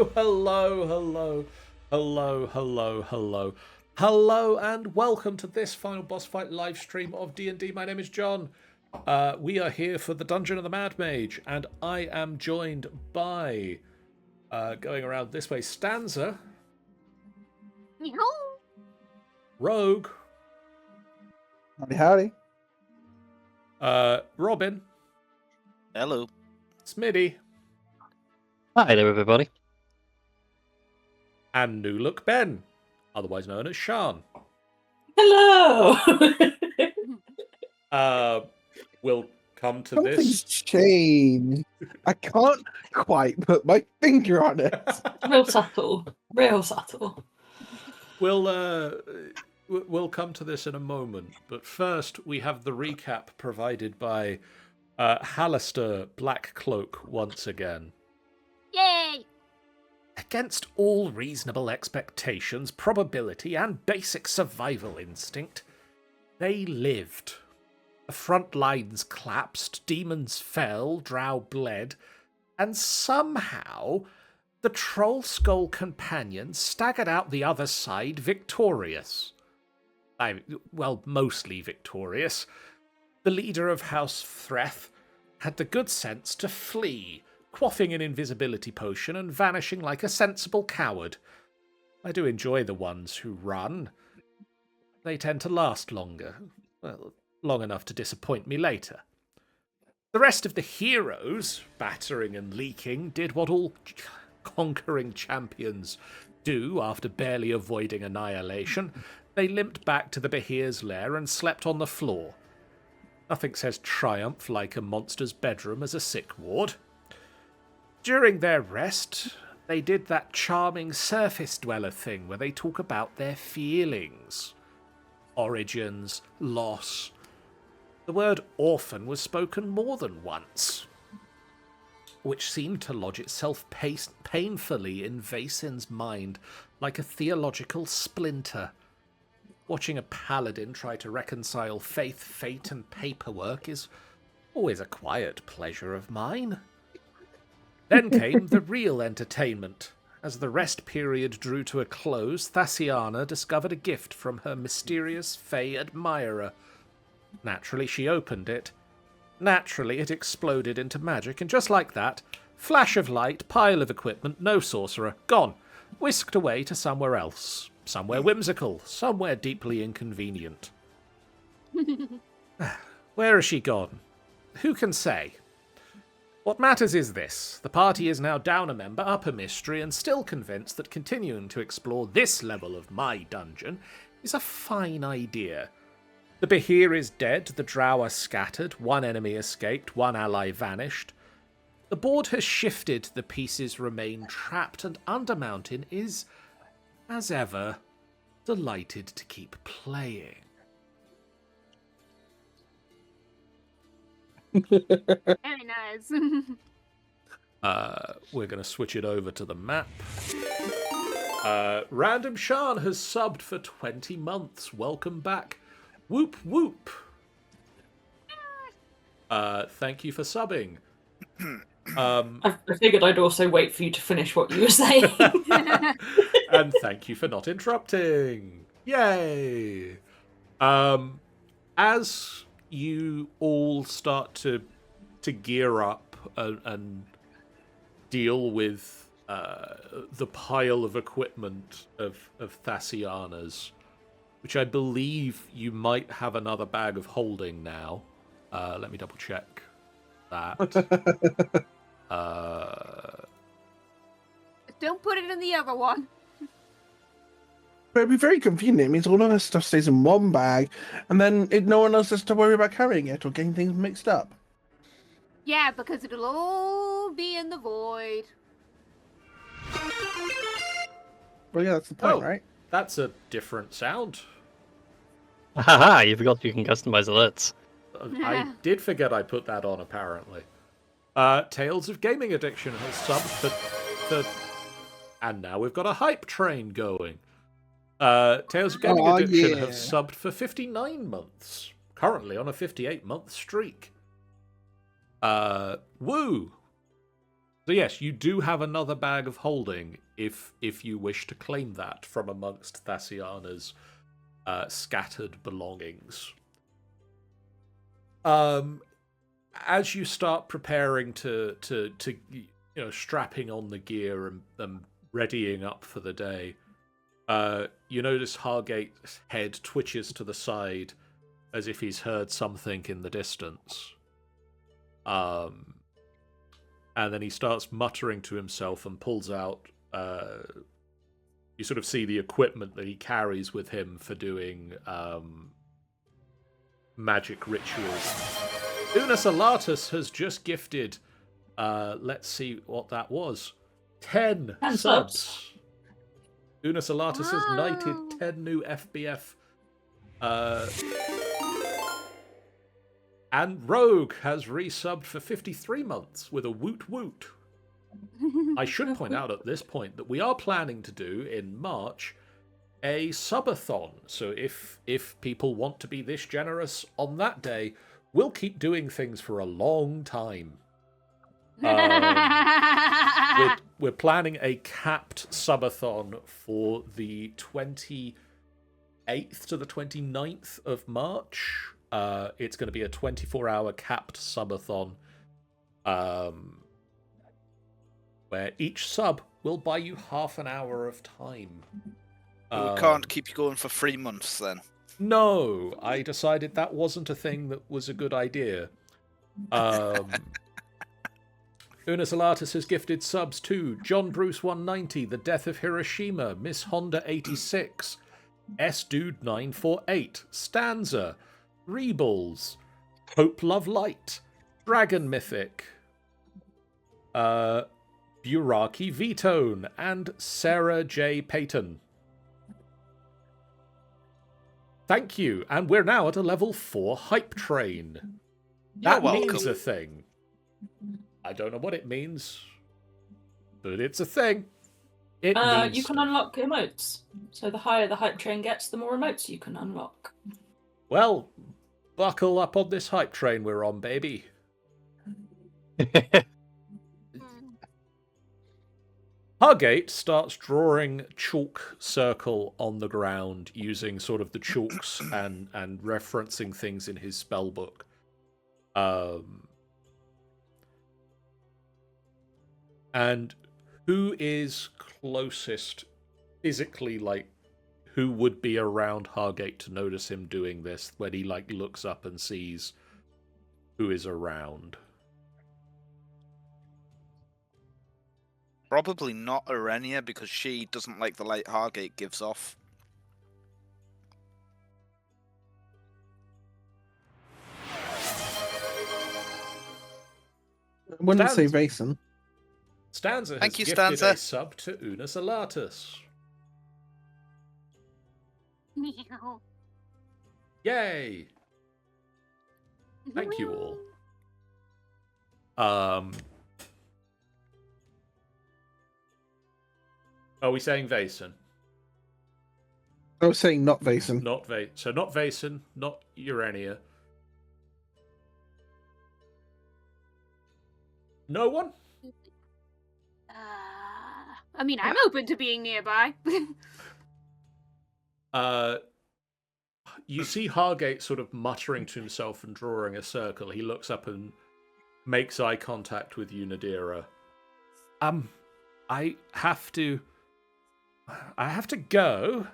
Hello, and welcome to this final boss fight live stream of D&D. My name is John. We are here for the Dungeon of the Mad Mage, and I am joined by, going around this way, Stanza. Rogue. Howdy. Robin. Hello. Smitty. Hi there, everybody. And New Look Ben, otherwise known as Shan. Hello. We'll come to Something's this. changed. I can't quite put my finger on it. Real subtle. Real subtle. We'll come to this in a moment, but first we have the recap provided by Hallister Blackcloak once again. Yay! Against all reasonable expectations, probability, and basic survival instinct, they lived. The front lines collapsed, demons fell, drow bled, and somehow the Troll Skull companions staggered out the other side victorious. Well, mostly victorious. The leader of House Threth had the good sense to flee, quaffing an invisibility potion and vanishing like a sensible coward. I do enjoy the ones who run. They tend to last longer. Well, long enough to disappoint me later. The rest of the heroes, battering and leaking, did what all conquering champions do after barely avoiding annihilation. They limped back to the behir's lair and slept on the floor. Nothing says triumph like a monster's bedroom as a sick ward. During their rest, they did that charming surface dweller thing where they talk about their feelings. Origins, loss. The word orphan was spoken more than once, which seemed to lodge itself painfully in Vaesin's mind like a theological splinter. Watching a paladin try to reconcile faith, fate, and paperwork is always a quiet pleasure of mine. Then came the real entertainment. As the rest period drew to a close, Thasiana discovered a gift from her mysterious fey admirer. Naturally, she opened it. Naturally, it exploded into magic, and just like that, flash of light, pile of equipment, no sorcerer, gone, whisked away to somewhere else. Somewhere whimsical, somewhere deeply inconvenient. Where has she gone? Who can say? What matters is this. The party is now down a member, up a mystery, and still convinced that continuing to explore this level of my dungeon is a fine idea. The behir is dead, the drow are scattered, one enemy escaped, one ally vanished. The board has shifted, the pieces remain trapped, and Undermountain is, as ever, delighted to keep playing. Very nice. We're going to switch it over to the map. Random Shan has subbed for 20 months. Welcome back. Whoop whoop. Thank you for subbing. I figured I'd also wait for you to finish what you were saying. And thank you for not interrupting. Yay! As you all start to gear up and deal with the pile of equipment of Thasiana's, which I believe you might have another bag of holding now. Let me double check that. Don't put it in the other one. But it'd be very convenient. It means all of our stuff stays in one bag, and then no one else has to worry about carrying it or getting things mixed up. Yeah, because it'll all be in the void. Well, yeah, that's the point, Oh. right? That's a different sound. Haha, you forgot you can customize alerts. I did forget I put that on, apparently. Tales of Gaming Addiction has subbed for... And now we've got a hype train going. Tales of Gaming Addiction have subbed for 59 months. Currently on a 58-month streak. Woo! So yes, you do have another bag of holding if you wish to claim that from amongst Thasiana's scattered belongings. As you start preparing to strapping on the gear and readying up for the day, you notice Hargate's head twitches to the side as if he's heard something in the distance. And then he starts muttering to himself and pulls out. You sort of see the equipment that he carries with him for doing magic rituals. Unas Alatus has just gifted, let's see what that was, 10 subs. Unas Alatus has knighted 10 new FBF. And Rogue has resubbed for 53 months with a woot woot. I should point out at this point that we are planning to do in March a subathon. So if people want to be this generous on that day, we'll keep doing things for a long time. We're planning a capped subathon for the 28th to the 29th of March. It's going to be a 24-hour capped subathon, where each sub will buy you half an hour of time. We can't keep you going for 3 months then. No, I decided that wasn't a thing that was a good idea. Unas Alatus has gifted subs to John Bruce 190, The Death of Hiroshima, Miss Honda 86, S Dude 948, Stanza, Reebles, Hope Love Light, Dragon Mythic, Buraki Vitone, and Sarah J. Payton. Thank you, and we're now at a level 4 hype train. That means a thing. I don't know what it means, but it's a thing. It means you can unlock emotes. So the higher the hype train gets, the more emotes you can unlock. Well, buckle up on this hype train we're on, baby. Hargate starts drawing chalk circle on the ground using sort of the chalks and referencing things in his spell book. And who is closest physically, like, who would be around Hargate to notice him doing this when he, like, looks up and sees who is around? Probably not Arenia, because she doesn't like the light Hargate gives off. I wouldn't say Vason. Stanza has Thank you, gifted Stanza. a sub to Unas Alatus. Meow. Yay! Thank you all. Are we saying Vason? I was saying not Vason. Not So not Vason, not Urania. No one? I mean, I'm open to being nearby. You see Hargate sort of muttering to himself and drawing a circle. He looks up and makes eye contact with you, Nadira. I have to go.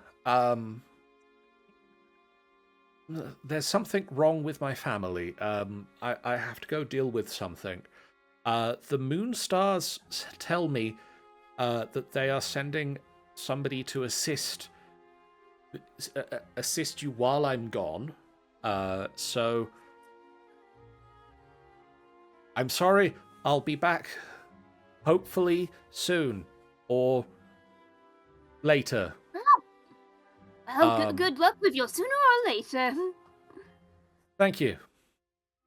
There's something wrong with my family. I have to go deal with something. The moon stars tell me that they are sending somebody to assist you while I'm gone. So I'm sorry. I'll be back hopefully soon or later. Well, good luck with you sooner or later. Thank you.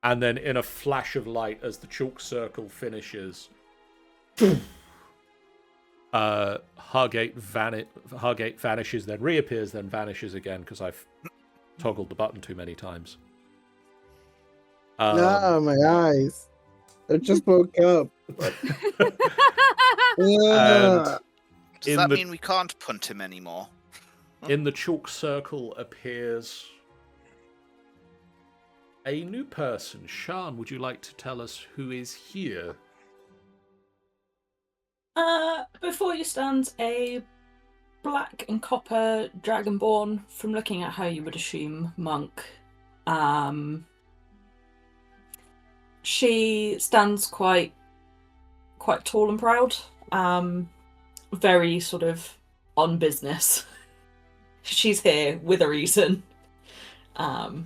And then in a flash of light as the chalk circle finishes, Hargate vanishes, then reappears, then vanishes again because I've toggled the button too many times. My eyes. I just woke up. And Does that mean we can't punt him anymore? in the chalk circle appears a new person. Shan, would you like to tell us who is here? Before you stands a black and copper dragonborn, from looking at how you would assume monk. She stands quite tall and proud. Very sort of on business. She's here with a reason. And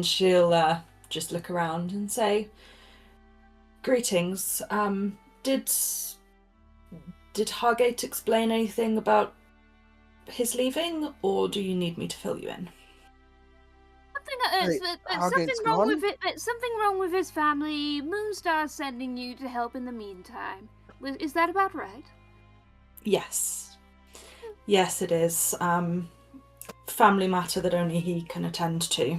she'll just look around and say, "Greetings. Did Hargate explain anything about his leaving, or do you need me to fill you in?" Something wrong with his family. Moonstar's sending you to help in the meantime. Is that about right? Yes. Yes, it is. Family matter that only he can attend to.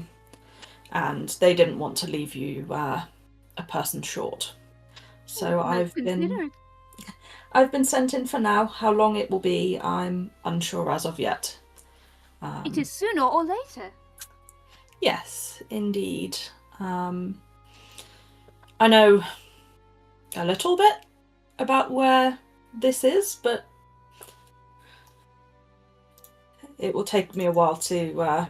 And they didn't want to leave you a person short. So I've been sent in for now. How long it will be, I'm unsure as of yet. It is sooner or later. Yes, indeed. I know a little bit about where this is, but it will take me a while to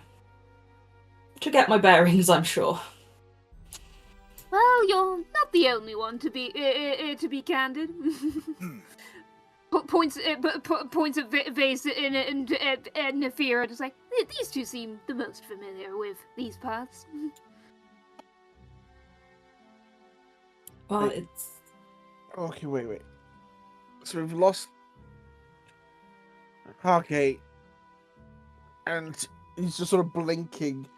get my bearings, I'm sure. Well, you're not the only one to be candid. Points of Vase and Nefira, just like, these two seem the most familiar with these paths. Well, Wait. it's... Okay, wait. So we've lost Hargate, and he's just sort of blinking.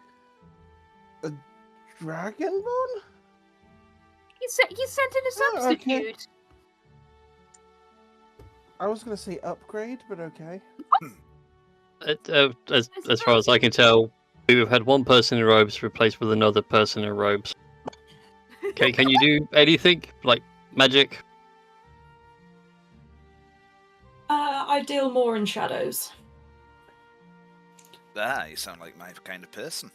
A dragonborn? He sent in a substitute. Okay. I was going to say upgrade, but okay. As far as I can tell, we've had one person in robes replaced with another person in robes. Okay, can you do anything like magic? I deal more in shadows. You sound like my kind of person.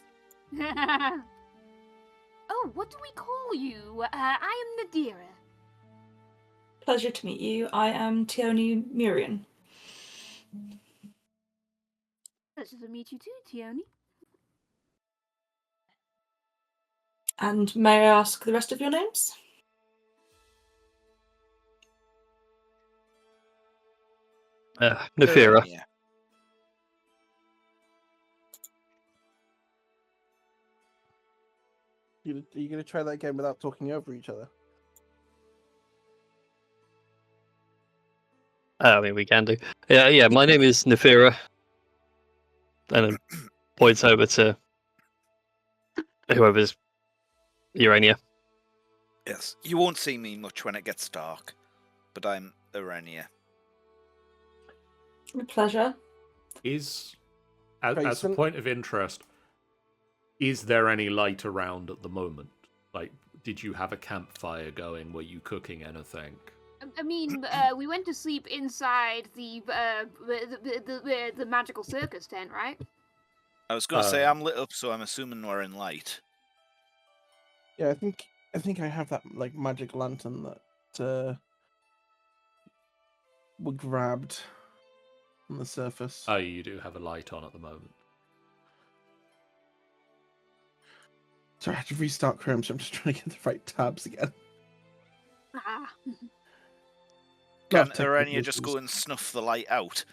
Oh, what do we call you? I am Nadira. Pleasure to meet you. I am Tioni Murian. Pleasure to meet you too, Tioni. And may I ask the rest of your names? Nefira. Yeah. Are you going to try that again without talking over each other? I mean, we can do. Yeah. My name is Nefira, and then points over to whoever's Urania. Yes. You won't see me much when it gets dark, but I'm Urania. A pleasure. As a point of interest, is there any light around at the moment? Like, did you have a campfire going? Were you cooking anything? I mean, we went to sleep inside the magical circus tent, right? I was going to say I'm lit up, so I'm assuming we're in light. Yeah, I think I have that like magic lantern that we grabbed on the surface. Oh, you do have a light on at the moment. Sorry, I had to restart Chrome, so I'm just trying to get the right tabs again. Ah. Can Urania just go and snuff the light out?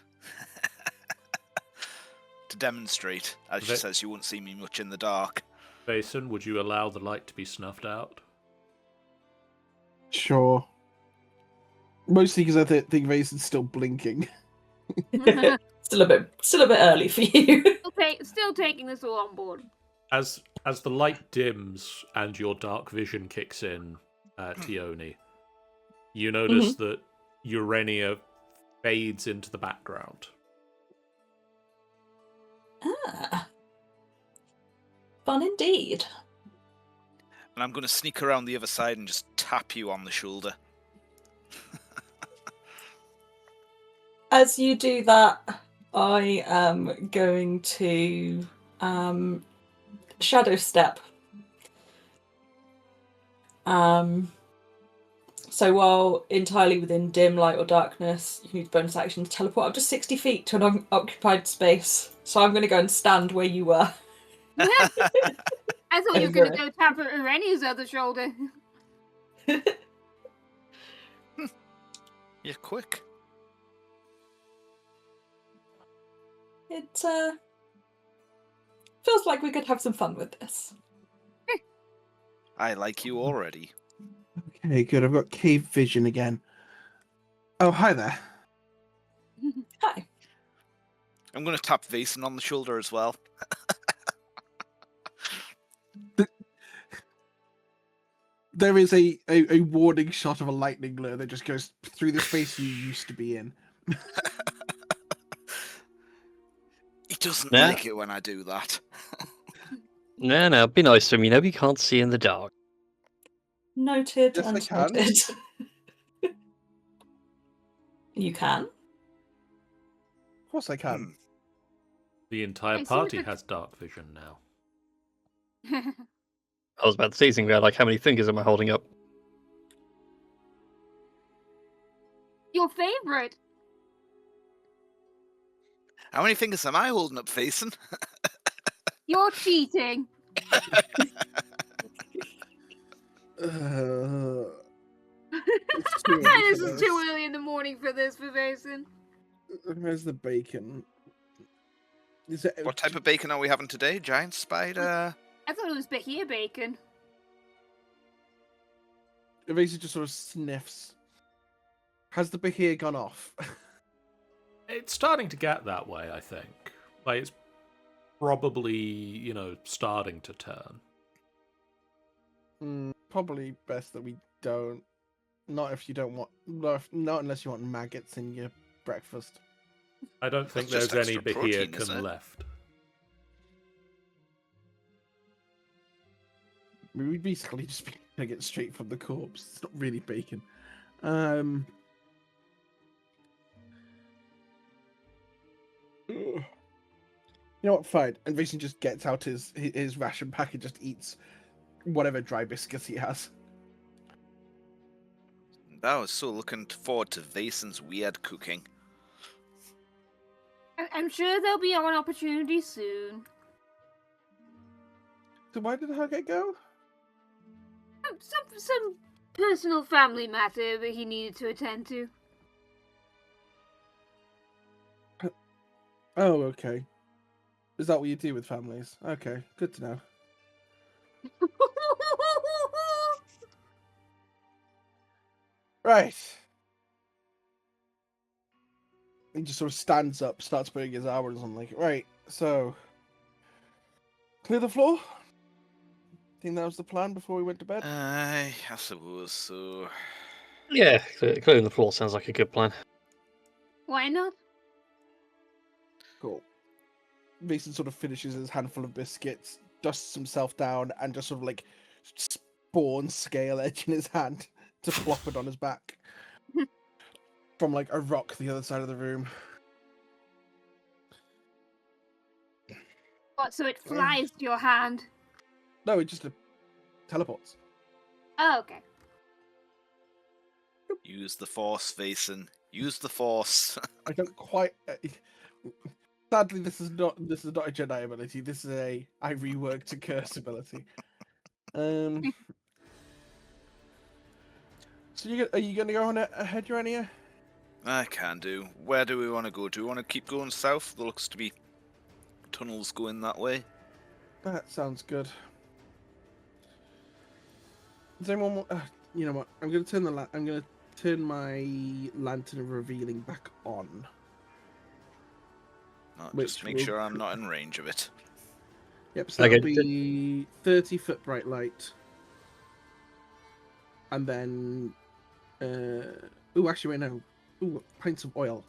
To demonstrate, as she says, you won't see me much in the dark. Basin, would you allow the light to be snuffed out? Sure. Mostly because I think Vason's still blinking. Still a bit early for you. Still taking this all on board. As the light dims and your dark vision kicks in, Tioni, you notice that Urania fades into the background. Ah. Fun indeed. And I'm going to sneak around the other side and just tap you on the shoulder. As you do that, I am going to shadow step. So while entirely within dim light or darkness, you can use bonus action to teleport up to 60 feet to an unoccupied space. So I'm going to go and stand where you were. I thought you were going to go tap Irenia's other shoulder. You're quick. It feels like we could have some fun with this. I like you already. Okay, good. I've got cave vision again. Oh, hi there. Hi. I'm going to tap Vason on the shoulder as well. There is a warning shot of a lightning glare that just goes through the space you used to be in. He doesn't Yeah. like it when I do that. No, be nice to him. You know, you can't see in the dark. Noted Yes, I and can. noted. You can? Of course I can. The entire I see party what the- has dark vision now. I was about to say something about, like, how many fingers am I holding up? Your favorite. How many fingers am I holding up, Vason? You're cheating. It's too early This for is too early in the morning for this, for Mason. Where's the bacon? Is it, What type of bacon are we having today? Giant spider? I thought it was behir bacon. Evasa just sort of sniffs. Has the behir gone off? It's starting to get that way, I think. Like, it's probably, starting to turn. Probably best that we don't. Not if you don't want. Not unless you want maggots in your breakfast. I don't think That's there's just any extra behir protein, isn't can it? left. We'd basically just be gonna get straight from the corpse. It's not really bacon. You know what? Fine. And Vincent just gets out his ration pack and just eats whatever dry biscuits he has. I was so looking forward to Vason's weird cooking. I'm sure there'll be an opportunity soon. So why did Hargate go? Some personal family matter that he needed to attend to. Oh, okay. Is that what you do with families? Okay, good to know. Right. He just sort of stands up, starts putting his hours on, like, right, so... Clear the floor? Think that was the plan before we went to bed? I suppose so. Yeah, clearing the floor sounds like a good plan. Why not? Cool. Mason sort of finishes his handful of biscuits, dusts himself down, and just sort of, like, spawns scale edge in his hand to plop it on his back. From, like, a rock the other side of the room. What, so it flies to your hand? No, it just teleports. Oh, okay. Use the force, Vason. Use the force. I don't quite. Sadly, this is not a Jedi ability. This is I reworked a curse ability. So are you going to go on ahead, Urania? I can do. Where do we want to go? Do we want to keep going south? There looks to be tunnels going that way. That sounds good. Does anyone want? You know what? I'm going to turn my lantern of revealing back on. No, Which just make will- sure I'm not in range of it. Yep. So Okay, that'll be 30-foot bright light, and then. Oh, actually, wait, no. Ooh, pints of oil.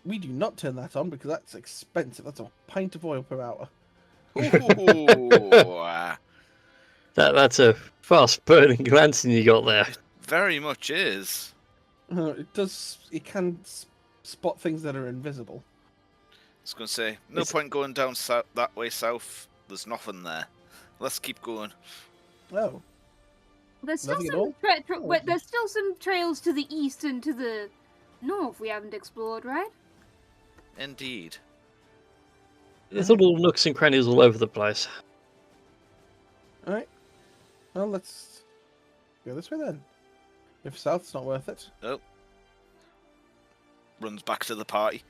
We do not turn that on because that's expensive. That's a pint of oil per hour. Ooh, That's a fast burning glancing you got there. Very much is. It does. It can spot things that are invisible. I was going to say, no point going down that way south. There's nothing there. Let's keep going. Oh, There's still Nothing at some all? wait, there's still some trails to the east and to the north we haven't explored, right? Indeed. There's little nooks and crannies all over the place. all right. Well, let's go this way then. If south's not worth it. Oh. Runs back to the party.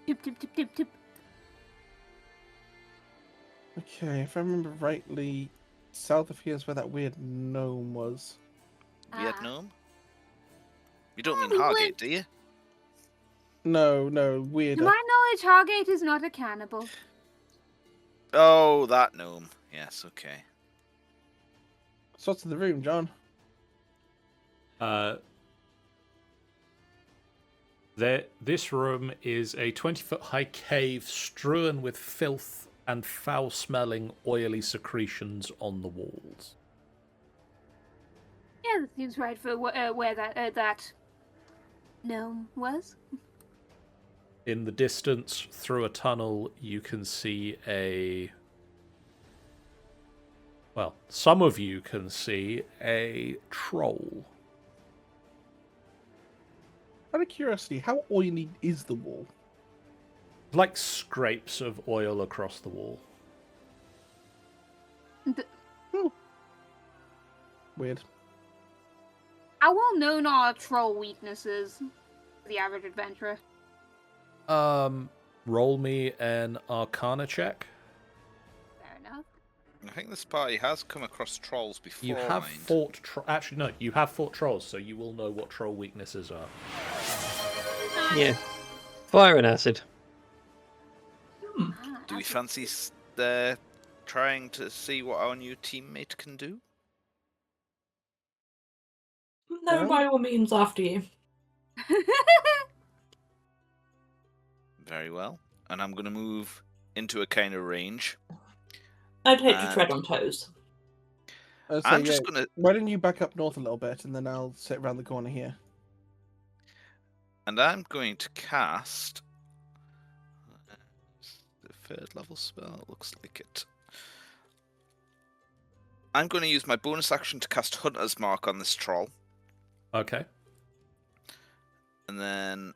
Tip, tip, tip, tip, tip. Okay, if I remember rightly, south of here is where that weird gnome was. Vietnam? You don't Oh, mean we Hargate, went- do you? No, To weirder. my knowledge, Hargate is not a cannibal. Oh, that gnome. Yes, okay. So what's in the room, John? This room is a 20-foot high cave strewn with filth and foul-smelling, oily secretions on the walls. Yeah, that seems right for where that gnome was. In the distance, through a tunnel, you can see well, some of you can see a troll. Out of curiosity, how oily is the wall? Like scrapes of oil across the wall. Weird. How well known are troll weaknesses for the average adventurer? Roll me an Arcana check. Fair enough. I think this party has come across trolls before. You have mind. fought... Actually, no, you have fought trolls, so you will know what troll weaknesses are. Yeah. Fire and acid. Do we fancy trying to see what our new teammate can do? No, by all means, after you. Very well. And I'm going to move into a kind of range. I'd hate to tread on toes. I'm just going to... Why don't you back up north a little bit, and then I'll sit around the corner here. And I'm going to cast... the 3rd level spell, it looks like it. I'm going to use my bonus action to cast Hunter's Mark on this troll. Okay. And then...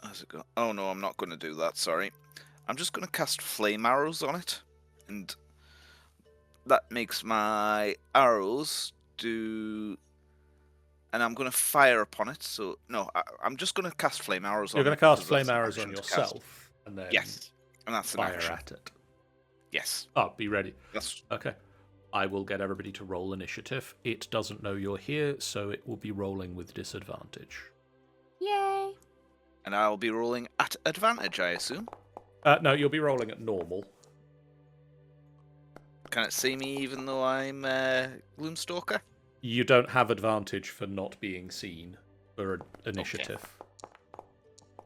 how's it go? Oh no, I'm not going to do that, sorry. I'm just going to cast Flame Arrows on it. And that makes my arrows do... and I'm going to fire upon it, so... no, I'm just going to cast Flame Arrows on it. You're going to cast because flame that's an arrows on action to cast. yourself, and then Yes, and that's an fire action. at it. Yes. Oh, be ready. That's... Okay. I will get everybody to roll initiative. It doesn't know you're here, so it will be rolling with disadvantage. Yay! and I'll be rolling at advantage, I assume. No, you'll be rolling at normal. Can it see me even though I'm Gloomstalker? You don't have advantage for not being seen for initiative.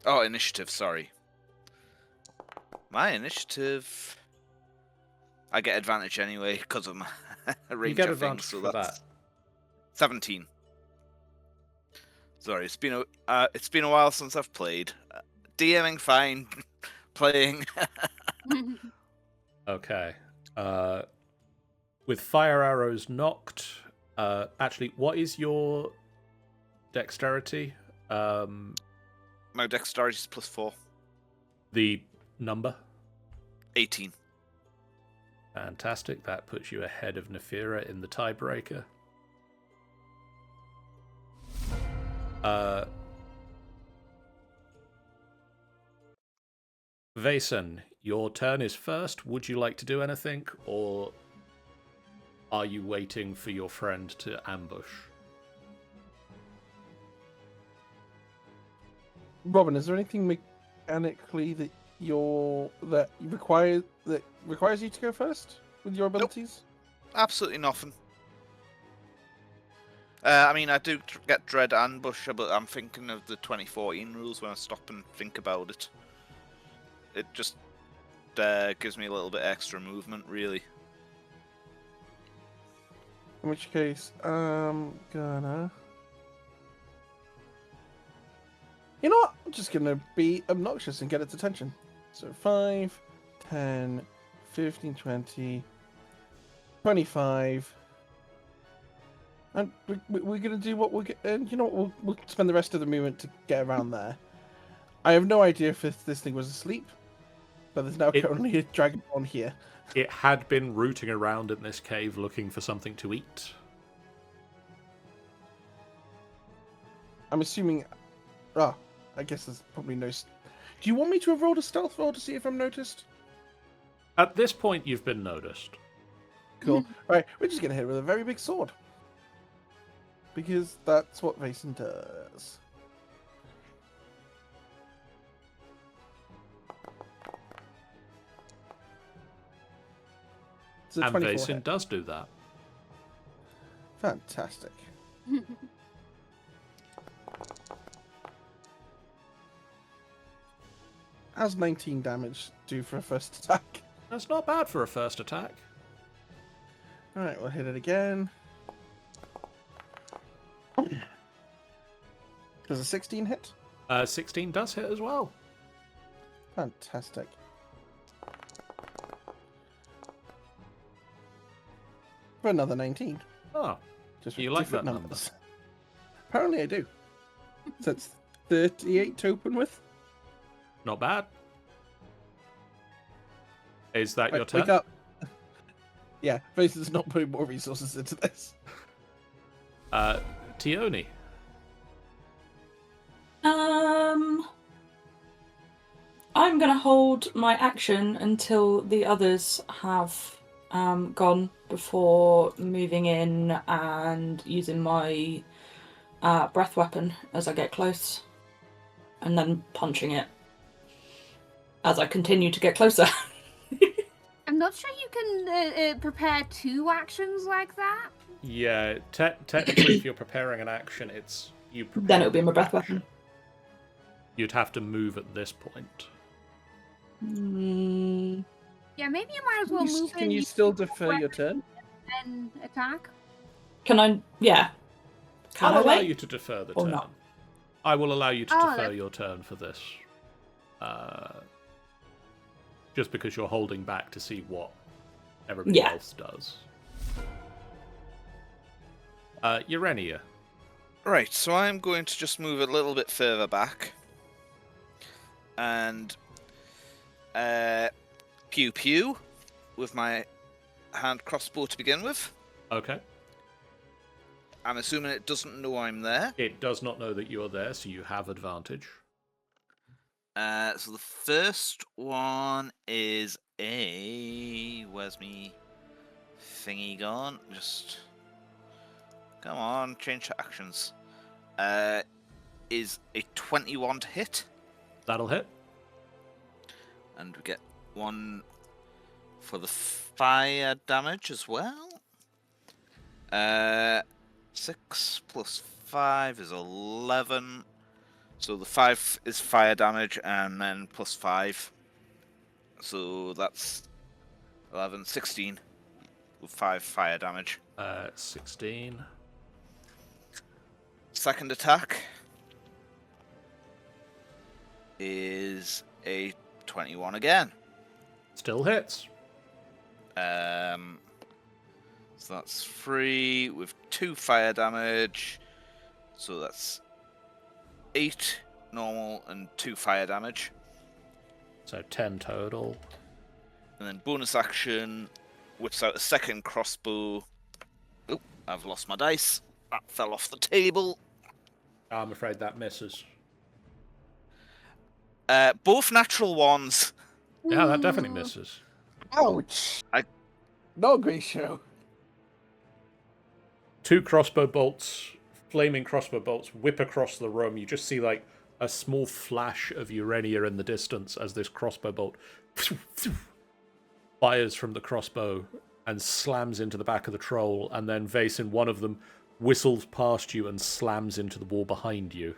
Oh, initiative, sorry. My initiative... I get advantage anyway because of my range You get of advantage things, so for that's that. 17. Sorry, it's been a while since I've played. DMing fine, playing. Okay. With fire arrows knocked. Actually, what is your dexterity? My dexterity is +4. The number? 18. Fantastic. That puts you ahead of Nefira in the tiebreaker. Vason, your turn is first. Would you like to do anything, or are you waiting for your friend to ambush? Robin, is there anything mechanically that requires you to go first with your abilities? Absolutely nothing. I mean, I do get Dread Ambush, but I'm thinking of the 2014 rules when I stop and think about it. It just gives me a little bit extra movement, really. In which case, I'm gonna... You know what? I'm just gonna be obnoxious and get its attention. So 5, 10, 15, 20, 25... And we're gonna do what we're... you know what? We'll spend the rest of the movement to get around there. I have no idea if this thing was asleep, but there's now currently a dragon on here. It had been rooting around in this cave looking for something to eat. I'm assuming... Ah, I guess there's probably no... Do you want me to have rolled a stealth roll to see if I'm noticed? At this point, you've been noticed. Cool. Alright, we're just gonna hit it with a very big sword. Because that's what Vason does. It's a And 24 Vason hit. does do that. Fantastic. How's 19 damage do for a first attack? That's not bad for a first attack. Alright, we'll hit it again. Does a 16 hit? 16 does hit as well. Fantastic. For another 19. Oh, Just you with like different that number. numbers. Apparently I do. So it's 38 to open with. Not bad. Is that your Right, turn? wake up. Yeah, Vason's not putting more resources into this. Tioni. I'm gonna hold my action until the others have gone before moving in and using my breath weapon as I get close, and then punching it as I continue to get closer. I'm not sure you can prepare 2 actions like that. Yeah, technically, if you're preparing an action, it's you. Then it'll be my breath weapon. You'd have to move at this point. Mm, Yeah, maybe you might as well move Can in. you still defer your turn? And attack. can I? Yeah. Can I'll I allow wait? you to defer the Or turn. not? I will allow you to Oh, defer that's- your turn for this. Just because you're holding back to see what everybody Yeah. else does. Urenia. Right, so I'm going to just move a little bit further back. And pew pew with my hand crossbow to begin with. Okay. I'm assuming it doesn't know I'm there. It does not know that you're there, so you have advantage. So the first one is a... Where's me thingy gone? Just... Come on, change to actions. Is a 21 to hit. That'll hit. And we get 1 for the fire damage as well. 6 plus 5 is 11. So the 5 is fire damage, and then plus 5. So that's 11, 16 with 5 fire damage. 16. Second attack is a 21 again. Still hits. So that's 3 with 2 fire damage. So that's 8 normal and 2 fire damage. So 10 total. And then bonus action, whips out a second crossbow. Oh, I've lost my dice. That fell off the table. I'm afraid that misses. Both natural ones. Yeah, that definitely misses. Ouch! Not a great show. 2 crossbow bolts, flaming crossbow bolts, whip across the room. You just see like a small flash of Urania in the distance as this crossbow bolt fires from the crossbow and slams into the back of the troll, and then Vason, one of them, whistles past you and slams into the wall behind you.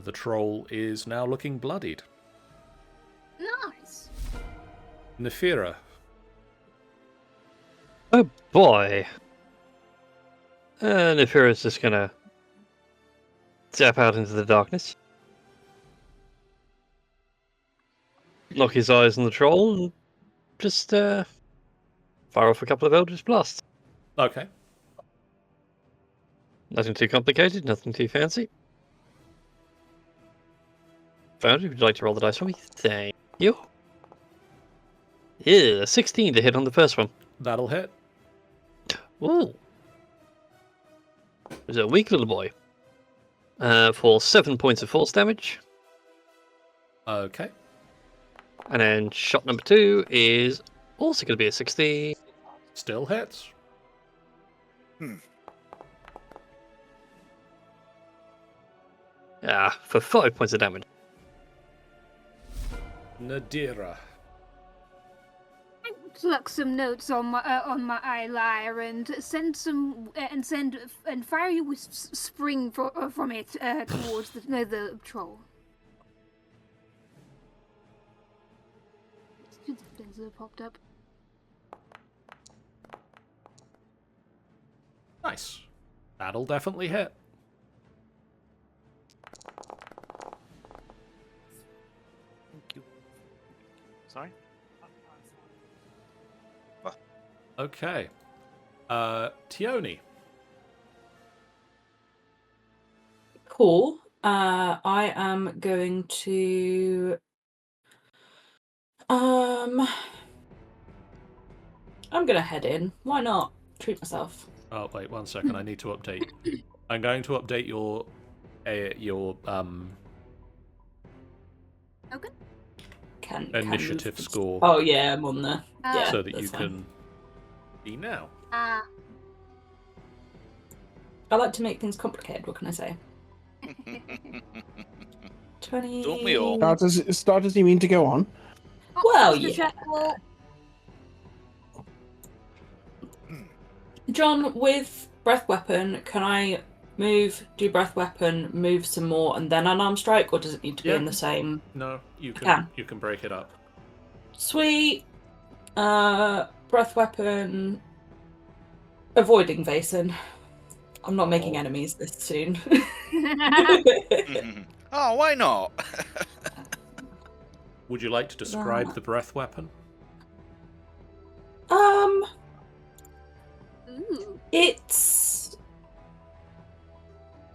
The troll is now looking bloodied. Nice. Nefira. Oh boy. Nefira's just gonna step out into the darkness. Lock his eyes on the troll and just fire off a couple of Eldritch Blasts. Okay. Nothing too complicated, nothing too fancy. Foundry, would you like to roll the dice for me? Thank you. Yeah, 16 to hit on the first one. That'll hit. Ooh. It was a weak little boy. For 7 points of force damage. Okay. And then shot number 2 is also going to be a 16. Still hits. For 5 points of damage. Nadira. Pluck some notes on my lyre and send fiery wisps spring from it towards the troll. Denzel popped up. Nice. That'll definitely hit. Thank you. Sorry? Okay. Tioni. Cool. I am going to. I'm gonna head in. Why not? Treat myself. Oh, wait 1 second. I need to update. I'm going to update your Okay. initiative score Oh yeah, I'm on there. Yeah, so that that's you fine. can be now. I like to make things complicated. What can I say? 20. Don't we all? Starters, you mean to go on? Well, Mr. yeah. Well, John, with breath weapon, can I move, do breath weapon, move some more, and then unarmed strike, or does it need to be Yeah. in the same? No, you I can. can. You can break it up. Sweet. Breath weapon. Avoiding Vason. I'm not making Oh. enemies this soon. Oh, why not? Would you like to describe the breath weapon? ooh. It's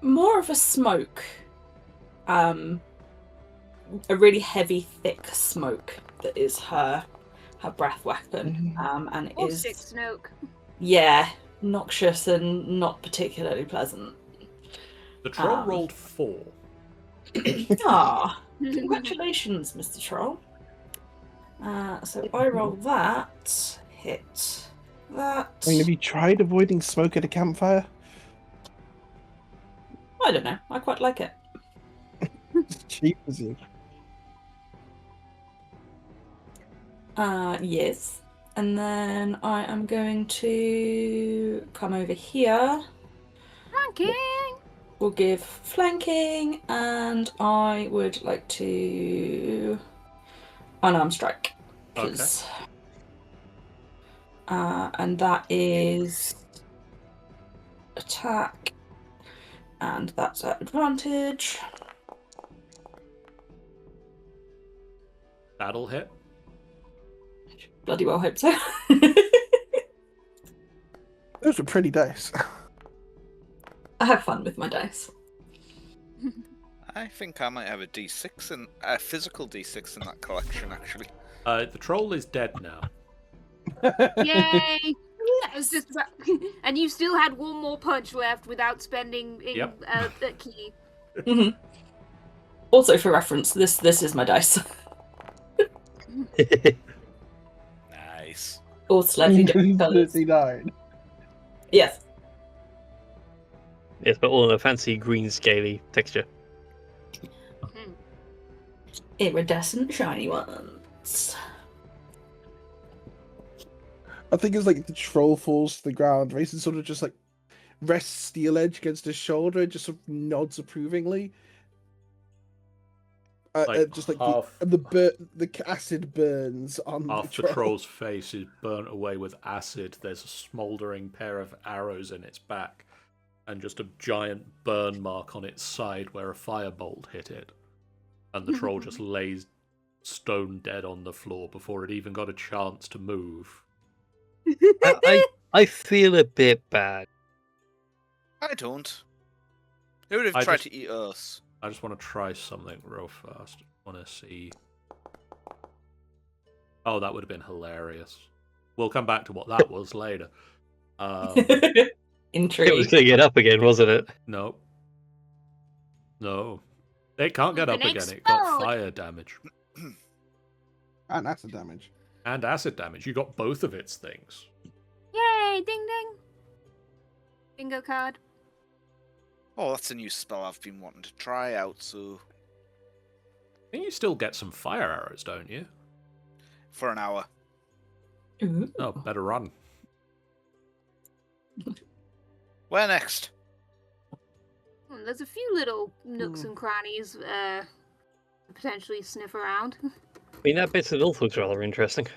more of a smoke. A really heavy, thick smoke that is her breath weapon. And it Or is stick snoke. noxious and not particularly pleasant. The troll rolled 4. Ah, congratulations, Mr. Troll. So I roll that, hit that. I mean, have you tried avoiding smoke at a campfire? I don't know. I quite like it. It's cheap as you. Yes. And then I am going to come over here. Flanking! We'll give flanking, and I would like to unarmed strike. And that is attack, and that's at advantage. That'll hit. Bloody well hope so. Those are pretty dice. I have fun with my dice. I think I might have a D6 and a physical D6 in that collection, actually. The troll is dead now. Yay! That was just about... And you still had one more punch left without spending a key. Mhm. Also, for reference, this is my dice. Nice. All slightly different colours. 39. Yes. Yes, but all in a fancy green scaly texture. Iridescent shiny ones. I think it's like the troll falls to the ground. Rayson sort of just like rests Steel Edge against his shoulder and just sort of nods approvingly. Just like half, the acid burns on the half the troll. troll's face is burnt away with acid. There's a smouldering pair of arrows in its back, and just a giant burn mark on its side where a firebolt hit it. And the troll just lays stone dead on the floor before it even got a chance to move. I feel a bit bad. I don't. Who would have I tried just- to eat us? I just want to try something real fast. I want to see. Oh, that would have been hilarious. We'll come back to what that was later. Intrigue. It was going to get up again, wasn't it? No. No. It can't get You up can again. It got explode. fire damage. And acid damage. And acid damage. You got both of its things. Yay! Ding ding. Bingo card. Oh, that's a new spell I've been wanting to try out, so... I think you still get some fire arrows, don't you? For an hour. Ooh. Oh, better run. Where next? There's a few little nooks and crannies to potentially sniff around. I mean, that bit of north looks rather interesting.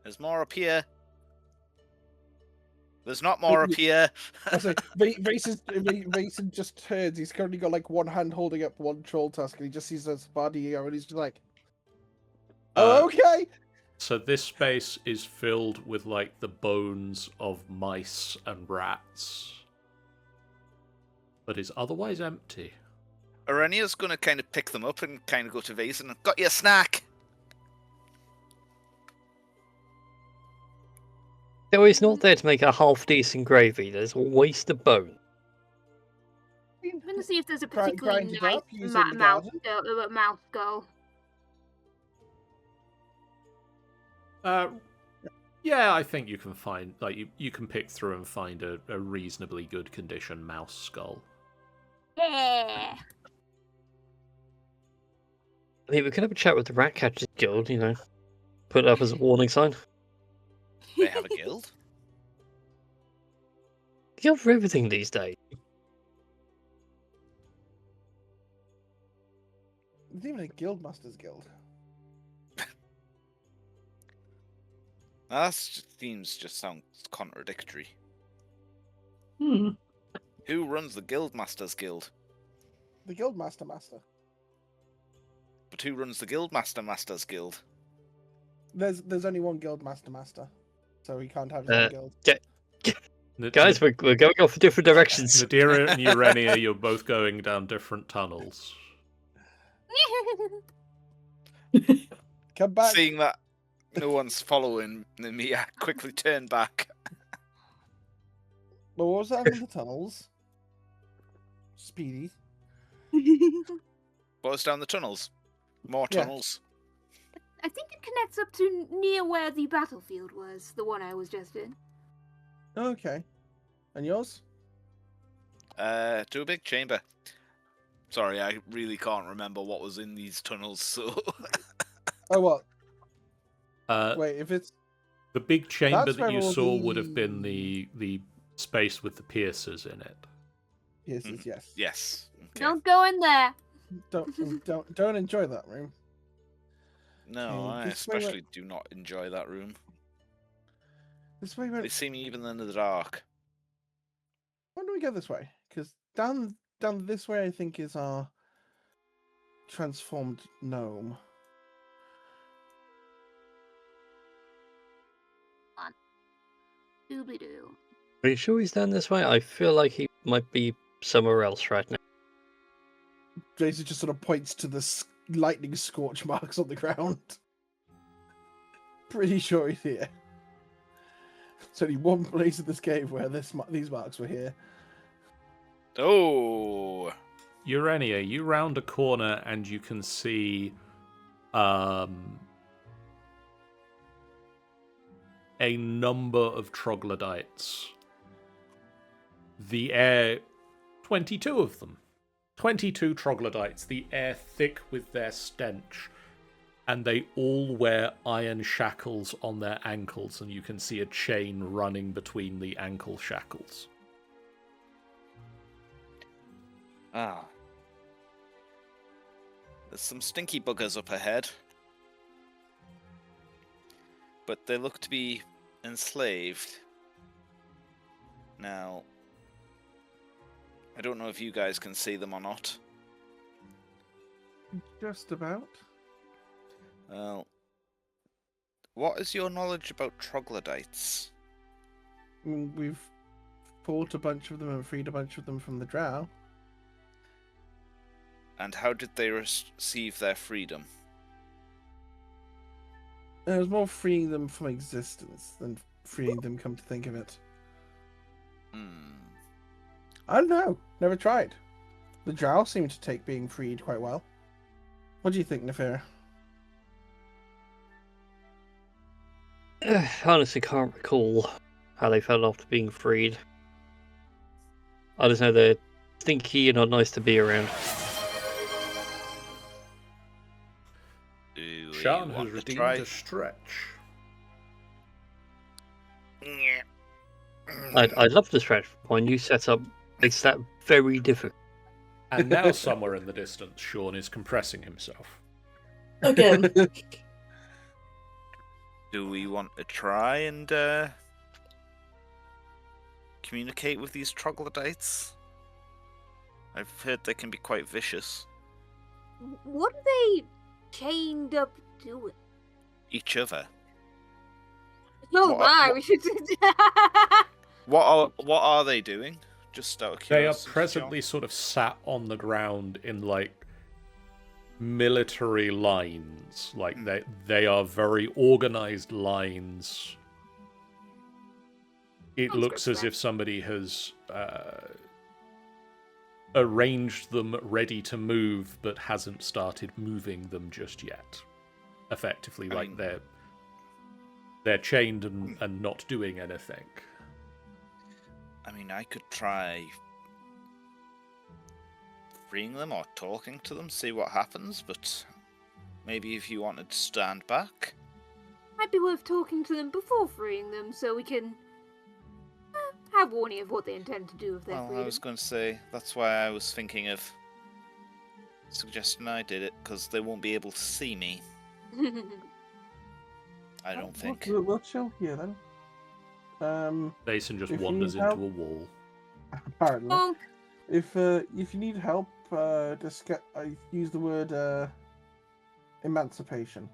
There's more up here. There's not more up here. I say, Vason just turns. He's currently got like one hand holding up one troll tusk, and he just sees this body here, and he's just like, "Oh, okay." So this space is filled with like the bones of mice and rats, but is otherwise empty. Arenia's gonna kind of pick them up and kind of go to Vason and got you a snack. Though it's not there to make a half-decent gravy, there's always the bone. I'm gonna see if there's a Grind particularly it nice up, use it in the mouth garden. mouth skull. Yeah, I think you can find you can pick through and find a reasonably good condition mouse skull. Yeah. I mean, we could have a chat with the Rat Catchers Guild, you know. Put it up as a warning sign. They have a guild. Guild for everything these days. There's even a guildmaster's guild. Themes just sound contradictory. Hmm. Who runs the Guildmasters Guild? The guildmaster master. But who runs the Guildmasters Guild? There's only one guildmaster master, so he can't have his own guild. Guys, we're going off in different directions. Nadira and Urania, you're both going down different tunnels. Come back. Seeing that no one's following me, I quickly turn back. But what was that in the tunnels? Speedy. What was down the tunnels? More Yeah. tunnels. I think it connects up to near where the battlefield was, the one I was just in. Okay. And yours? To a big chamber. Sorry, I really can't remember what was in these tunnels, so... Oh, what? Uh, Wait, if it's... the big chamber That's that where you all saw would have the- been the space with the piercers in it. Yes, Mm. yes. Yes. Okay. Don't go in there. Don't enjoy that room. No, I this way especially do not enjoy that room. This way, They see me even in the dark. why don't we go this way? Because down this way, I think, is our transformed gnome. Doobly doo. Are you sure he's down this way? I feel like he might be somewhere else right now. Jason just sort of points to the lightning scorch marks on the ground. Pretty sure he's here. There's only one place in this cave where these marks were here. Oh! Urania, you round a corner and you can see a number of troglodytes. The air, 22 of them. 22 troglodytes, the air thick with their stench. And they all wear iron shackles on their ankles, and you can see a chain running between the ankle shackles. Ah. There's some stinky buggers up ahead. But they look to be enslaved. Now, I don't know if you guys can see them or not. Just about. Well, what is your knowledge about troglodytes? We've fought a bunch of them and freed a bunch of them from the drow. And how did they receive their freedom? It was more freeing them from existence than freeing them, come to think of it. I don't know. Never tried. The drow seem to take being freed quite well. What do you think, Nefera? Honestly, can't recall how they felt after being freed. I just know they're stinky and not nice to be around. Do Sean you has want to redeemed try? a stretch. I'd love to stretch. My new setup makes that very difficult. And now, somewhere in the distance, Sean is compressing himself. Again. Do we want to try and communicate with these troglodytes? I've heard they can be quite vicious. What are they chained up doing? Each other. Oh What- my, what- we should. What are they doing? Just out of They are curiosity. presently sort of sat on the ground in like military lines. Like they are very organized lines. It Sounds looks good, as yeah. if somebody has arranged them ready to move, but hasn't started moving them just yet. Effectively, I like mean- they're chained and not doing anything. I mean, I could try freeing them or talking to them, see what happens, but maybe if you wanted to stand back. Might be worth talking to them before freeing them, so we can have warning of what they intend to do with their Well, I freedom. was going to say, that's why I was thinking of suggesting I did it, because they won't be able to see me, I don't think. We'll chill here then. Basin just If you wanders need into help- a wall. Apparently. Bonk. If you need help, just use the word emancipation.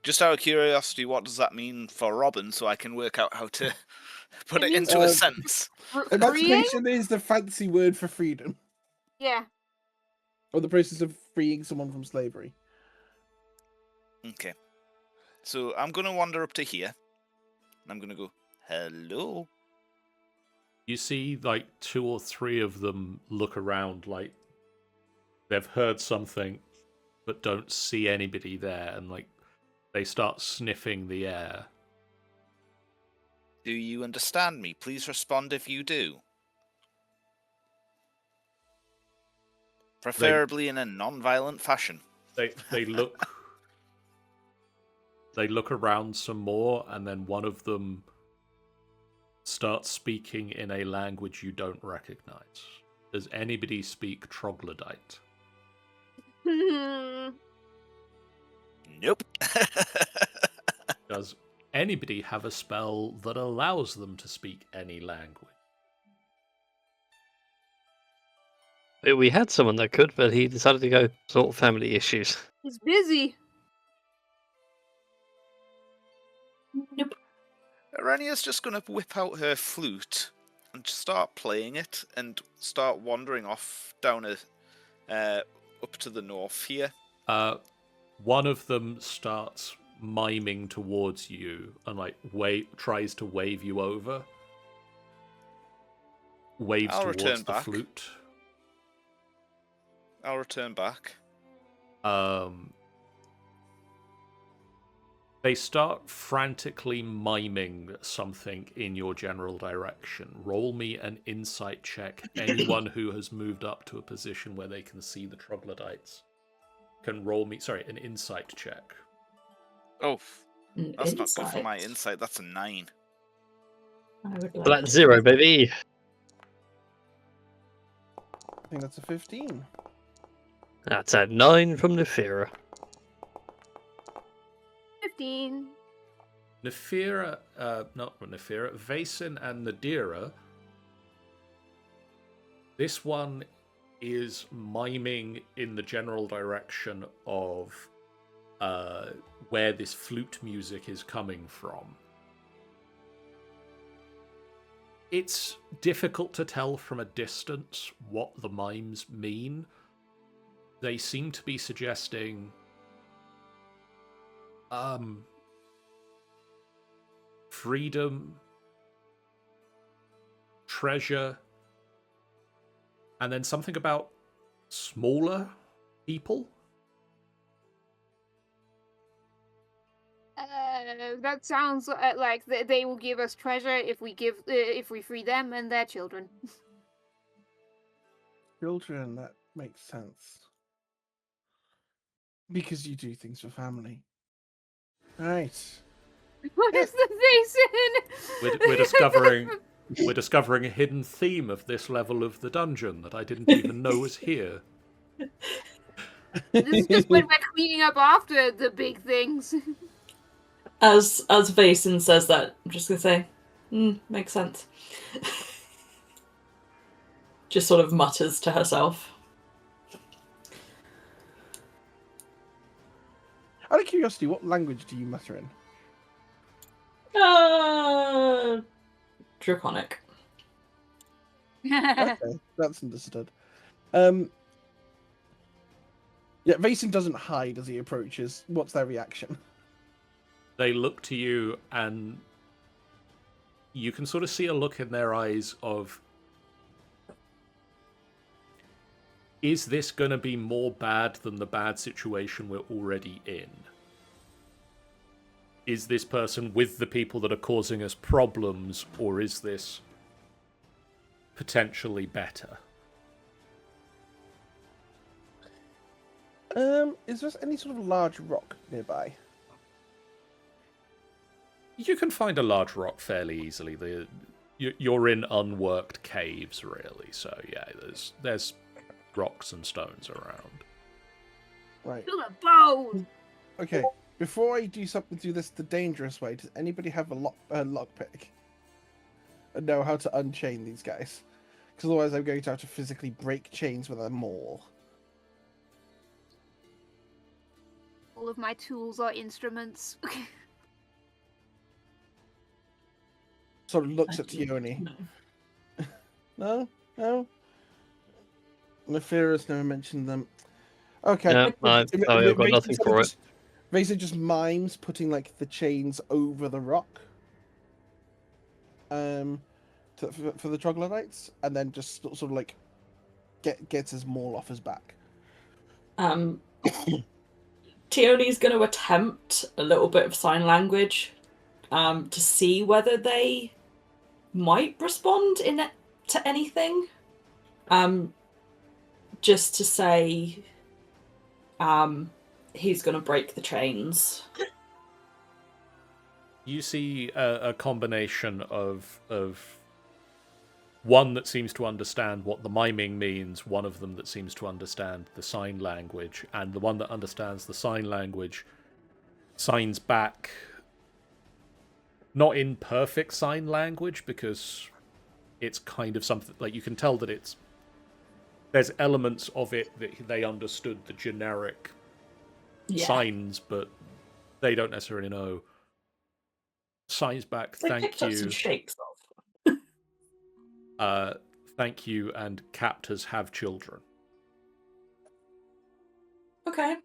Just out of curiosity, what does that mean for Robin, so I can work out how to put It it means- into a sentence? Freeing? Emancipation is the fancy word for freedom, Yeah. or the process of freeing someone from slavery. Okay. So I'm going to wander up to here, and I'm going to go, hello? You see, like, 2 or 3 of them look around like they've heard something, but don't see anybody there, and, like, they start sniffing the air. Do you understand me? Please respond if you do. Preferably in a non-violent fashion. They look... They look around some more, and then one of them starts speaking in a language you don't recognize. Does anybody speak troglodyte? Nope. Does anybody have a spell that allows them to speak any language? We had someone that could, but he decided to go sort of family issues. He's busy. Nope. Irenia's just going to whip out her flute and just start playing it and start wandering off down up to the north here. One of them starts miming towards you and like tries to wave you over. Waves I'll towards return the back. flute. I'll return back. They start frantically miming something in your general direction. Roll me an insight check. Anyone who has moved up to a position where they can see the troglodytes can roll me, an insight check. Oh, that's not good for my Insight. insight. That's a 9. I would like Flat to 0, see. baby. I think that's a 15. That's at 9 from Nefira. 15. Nefira, not Nefira, Vaesen and Nadira. This one is miming in the general direction of where this flute music is coming from. It's difficult to tell from a distance what the mimes mean. They seem to be suggesting freedom, treasure, and then something about smaller people. That sounds like they will give us treasure if we free them and their children. Children, that makes sense. Because you do things for family. Right. What is the Vaesen? We're discovering a hidden theme of this level of the dungeon that I didn't even know was here. This is just when we're cleaning up after the big things. As Vaesen says that, I'm just gonna say, makes sense. Just sort of mutters to herself. Out of curiosity, what language do you mutter in? Draconic. Okay, that's understood. Yeah, Vaesen doesn't hide as he approaches. What's their reaction? They look to you, and you can sort of see a look in their eyes of, is this going to be more bad than the bad situation we're already in? Is this person with the people that are causing us problems, or is this potentially better? Is there any sort of large rock nearby? You can find a large rock fairly easily. You're in unworked caves, really. So yeah, there's rocks and stones around. Right. To the bone. Okay. Before I do this the dangerous way, does anybody have a lockpick? And know how to unchain these guys? Because otherwise I'm going to have to physically break chains with a maul. All of my tools are instruments. Sort of looks at Tioni. No. No? Nefira's never mentioned them. Okay. Yeah, I've got nothing for it. Vaesen just mimes putting like the chains over the rock. For the troglodytes, and then just sort of like gets his maul off his back. Tioni's going to attempt a little bit of sign language to see whether they might respond to anything. Just to say he's going to break the chains. You see a combination of one that seems to understand what the miming means, one of them that seems to understand the sign language, and the one that understands the sign language signs back, not in perfect sign language, because it's kind of something, like, you can tell that there's elements of it that they understood the generic signs, but they don't necessarily know. Signs back, They thank picked up some you. shapes of. Thank you, and captors have children. Okay.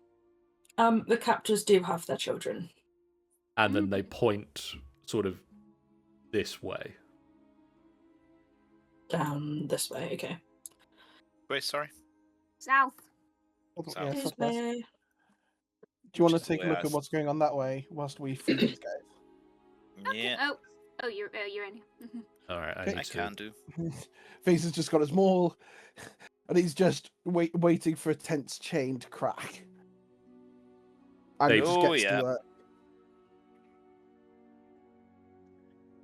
The captors do have their children. And then they point sort of this way. Down this way, okay. Wait, sorry. South. South. This southwest. way. Do you want Which to is the take a way look I at what's going on that way whilst we free these guys? Yeah, Oh, you're in. Mhm. All right, Okay. I can do. Vasen's just got his maul, and he's just waiting for a tense chain to crack. And They- it just Oh, gets yeah. to.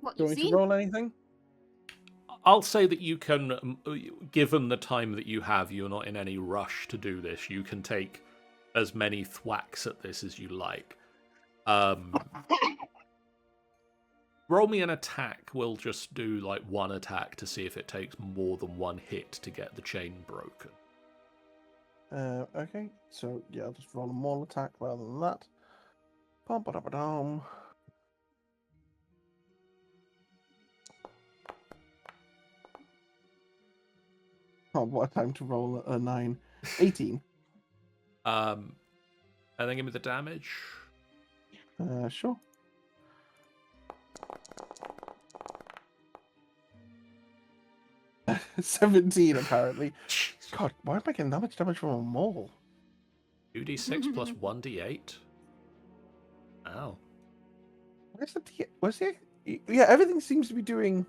What Do you you want me seen? to roll anything? I'll say that you can, given the time that you have, you're not in any rush to do this. You can take as many thwacks at this as you like. Roll me an attack. We'll just do like one attack to see if it takes more than one hit to get the chain broken. Okay, so yeah, I'll just roll a maul attack rather than that. Bum-ba-da-ba-dum. Oh, what a time to roll a 9. 18. And then give me the damage. Sure. $17 apparently. God, why am I getting that much damage from a maul? 2d6 plus 1d8. Ow. Where's the D? Where's the? Yeah, everything seems to be doing.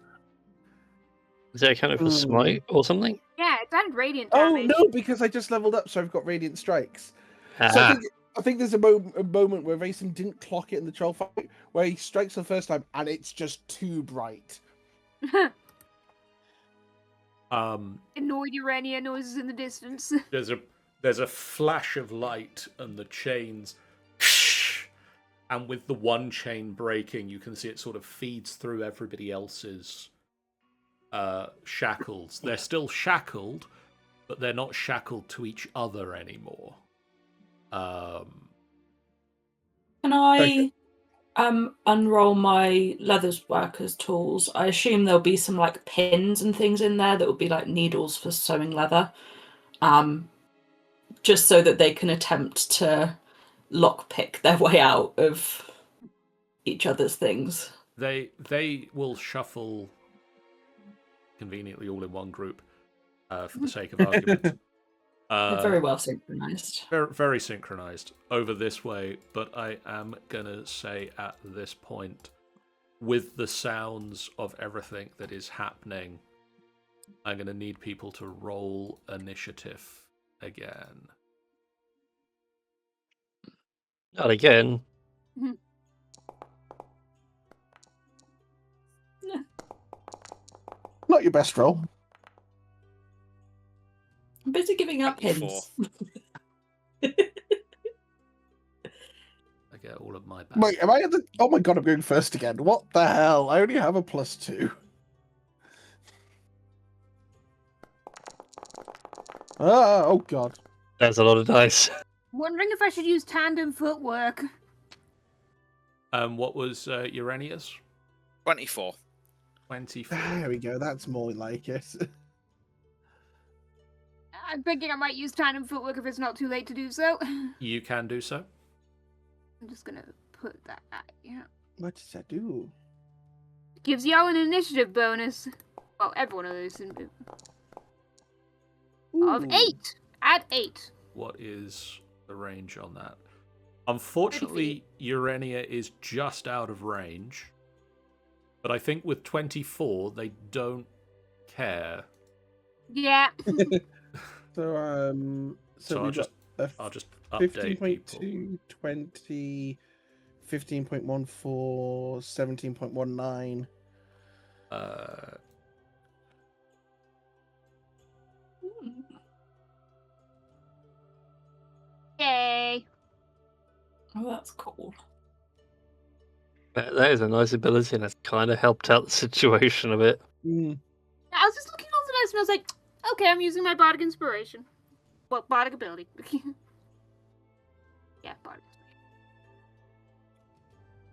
Is that kind of a smite or something? Yeah, it's added radiant Oh damage. no, because I just leveled up, so I've got radiant strikes. So Ah, I think there's a moment where Racing didn't clock it in the troll fight, where he strikes for the first time and it's just too bright. Annoyed Urania noises in the distance. There's a flash of light and the chains, and with the one chain breaking, you can see it sort of feeds through everybody else's shackles. They're still shackled, but they're not shackled to each other anymore. Can I unroll my leatherworker's tools? I assume there'll be some like pins and things in there that will be like needles for sewing leather. Just so that they can attempt to lockpick their way out of each other's things. They will shuffle conveniently all in one group for the sake of argument. They're very well synchronized. Very, very synchronized over this way, but I am gonna say at this point, with the sounds of everything that is happening, I'm gonna need people to roll initiative again. not again. Not your best roll. I'm busy giving up 24. hints. I get all of my back. Wait, am I at the? Oh my god, I'm going first again. What the hell? I only have a +2. Oh god. That's a lot of dice. Wondering if I should use tandem footwork. What was Urania's? 24. 24. There we go. That's more like it. I'm thinking I might use tandem footwork if it's not too late to do so. You can do so. I'm just gonna put that at you. What does that do? Gives y'all an initiative bonus. Well, everyone of those of Ooh. 8. Add 8. What is the range on that? Unfortunately, Urania is just out of range. But I think with 24, they don't care. Yeah. So So we've got I'll just update 15.2, people. 20, 15.14, 17.19. Yay. Oh, that's cool. That is a nice ability, and it's kind of helped out the situation a bit. Mm. I was just looking all the dice and I was like, okay, I'm using my bardic inspiration. Well, bardic ability. Yeah, bardic inspiration.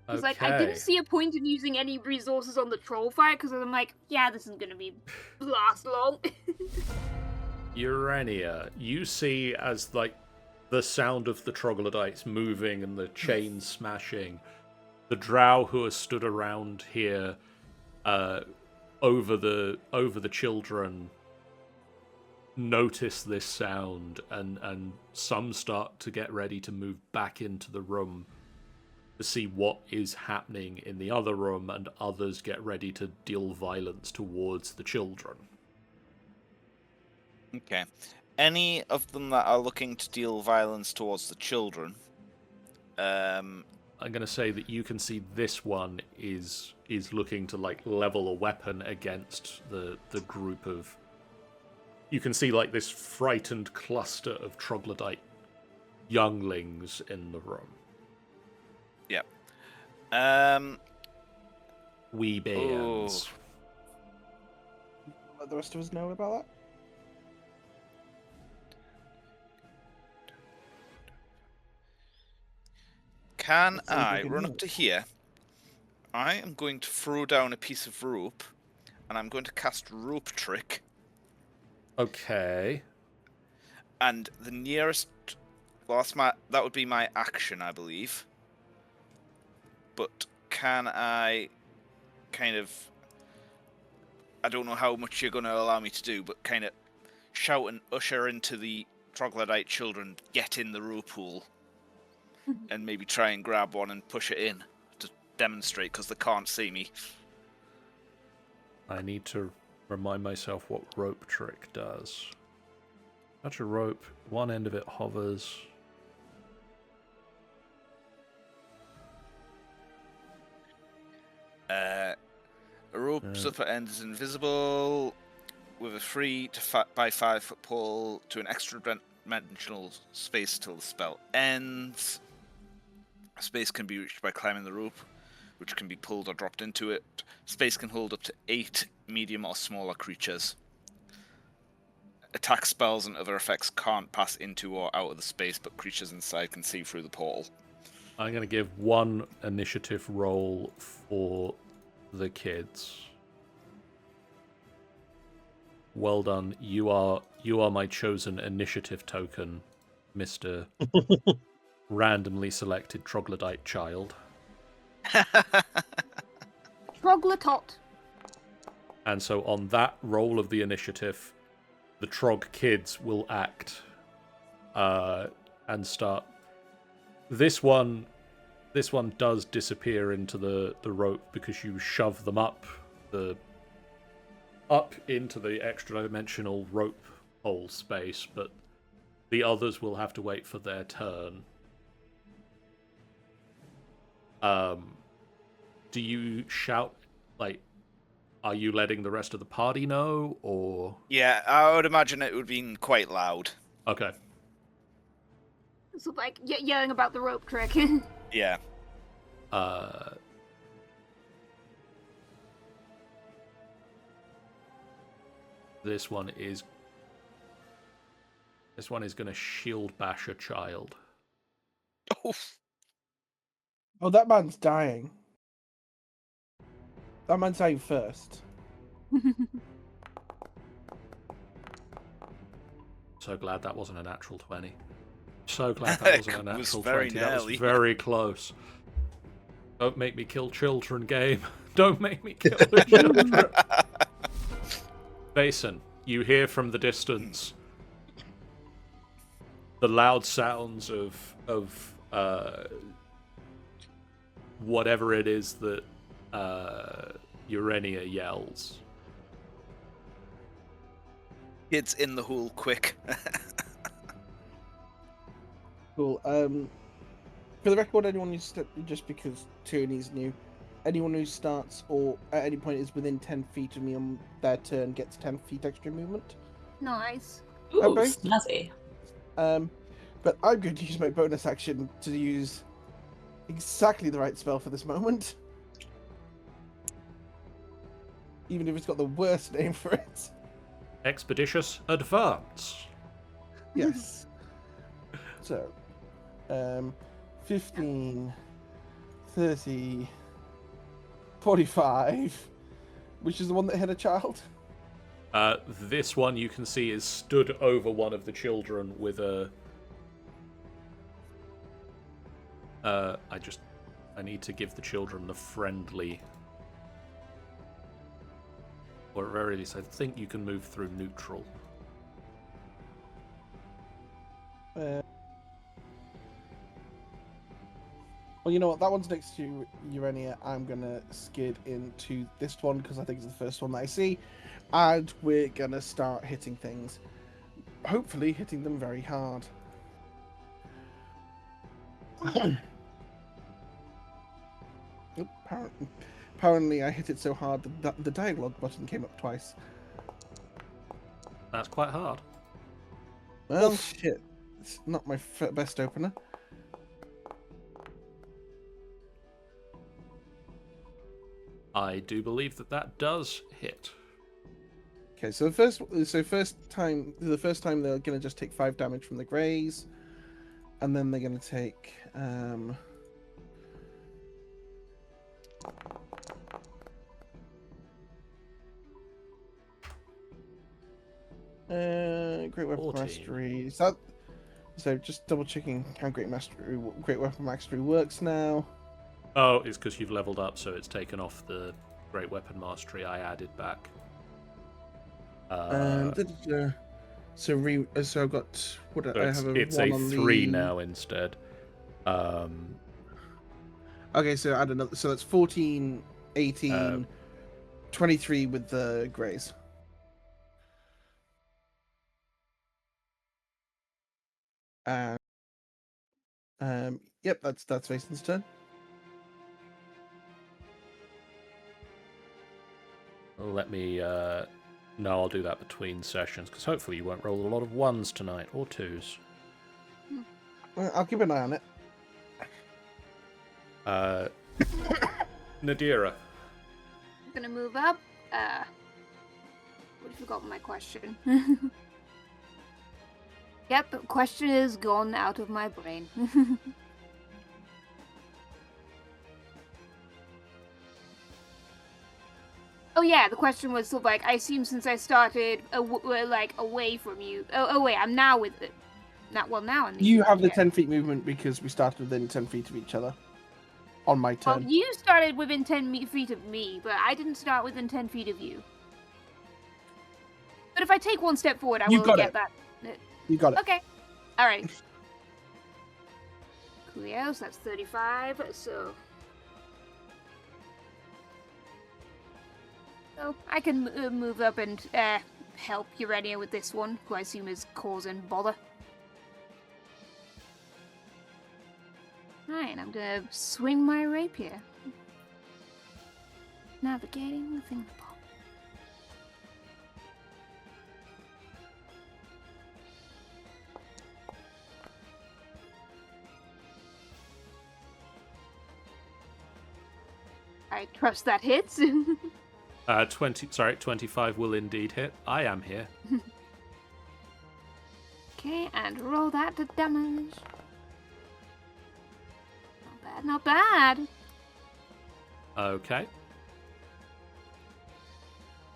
It's like, I didn't see a point in using any resources on the troll fight, because I'm like, yeah, this isn't going to last long. Urania, you see as like the sound of the troglodytes moving and the chains smashing, the drow who are stood around here over the children notice this sound, and some start to get ready to move back into the room to see what is happening in the other room, and others get ready to deal violence towards the children. Okay. Any of them that are looking to deal violence towards the children? I'm going to say that you can see this one is is looking to like level a weapon against the group of. You can see like this frightened cluster of troglodyte younglings in the room. Yeah. Wee bairns. Let the rest of us know about that. Can That sounds I like a run deal. up to here? I am going to throw down a piece of rope, and I'm going to cast rope trick. Okay. And the nearest, well, that would be my action, I believe. But can I kind of, I don't know how much you're going to allow me to do, but kind of shout and usher into the troglodyte children, get in the rope pool, and maybe try and grab one and push it in to demonstrate, because they can't see me. I need to remind myself what rope trick does. Touch a rope, one end of it hovers. A rope's upper end is invisible, with a 3 by 5 foot pole to an extra dimensional space till the spell ends. Space can be reached by climbing the rope, which can be pulled or dropped into it. Space can hold up to 8 medium or smaller creatures. Attack spells and other effects can't pass into or out of the space, but creatures inside can see through the portal. I'm going to give one initiative roll for the kids. Well done. You are my chosen initiative token, Mr. randomly selected troglodyte child. Troglotot. And so on that roll of the initiative, the trog kids will act and start. This one does disappear into the rope because you shove them up into the extra dimensional rope hole space, but the others will have to wait for their turn. Do you shout, like, are you letting the rest of the party know, or? Yeah, I would imagine it would be quite loud. Okay. So like yelling about the rope trick. Yeah. This one is going to shield bash a child. Oh, that man's dying. That man's dying first. So glad that wasn't a natural 20. So glad that wasn't a It was natural very 20. That nearly. was very close. Don't make me kill children, game. Don't make me kill the children. Basin, you hear from the distance the loud sounds of whatever it is that Urania yells. Kids in the hole, quick. Cool. For the record, anyone who's just because Tyranny's new, anyone who starts or at any point is within 10 feet of me on their turn gets 10 feet extra movement. Nice. Ooh, Okay. snazzy. But I'm going to use my bonus action to use exactly the right spell for this moment. Even if it's got the worst name for it. Expeditious Advance. Yes. So, 15, 30, 45, which is the one that hit a child. This one you can see is stood over one of the children with a... I need to give the children the friendly... Or at very least, I think you can move through neutral. Well, you know what? That one's next to Urania. I'm gonna skid into this one because I think it's the first one that I see, and we're gonna start hitting things. Hopefully, hitting them very hard. apparently I hit it so hard that the dialogue button came up twice. That's quite hard. Well, Oof. shit. It's not my best opener. I do believe that does hit. Okay, so the first time they're gonna just take 5 damage from the greys, and then they're gonna take Great Weapon 14. Mastery. Is that so? Just double checking how Great Weapon Mastery works now. Oh, it's because you've leveled up, so it's taken off the Great Weapon Mastery I added back. So I've got what So I have a it's 1 a on 3 the... now instead. Okay, so add another. So that's 14, 18, 23 with the greys. And yep, that's Mason's turn. Let me. No, I'll do that between sessions because hopefully you won't roll a lot of 1s tonight or 2s. I'll keep an eye on it. Nadira. I'm gonna move up. Would have forgotten my question. Yep, the question is gone out of my brain. Oh yeah, the question was sort of like, I assume since I started away from you. Oh wait, I'm now with it. Now I'm. You have the 10 feet movement because we started within 10 feet of each other. On my turn. Well, you started within 10 feet of me, but I didn't start within 10 feet of you. But if I take 1 step forward, I will get that. You got it. Okay. Alright. Coolio, so that's 35, so I can move up and help Urania with this one, who I assume is causing bother. Alright, I'm gonna swing my rapier. Navigating the thing. I trust that hits. 25 will indeed hit. I am here. Okay, and roll that to damage. Not bad. Okay.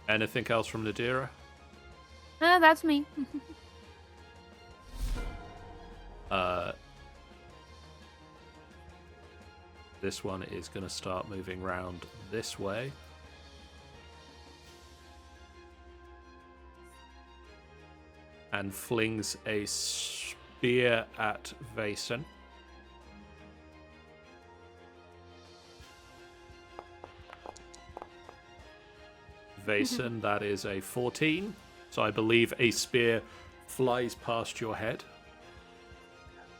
Anything else from Nadira? That's me. This one is going to start moving round this way. And flings a spear at Vason. Vason, that is a 14. So I believe a spear flies past your head.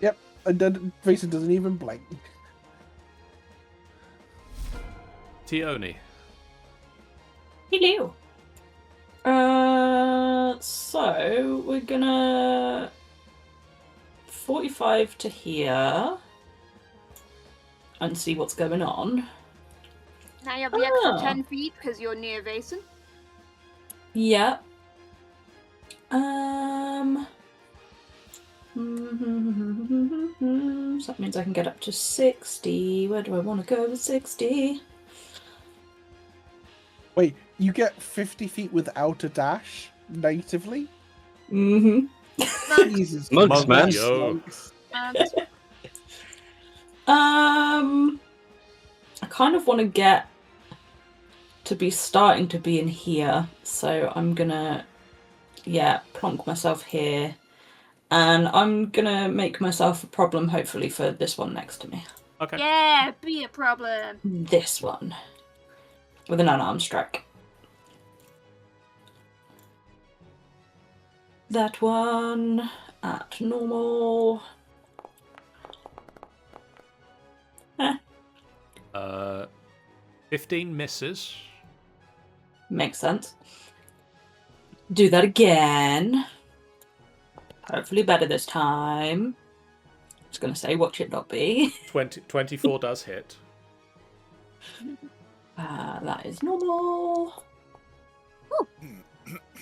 Yep, and then Vason doesn't even blink. Tioni. Hello. So we're gonna 45 to here and see what's going on. Now you have the extra 10 feet because you're near Vason. Yeah. So that means I can get up to 60. Where do I want to go with 60? Wait, you get 50 feet without a dash natively? Mm-hmm. Jesus. Monks, man. Yo. I kind of want to get to be starting to be in here, so I'm gonna, plonk myself here, and I'm gonna make myself a problem, hopefully, for this one next to me. Okay. Yeah, be a problem. This one. With an unarmed strike. That one at normal. 15 misses. Makes sense. Do that again. Hopefully better this time. I was going to say, watch it not be. 24 does hit. That is normal.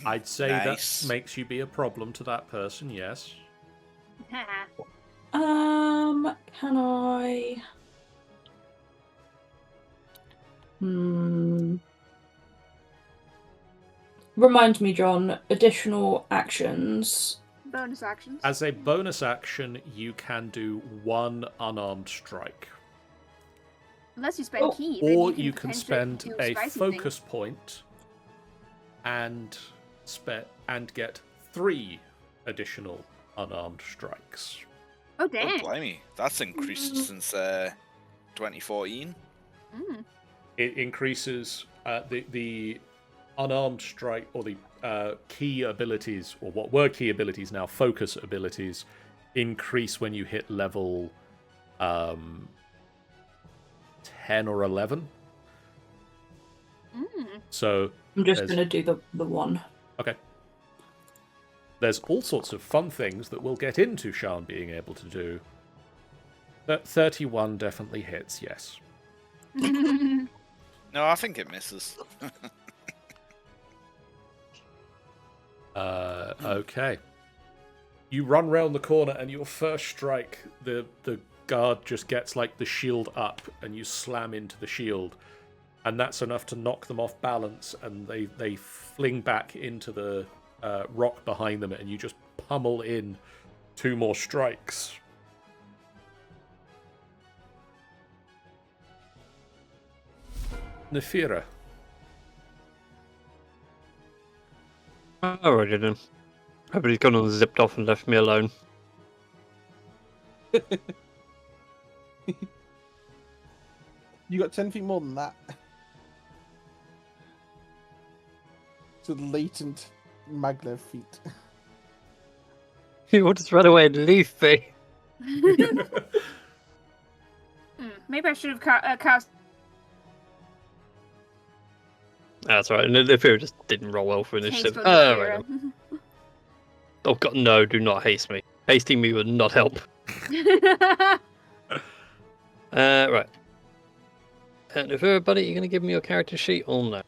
I'd say Nice. that makes you be a problem to that person, yes. Can I... Remind me, John, additional actions. Bonus actions. As a bonus action, you can do one unarmed strike. Unless you spend Oh, key. Then Or you you can potentially spend do a spicy focus point and get 3 additional unarmed strikes. Thing. Oh Oh, damn. blimey. That's increased since 2014. Mm. It increases the unarmed strike, or the key abilities, or what were key abilities now, focus abilities, increase when you hit level 10 or 11. So I'm just There's- going to do the one. okay. There's all sorts of fun things that we'll get into Shan being able to do. But 31 definitely hits, yes. No, I think it misses. Okay. You run round the corner, and your first strike, the guard just gets like the shield up, and you slam into the shield, and that's enough to knock them off balance, and they fling back into the rock behind them, and you just pummel in 2 more strikes. Nefira. Alrighty then. Everybody's gone and zipped off and left me alone. You got 10 feet more than that. It's a latent maglev feat. You will just run away and leave me. Maybe I should have cast. That's right. And the fear just didn't roll well for initiative. Haste on Oh, the right. Oh god, no! Do not haste me. Hasting me would not help. Right. And if everybody, you're going to give me your character sheet or no?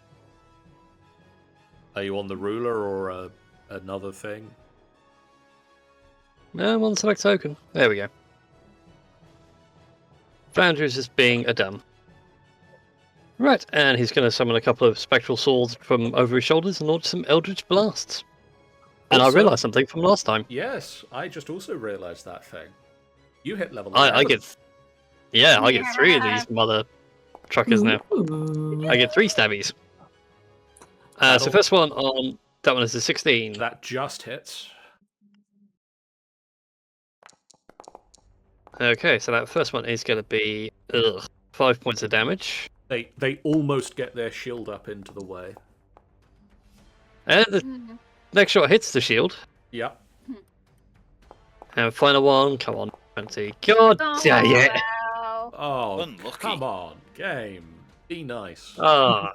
Are you on the ruler or another thing? No, one select token. There we go. Flounder is just being a dumb. Right, and he's going to summon a couple of spectral swords from over his shoulders and launch some eldritch blasts. And I Also- realised something from last time. Yes, I just also realised that thing. You hit level I 11. get, yeah, I get 3 of these mother truckers now. Ooh. I get 3 stabbies. So That'll- first one on that one is a 16. That just hits. Okay, so that first one is going to be 5 points of damage. They almost get their shield up into the way. And the next shot hits the shield. Yep. And final one, come on, 20. God damn it! Wow. Oh, Unlucky. come on, game. Be nice. Ah,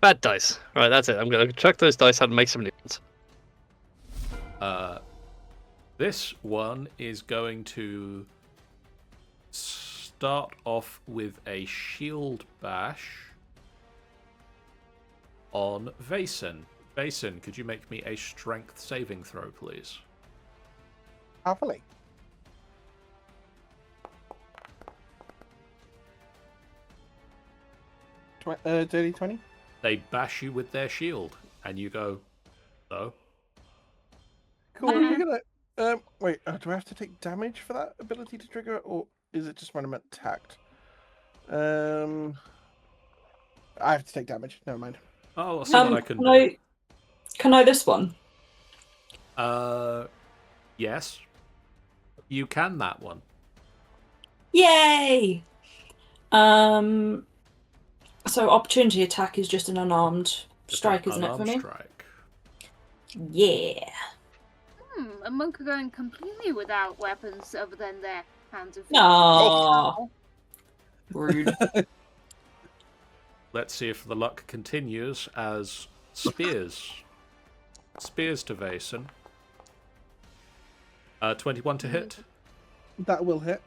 bad dice. Right, that's it. I'm going to chuck those dice out and make some new ones. This one is going to start off with a shield bash on Vason. Vason, could you make me a strength saving throw, please? Happily. Dirty 20? They bash you with their shield, and you go, oh. Cool. We're gonna. Wait. Do I have to take damage for that ability to trigger it, or is it just when I'm attacked? I have to take damage. Never mind. Oh, I'll see what I can Can do. Can I this one? Yes. You can that one. Yay! So opportunity attack is just an unarmed strike, isn't it, for Unarmed me? strike. Yeah. A monk going completely without weapons other than their hands and feet. Aww. Rude. let's see if the luck continues as spears. Spears to Vason. 21 to hit. That will hit.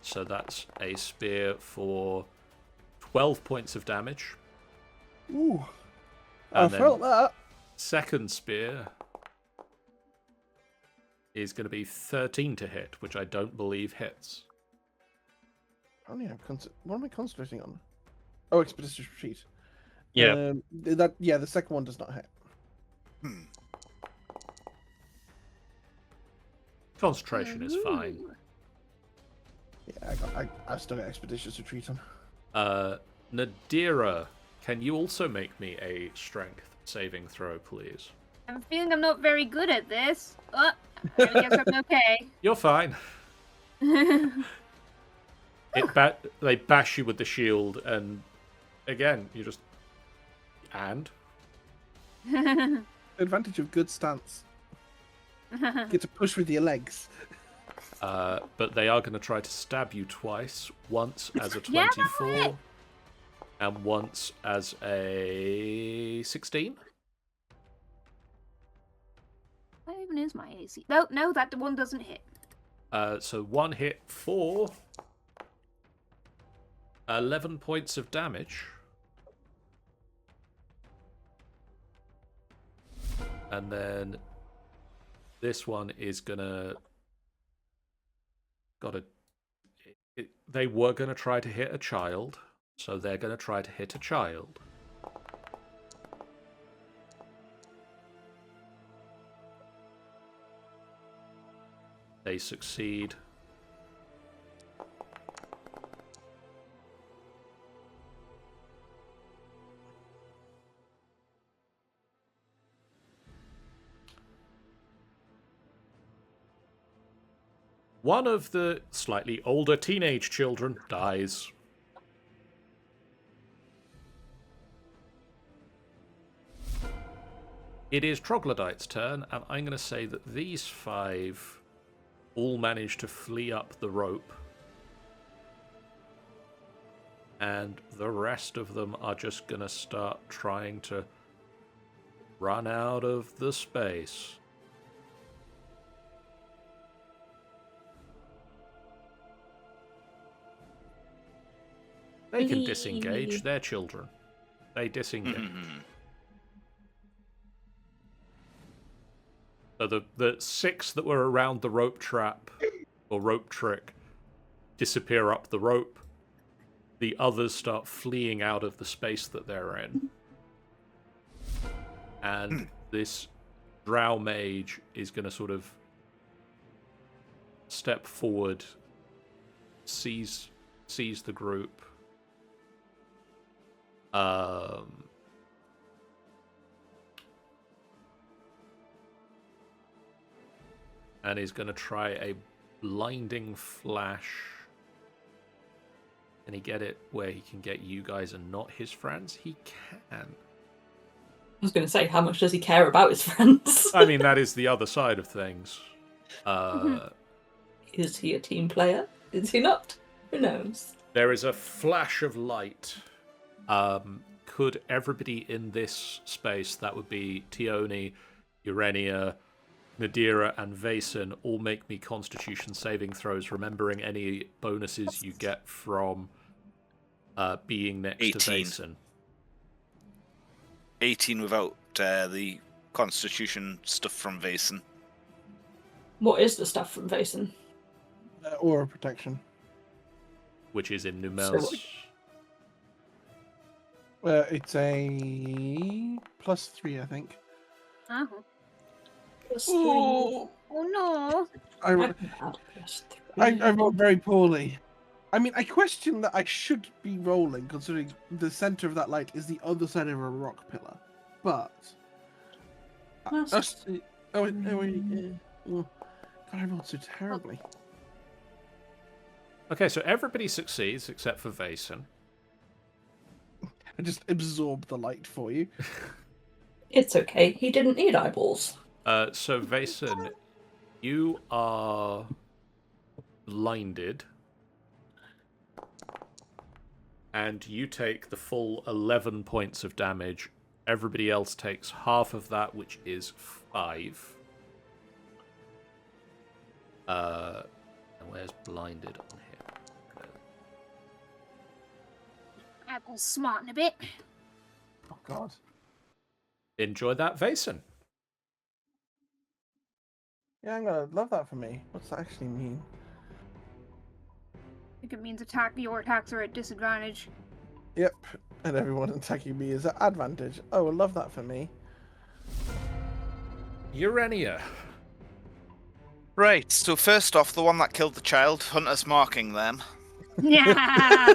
So that's a spear for 12 points of damage. Ooh. And I then felt that. second spear is going to be 13 to hit, which I don't believe hits. Oh yeah, what am I concentrating on? Oh, expeditious retreat. Yeah. The second one does not hit. Concentration is fine. Yeah, I still got expeditious retreat on. Nadira, can you also make me a strength saving throw, please? I'm feeling I'm not very good at this. I guess I'm okay. You're fine. They bash you with the shield, and again, you just... And? Advantage of good stance. Get to push with your legs. But they are going to try to stab you twice. Once as a Yeah, 24, and once as a 16. What even is my AC? No, that one doesn't hit. So one hit for 11 points of damage. And then this one is gonna... They were gonna try to hit a child, so they're gonna try to hit a child. They succeed. One of the slightly older teenage children dies. It is Troglodyte's turn, and I'm going to say that these 5 all manage to flee up the rope. And the rest of them are just going to start trying to run out of the space. They can disengage. They're children. They disengage. So the 6 that were around the rope trap or rope trick disappear up the rope. The others start fleeing out of the space that they're in. And this drow mage is going to sort of step forward, seize the group. And he's going to try a blinding flash. Can he get it where he can get you guys and not his friends? He can. I was going to say, how much does he care about his friends? I mean, that is the other side of things. Is he a team player? Is he not? Who knows? There is a flash of light. Could everybody in this space, that would be Tioni, Urania, Nadira, and Vason, all make me Constitution saving throws, remembering any bonuses you get from being next 18. to Vason. 18 without the Constitution stuff from Vason. What is the stuff from Vason? Aura protection. Which is in Numels. So- It's a +3, I think. Oh. Oh, Oh no. I rolled very poorly. I mean, I question that I should be rolling, considering the center of that light is the other side of a rock pillar. But God, I rolled so terribly. Okay, so everybody succeeds except for Vason. I just absorbed the light for you. It's okay. He didn't need eyeballs. So Vason, you are blinded. and you take the full 11 points of damage. Everybody else takes half of that, which is 5. And where's blinded on here? Apple's smarting a bit. Oh God. Enjoy that, Vason. Yeah, I'm gonna love that for me. What's that actually mean? I think it means your attacks are at disadvantage. Yep, and everyone attacking me is at advantage. Oh, I love that for me. Urania. Right, so first off, the one that killed the child, Hunter's marking them. Yeah,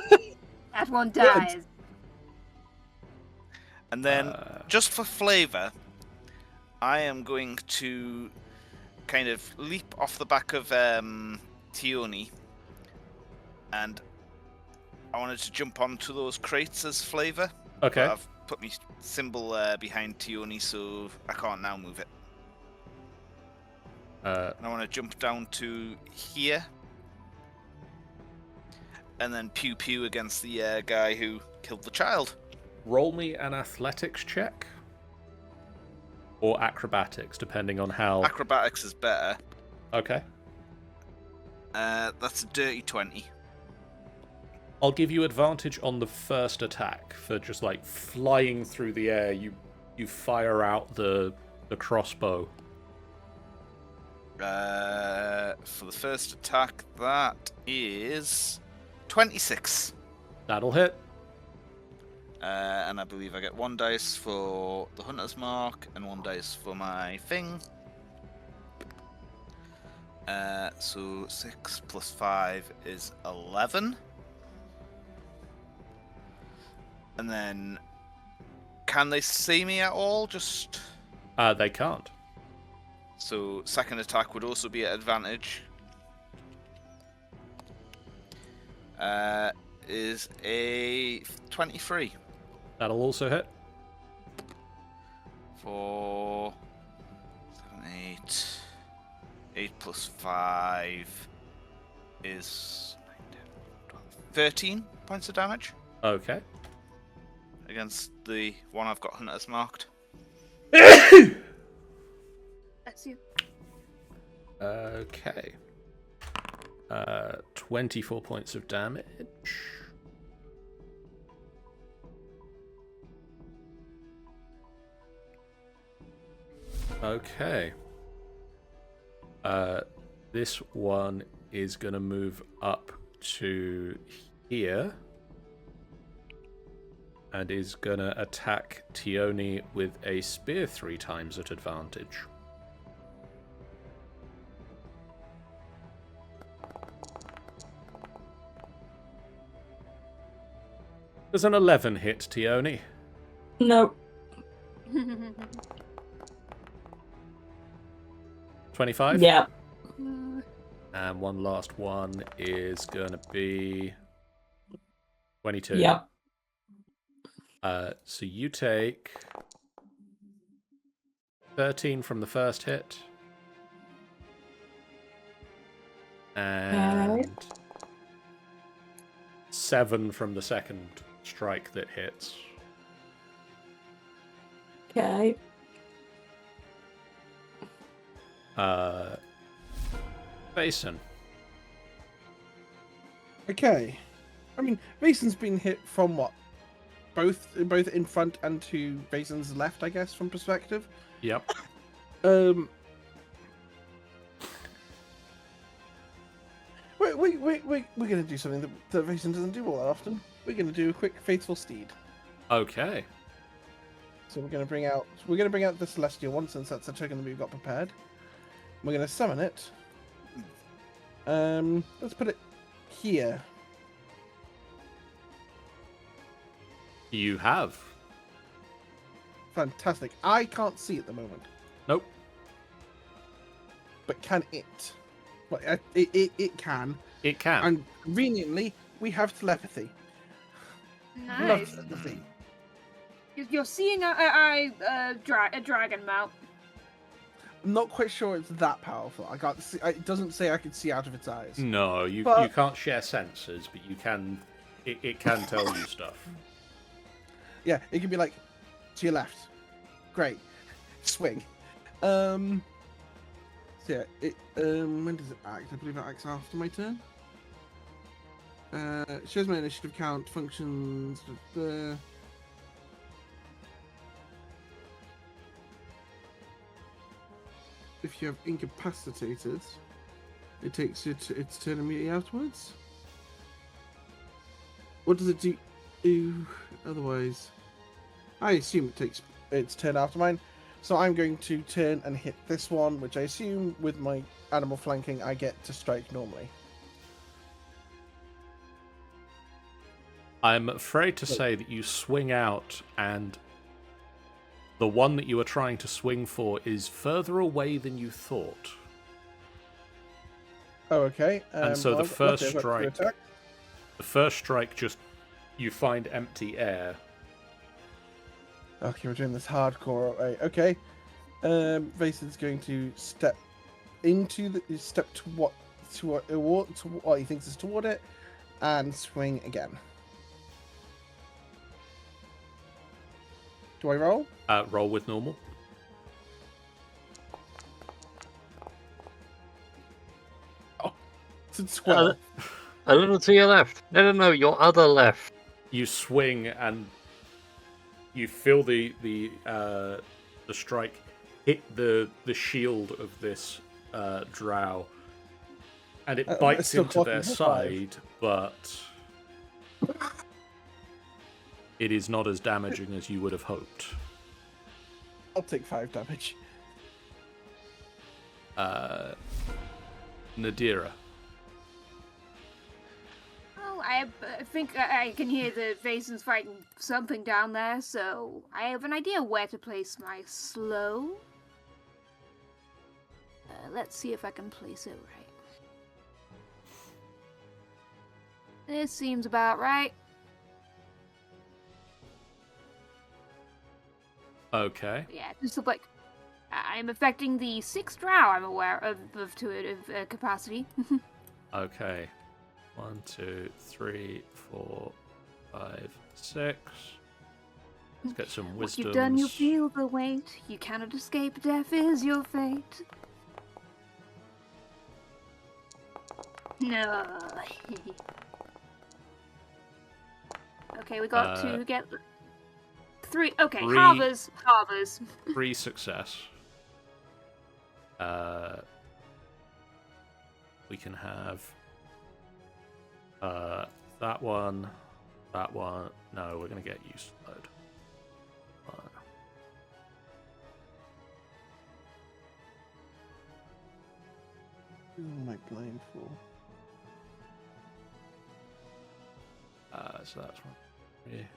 that one dies. And then, just for flavour, I am going to kind of leap off the back of Tioni, and I wanted to jump onto those crates as flavour. Okay. But I've put my symbol behind Tioni, so I can't now move it. And I want to jump down to here, and then pew pew against the guy who killed the child. Roll me an athletics check. Or acrobatics, depending on how... Acrobatics is better. Okay. That's a dirty 20. I'll give you advantage on the first attack for just like flying through the air. You fire out the crossbow. For the first attack, that is 26. That'll hit. And I believe I get 1 dice for the hunter's mark and 1 dice for my thing. So 6 plus 5 is 11. And then, can they see me at all? Just They can't. so second attack would also be at advantage. Is a 23. That'll also hit. For 7, 8. 8 plus 5 is 9, 10, 12, 13 points of damage Okay. against the one I've got hunters marked. That's you. Okay. 24 points of damage. Okay. This one is going to move up to here and is going to attack Tioni with a spear 3 times at advantage. Does an 11 hit, Tioni? No. 25? Yeah. And one last one is going to be 22. Yeah. So you take 13 from the first hit. And 7 from the second strike that hits. Okay. Basin. Okay. I mean, Vason's been hit from what? Both in front and to Vason's left, I guess, from perspective. Yep. We're gonna do something that Vason doesn't do all that often. We're gonna do a quick Faithful Steed. Okay. So we're gonna bring out the Celestial one, since that's a token that we've got prepared. We're gonna summon it. Let's put it here. You have. Fantastic. I can't see at the moment, Nope. but can it? Well, it can. It can. And conveniently, we have telepathy. Love Nice. telepathy. You're seeing a dragon mount. I'm not quite sure it's that powerful. I can't see. It doesn't say I can see out of its eyes. No, you But- can't share sensors, but you can It can tell you stuff. Yeah, it can be like, to your left. Great. Swing. So yeah, when does it act? I believe it acts after my turn. Shows my initiative count, functions. If you have incapacitated, it takes its turn immediately afterwards. What does it do otherwise? I assume it takes its turn after mine. So I'm going to turn and hit this one, which I assume with my animal flanking I get to strike normally. I'm afraid to say that you swing out, and the one that you are trying to swing for is further away than you thought. Oh, okay. And so the first I've got two strike, attacks. just you find empty air. Okay, we're doing this hardcore. Right, okay. Vason's going to step to what he thinks is toward it, and swing again. Do I roll? Roll with normal. It's 12. A little to your left. No, your other left. You swing and you feel the strike hit the shield of this drow, and it bites still into their clocking side, but it is not as damaging as you would have hoped. I'll take 5 damage. Nadira. Oh, I think I can hear the Vason's fighting something down there, so I have an idea where to place my slow. Let's see if I can place it right. This seems about right. Okay. Yeah, just like I'm affecting the 6th drow I'm aware of capacity. Okay. 1, 2, 3, 4, 5, 6. Let's get some What wisdoms. you've done, you feel the weight. You cannot escape. Death is your fate. No. Okay, we got to get 3. Okay, harvers. 3 success. We can have that one. No, we're gonna get you slowed. Who am I blind for? So that's one. Yeah.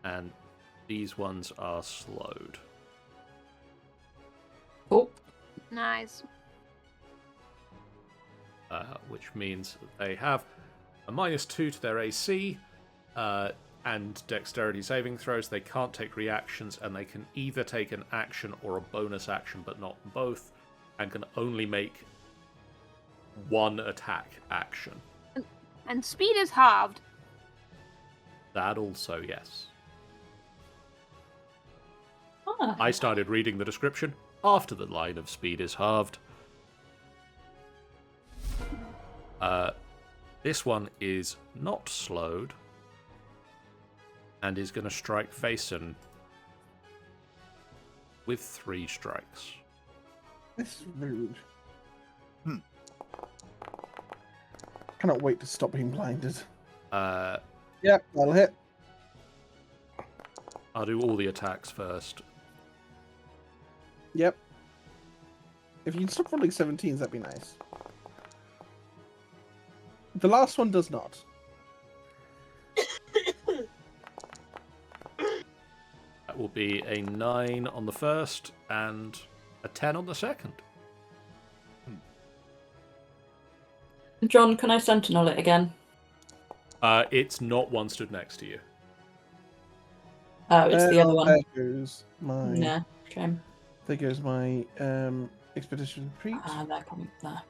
And these ones are slowed. Oh, Nice. Which means that they have a -2 to their AC and dexterity saving throws. They can't take reactions, and they can either take an action or a bonus action, but not both, and can only make one attack action. And speed is halved. That also, yes. ah. I started reading the description after the line of speed is halved. This one is not slowed and is going to strike Faison with 3 strikes. This is rude. Cannot wait to stop being blinded. Yep, that'll hit. I'll do all the attacks first. Yep. If you can stop rolling 17s, that'd be nice. The last one does not. That will be a 9 on the first and a 10 on the second. John, can I sentinel it again? It's not one stood next to you. Oh, it's the other one. There goes my. Nah, shame. There goes my Expedition retreat. They're coming there.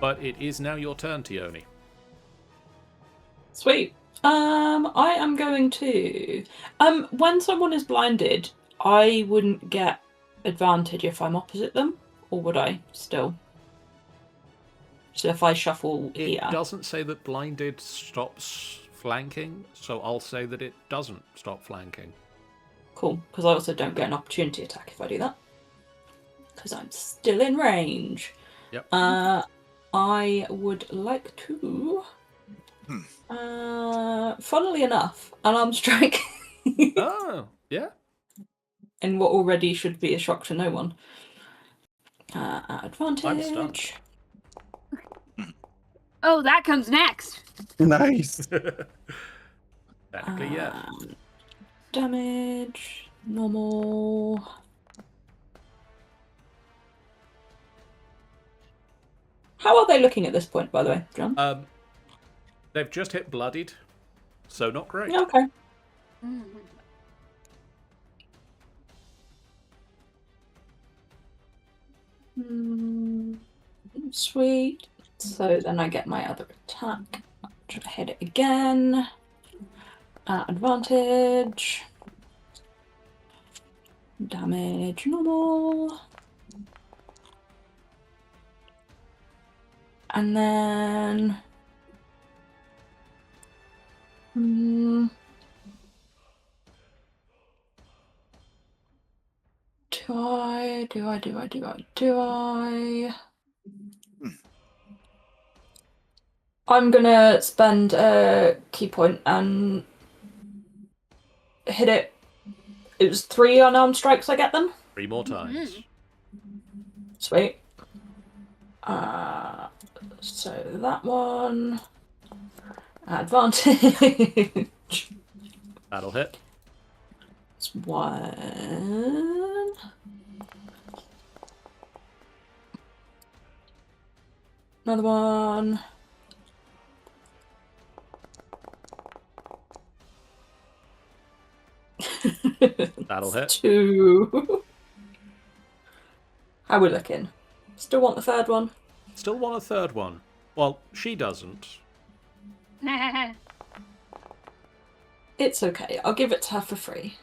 But it is now your turn, Tioni. Sweet. I am going to. When someone is blinded, I wouldn't get advantage if I'm opposite them, or would I still? So if I shuffle here. It doesn't say that blinded stops flanking, so I'll say that it doesn't stop flanking. Cool, because I also don't get an opportunity attack if I do that. Because I'm still in range. Yep. I would like to. Funnily enough, unarmed strike. Oh, yeah. In what already should be a shock to no one. At advantage. I'm stunned. Oh, that comes next. Nice. Technically, yeah. Damage. Normal. How are they looking at this point, by the way, John? They've just hit bloodied, so not great. Yeah, okay. Sweet. So then I get my other attack. Try to hit it again. Advantage. Damage normal. And then... Do I? I'm gonna spend a key point and hit it. It was 3 unarmed strikes I get then? 3 more times. Sweet. So that one. Advantage. That'll hit. It's 1. Another one. That'll hit. 2. How we looking? Still want the third one? Still want a third one. Well, she doesn't. It's okay. I'll give it to her for free.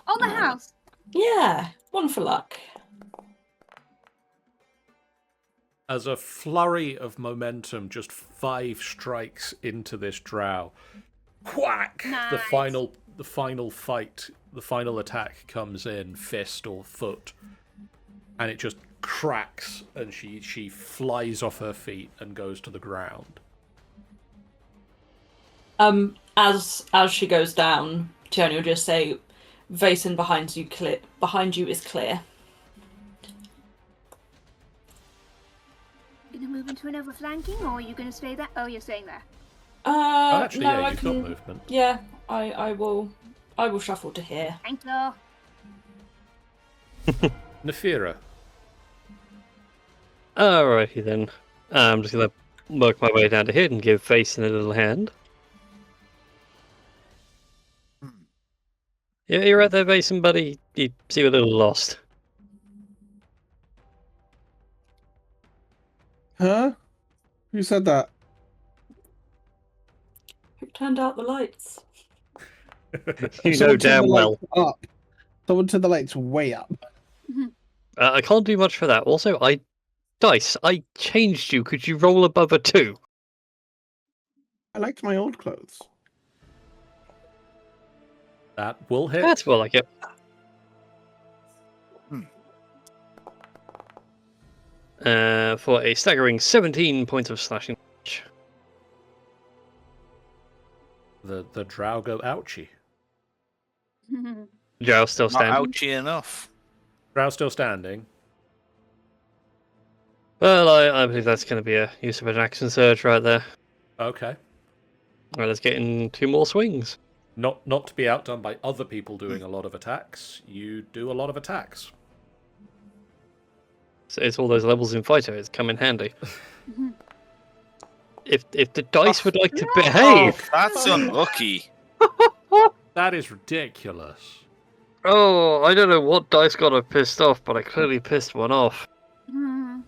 On the house. Yeah, one for luck. As a flurry of momentum, just 5 strikes into this drow. Whack! Nice. The final fight, the final attack comes in, fist or foot, and it just cracks, and she flies off her feet and goes to the ground. As she goes down, Tioni will just say, "Vason behind you is clear." Gonna move into another flanking, or are you gonna stay there? Oh, you're staying there. Actually, no, yeah, I you've can... got movement. Yeah, I will shuffle to here. Thank you. Nefira. Alrighty then. I'm just gonna work my way down to here and give Vason a little hand. Yeah, you're right there, Vason, buddy. You seem a little lost. Huh? Who said that? Who turned out the lights? You know Someone turned damn the well. lights up. Someone turned the lights way up. I can't do much for that. Also, I changed you. Could you roll above a 2? I liked my old clothes. That will hit. That's more like it. For a staggering 17 points of slashing. The drow go ouchie. Drow still Not standing. ouchy enough. Drow still standing. Well, I believe that's going to be a use of an action surge right there. Okay. Right, let's get in 2 more swings. Not to be outdone by other people doing a lot of attacks, you do a lot of attacks. So it's all those levels in fighter. It's come in handy. If the dice would like to behave. That's unlucky. That is ridiculous. Oh, I don't know what dice got her pissed off, but I clearly pissed one off. Hmm.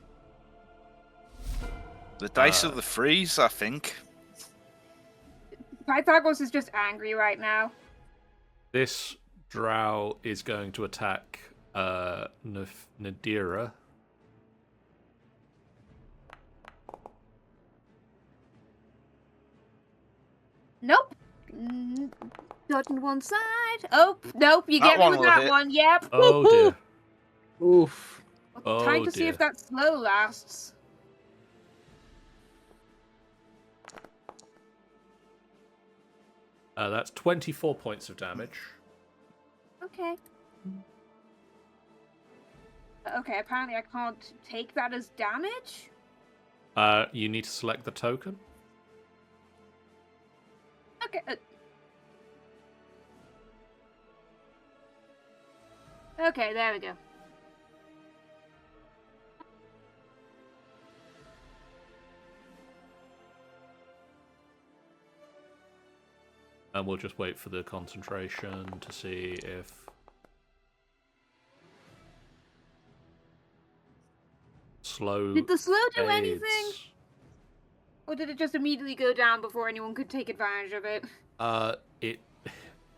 The dice of the freeze, I think. Pythagoras is just angry right now. This drow is going to attack Nadira. Nope. Dodge on one side. Oh, nope. You That get me one with will that hit. one. Yep. Oh dear. Oof. Oh, Time to see dear. if that slow lasts. That's 24 points of damage. Okay. Okay, apparently I can't take that as damage. You need to select the token. Okay. Okay, there we go. And we'll just wait for the concentration to see if... Slow Did the slow do fades. anything? Or did it just immediately go down before anyone could take advantage of it?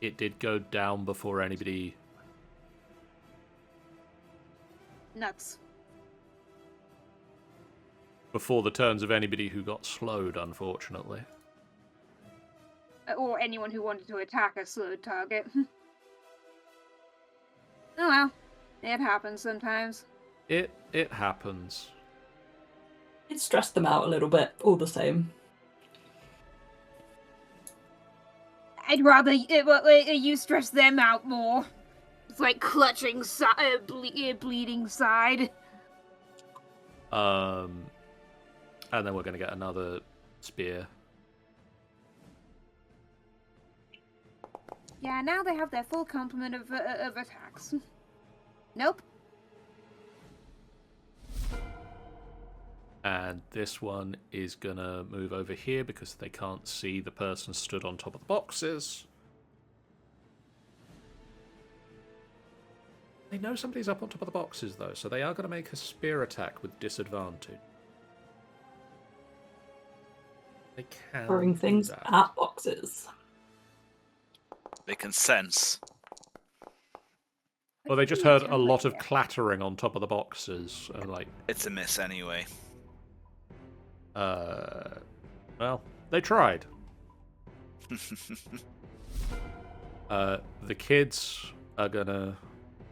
It did go down before anybody... Nuts. Before the turns of anybody who got slowed, unfortunately. Or anyone who wanted to attack a slowed target. Oh well. It happens sometimes. It happens. It stressed them out a little bit, all the same. I'd rather you stress them out more. It's like clutching bleeding side. And then we're going to get another spear. Yeah, now they have their full complement of attacks. Nope. And this one is going to move over here because they can't see the person stood on top of the boxes. They know somebody's up on top of the boxes, though, so they are going to make a spear attack with disadvantage. They can Throwing do things that. at boxes. They can sense. Well, they just heard a lot of clattering on top of the boxes, and like, It's a miss anyway. well, they tried. The kids are gonna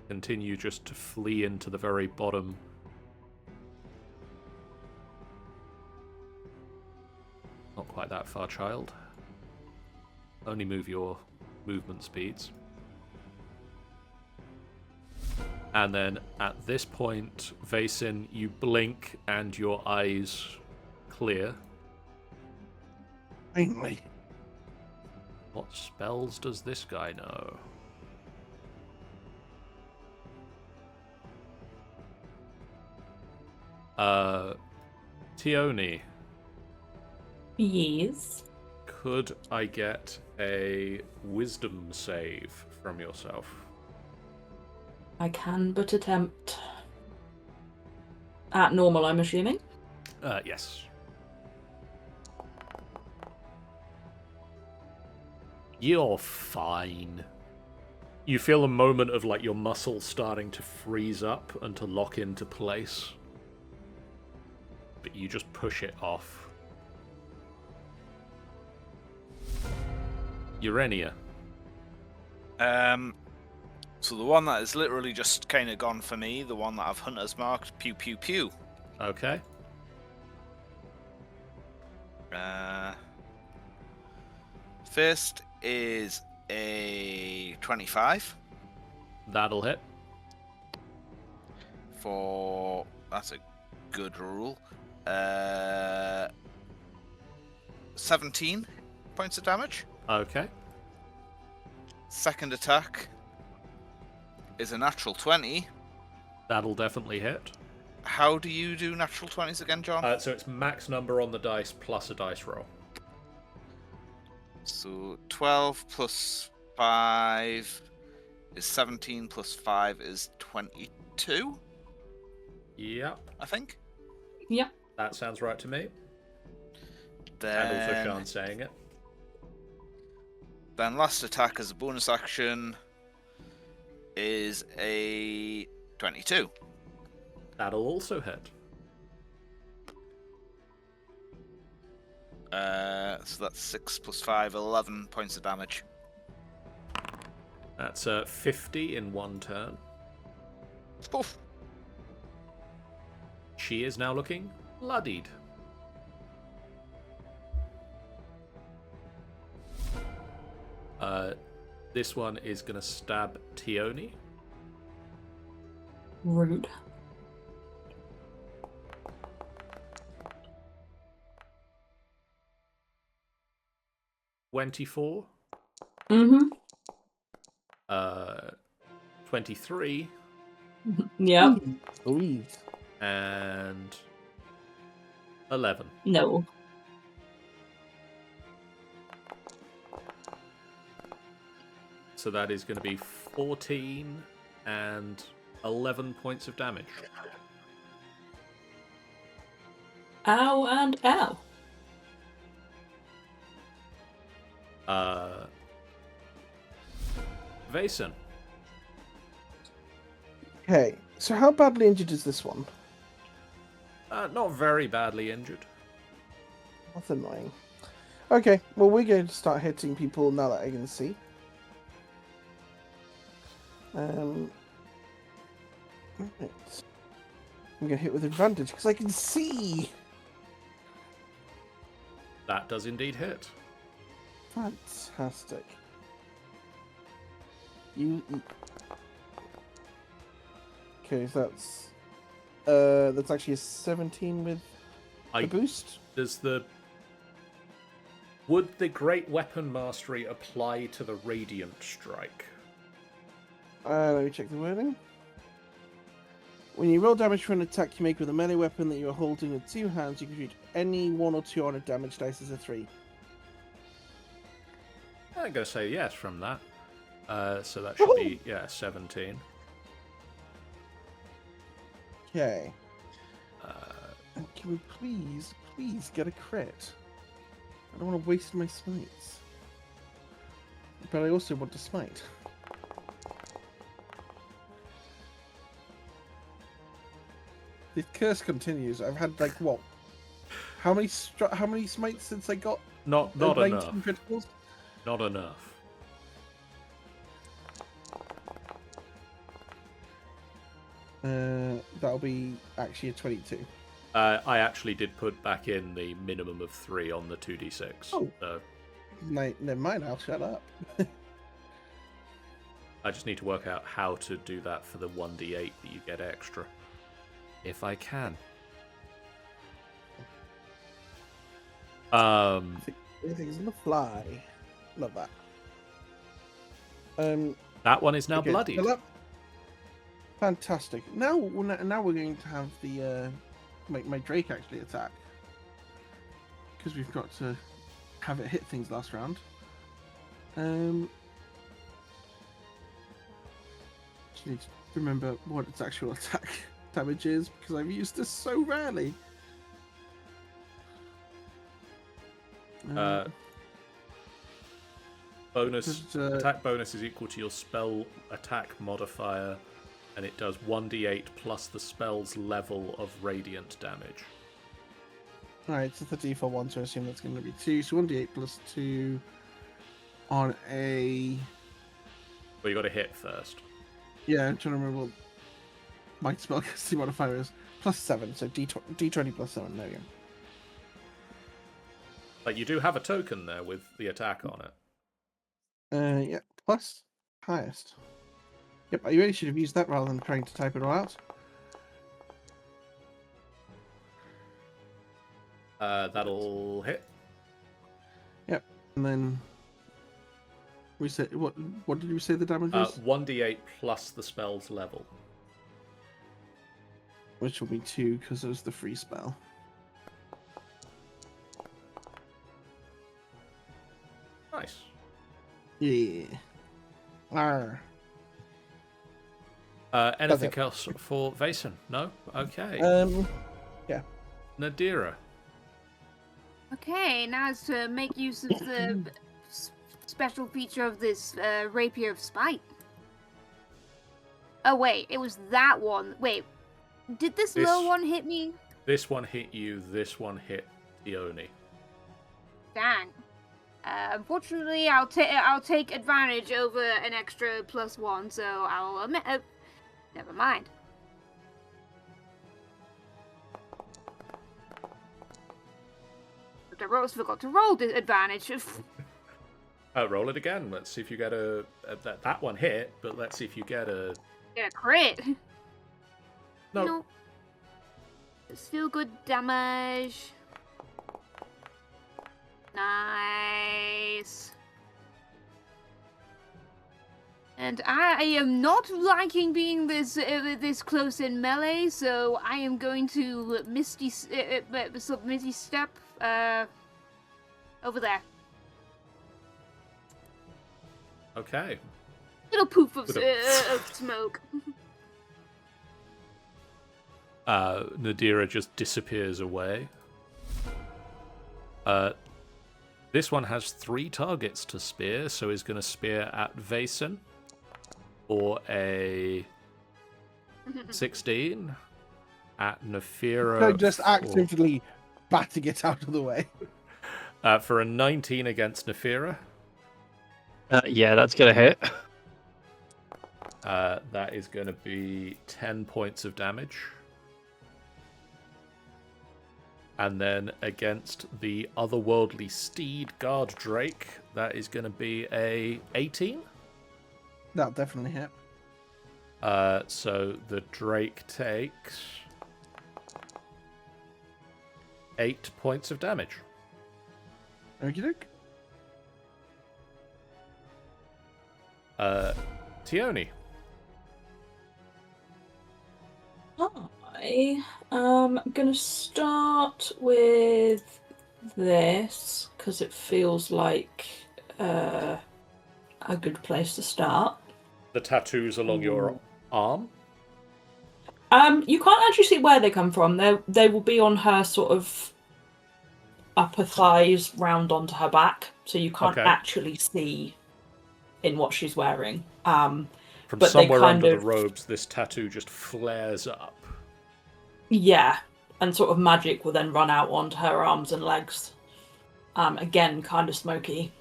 continue just to flee into the very bottom. Not quite that far, child. Only move your movement speeds. And then at this point, Vaesen, you blink and your eyes clear. Finally. What spells does this guy know? Tioni, Yes. could I get a wisdom save from yourself? I can but attempt. At normal, I'm assuming. Yes. You're fine. You feel a moment of like your muscles starting to freeze up and to lock into place. But you just push it off. Urania. So the one that is literally just kind of gone for me, the one that I've hunter's marked, pew pew pew. Okay. First is a 25 That'll hit. for... That's a good roll. 17 points of damage. Okay. Second attack is a natural 20. That'll definitely hit. How do you do natural 20s again, John? So it's max number on the dice plus a dice roll. So 12 plus 5 is 17 plus 5 is 22, Yep, I think. Yep. that sounds right to me. Then, And also Sean saying it. then last attack as a bonus action is a 22. That'll also hit. So that's 6 plus 5, 11 points of damage. That's 50 in one turn. Oof. She is now looking bloodied. This one is going to stab Tioni. Rude. $24. Mm-hmm. 23 Yep. Louise. and 11. No. So that is going to be 14 and 11 points of damage. Ow and ow. Vason. Okay, so how badly injured is this one? Not very badly injured. That's annoying. Okay, well, we're going to start hitting people now that I can see. Right. I'm going to hit with advantage because I can see. That does indeed hit. Fantastic. You. Okay, so that's actually a 17 with the boost. Would the Great Weapon Mastery apply to the Radiant Strike? Let me check the wording. When you roll damage for an attack you make with a melee weapon that you are holding with two hands, you can treat any 1 or 2 on a damage dice as a 3. I'm going to say yes from that. So that should be, 17. Okay. And can we please get a crit? I don't want to waste my smites. But I also want to smite. The curse continues. I've had like what? How many smites since I got Not 19 enough. criticals? Not enough. That'll be actually a 22. I actually did put back in the minimum of 3 on the 2d6. Oh. Never mind, I'll shut up. I just need to work out how to do that for the 1d8 that you get extra. If I can. Everything's on the fly. Love that. That one is now okay, bloodied. so fantastic. Now we're going to have the my Drake actually attack, because we've got to have it hit things last round. Just need to remember what its actual attack damage is, because I've used this so rarely. Attack bonus is equal to your spell attack modifier, and it does 1d8 plus the spell's level of radiant damage. Alright, so the default one, so I assume that's going to be 2. So 1d8 plus 2 on a... Well, you got to hit first. Yeah, I'm trying to remember what my spellcasting modifier is. Plus 7, so d20 plus 7, there we go. Like, you do have a token there with the attack on it. Yeah, plus highest. Yep, I really should have used that rather than trying to type it all out. That'll hit. Yep, and then we said what did we say the damage was? 1d8 plus the spell's level. Which will be 2 because it was the free spell. Nice. Yeah. Arr. Anything else for Vason? No? Okay. Yeah. Nadira. Okay, now it's to make use of the special feature of this rapier of spite. Oh wait, it was that one. Wait, did this low one hit me? This one hit you. This one hit Ione. Dang. Unfortunately, I'll take advantage over an extra +1, so I'll admit. Never mind. But I forgot to roll the advantage. Roll it again. Let's see if you get that one hit, but let's see if you get a crit. No. Still good damage. Nice. And I am not liking being this close in melee, so I am going to misty step over there. Okay. Little poof of smoke. Nadira just disappears away. This one has 3 targets to spear, so he's going to spear at Vason. Or a 16 at Nefira. No, just actively batting it out of the way. For a 19 against Nefira. Yeah, that's going to hit. That is going to be 10 points of damage. And then against the otherworldly steed guard Drake, that is going to be a 18. That'll definitely hit. So the Drake takes 8 points of damage. Okey Tione. I'm gonna start with this because it feels like a good place to start. The tattoos along your arm? You can't actually see where they come from. They will be on her sort of upper thighs, round onto her back, so you can't actually see in what she's wearing. From but somewhere under the robes, this tattoo just flares up. Yeah, and sort of magic will then run out onto her arms and legs. Again, kind of smoky.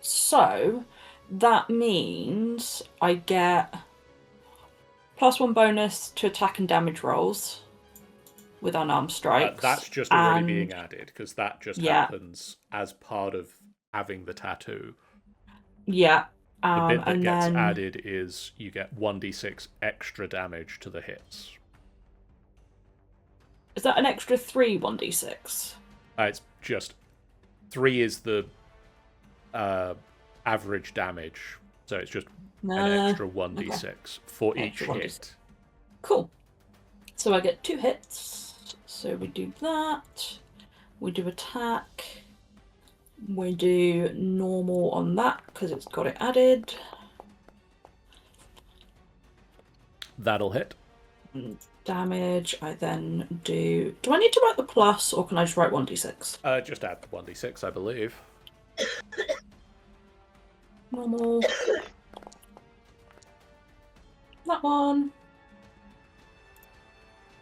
So that means I get +1 bonus to attack and damage rolls with unarmed strikes. That's just already being added, because that just happens as part of having the tattoo. Yeah. The bit that and gets then added is you get 1d6 extra damage to the hits. Is that an extra 3 1d6? It's just 3 is the average damage, so it's just an extra 1d6 for each hit. Cool. So I get 2 hits. So we do that. We do attack. We do normal on that because it's got it added. That'll hit. Damage, I then do... Do I need to write the plus, or can I just write 1d6? Just add the 1d6, I believe. Normal. That one.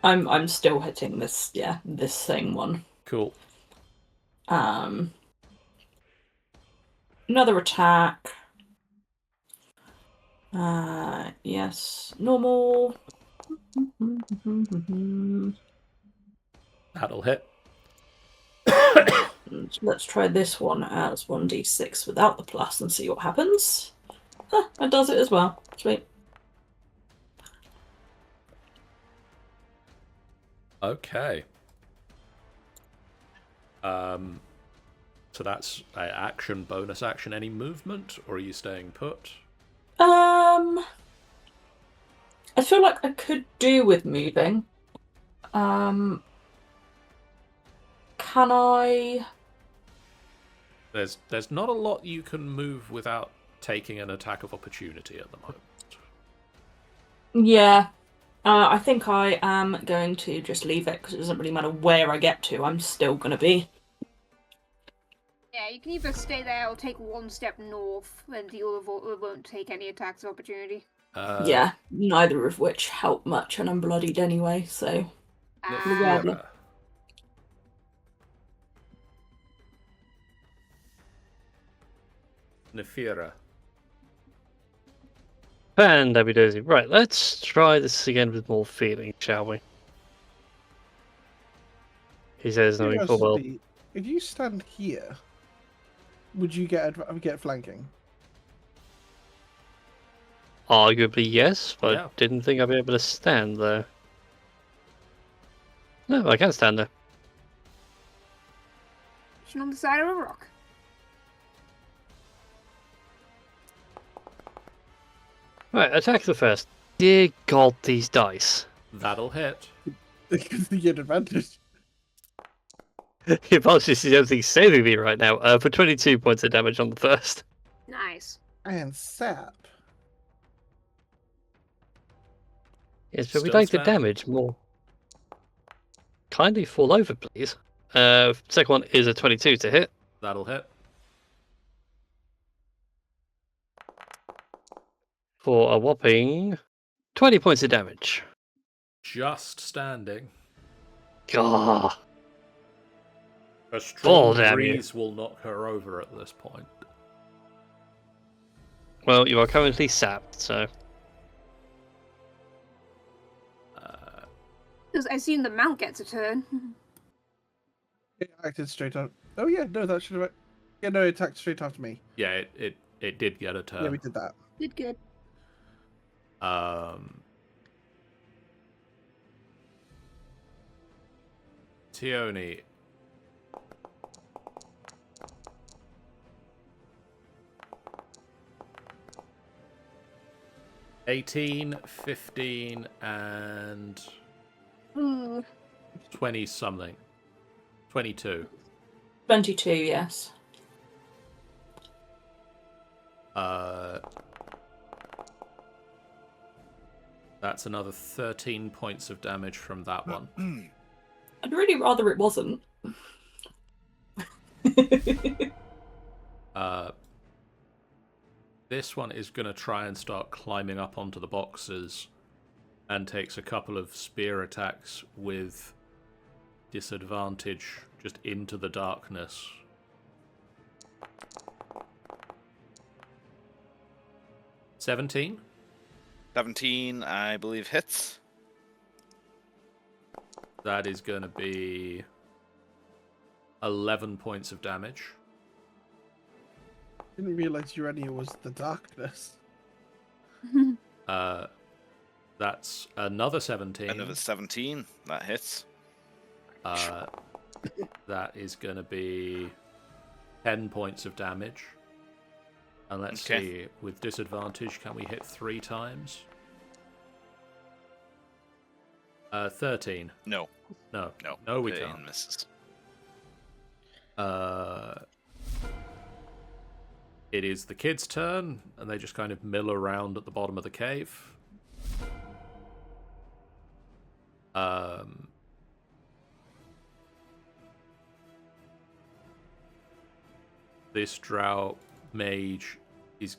I'm still hitting this, this same one. Cool. Another attack. Yes. Normal. That'll hit. Let's try this one as 1d6 without the plus and see what happens. It does it as well. Sweet. Okay. So that's action, bonus action, any movement, or are you staying put? I feel like I could do with moving. Can I? There's not a lot you can move without taking an attack of opportunity at the moment. Yeah. I think I am going to just leave it because it doesn't really matter where I get to. I'm still going to be. Yeah, you can either stay there or take one step north, and the other won't take any attacks of opportunity. Yeah, neither of which help much, and I'm bloodied anyway, so... Nefira. Nefira. Fandabidozy. Right, let's try this again with more feeling, shall we? He says, knowing full well. Curiosity, if you stand here, would you get flanking? Arguably, yes, but Yeah. didn't think I'd be able to stand there. No, I can stand there. On the side of a rock. Right, attack the first. Dear God, these dice. That'll hit. Because you get advantage. The advantage is the only thing saving me right now. For 22 points of damage on the first. Nice. And sap. Yes, but we'd Still like the standing. damage more. Kindly fall over, please. Second one is a 22 to hit. That'll hit. For a whopping 20 points of damage. Just standing. Gah. A strong damn you. breeze will knock her over at this point. Well, you are currently sapped, so... Because I assume the mount gets a turn. It acted straight up. Oh yeah, no, that should have. Yeah, no, it attacked straight after me. Yeah, it did get a turn. Yeah, we did that. Did good. Tioni. $18, 15, and Ooh. 20 something. 22. 22, yes. That's another 13 points of damage from that one. I'd really rather it wasn't. This one is going to try and start climbing up onto the boxes and takes a couple of spear attacks with disadvantage just into the darkness. $17. 17, I believe, hits. That is going to be 11 points of damage. Didn't realize Urania was the darkness. That's another 17. Another 17, that hits. That is going to be 10 points of damage. And let's Okay. see, with disadvantage, can we hit 3 times? 13. No, No. no. No, we 13 can't. misses. It is the kids' turn, and they just kind of mill around at the bottom of the cave. This drow mage is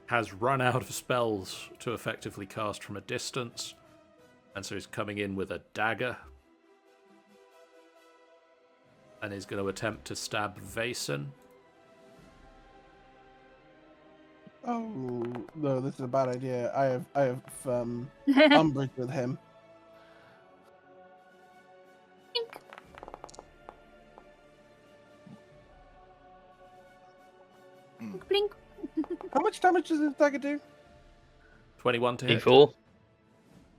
has run out of spells to effectively cast from a distance, and so he's coming in with a dagger, and is going to attempt to stab Vason. Oh no, this is a bad idea. I have umbrage with him. Blink. How much damage does this dagger do? 21 to hit. E4.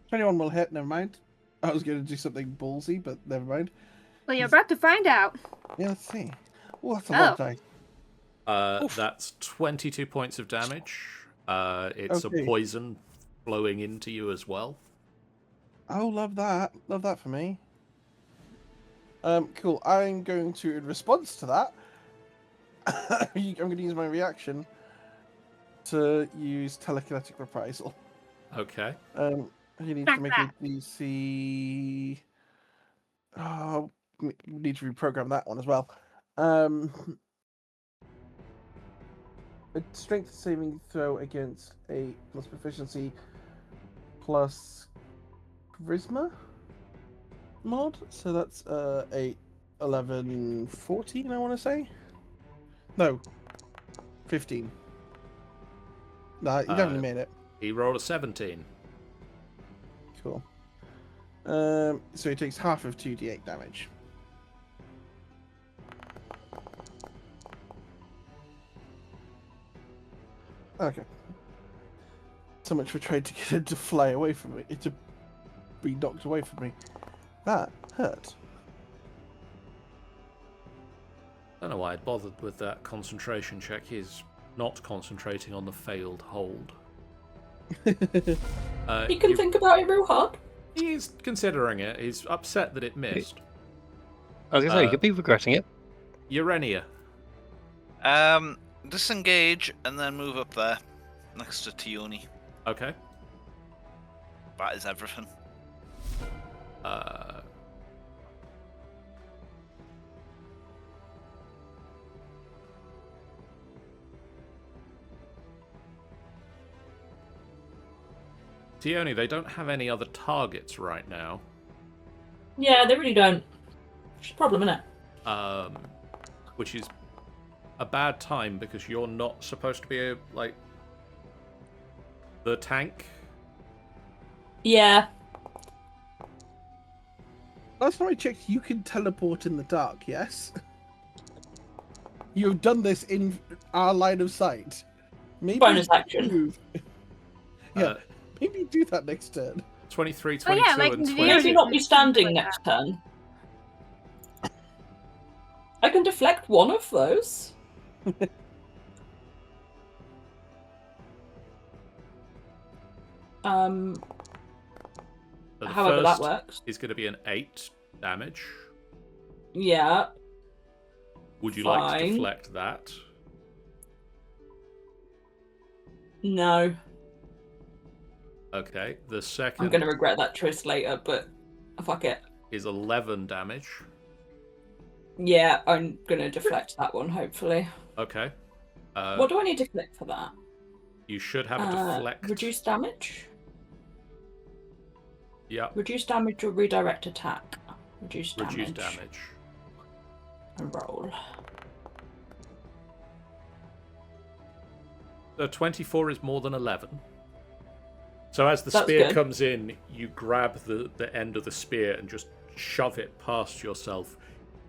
21 will hit. Never mind. I was going to do something ballsy, but never mind. Well, you're about to find out. Yeah, let's see. Oh, that's a lot of dice. That's 22 points of damage. It's Okay. a poison flowing into you as well. Oh, love that. Love that for me. Cool. I'm going to, in response to that, I'm going to use my reaction to use telekinetic reprisal. Okay. He needs Back to make that. a DC. Oh, we need to reprogram that one as well. A strength saving throw against a plus proficiency plus charisma mod. So that's 8, 11, 14, I want to say. No, 15. Nah, you definitely made it. He rolled a 17. Cool. So he takes half of 2d8 damage. Okay. So much for trying to get it to fly away from me. It to be knocked away from me. That hurt. I don't know why I'd bothered with that concentration check. He's not concentrating on the failed hold. You can think about it real hard. He's considering it. He's upset that it missed. I was going to say, you could be regretting it. Urenia. Disengage and then move up there, next to Tioni. Okay. That is everything. Tioni, they don't have any other targets right now. Yeah, they really don't. It's a problem, isn't it? Which is a bad time because you're not supposed to be the tank. Yeah. Last time I checked, you can teleport in the dark, yes? You've done this in our line of sight. Maybe Bonus action. move. Yeah, maybe do that next turn. 23, Oh, yeah, 22, like and the 20. Maybe not be standing next turn. I can deflect one of those. But the However that first works. is going to be an 8 damage. Yeah. Would you like to Fine. deflect that? No. Okay. The I'm second going to regret that choice later, but fuck it. is 11 damage. Yeah, I'm going to deflect that one, hopefully. Okay. What do I need to click for that? You should have a deflect. Reduce damage? Yep. Reduce damage or redirect attack? Reduce damage. Reduce damage. And roll. So 24 is more than 11. So as the That's spear good. comes in, you grab the end of the spear and just shove it past yourself.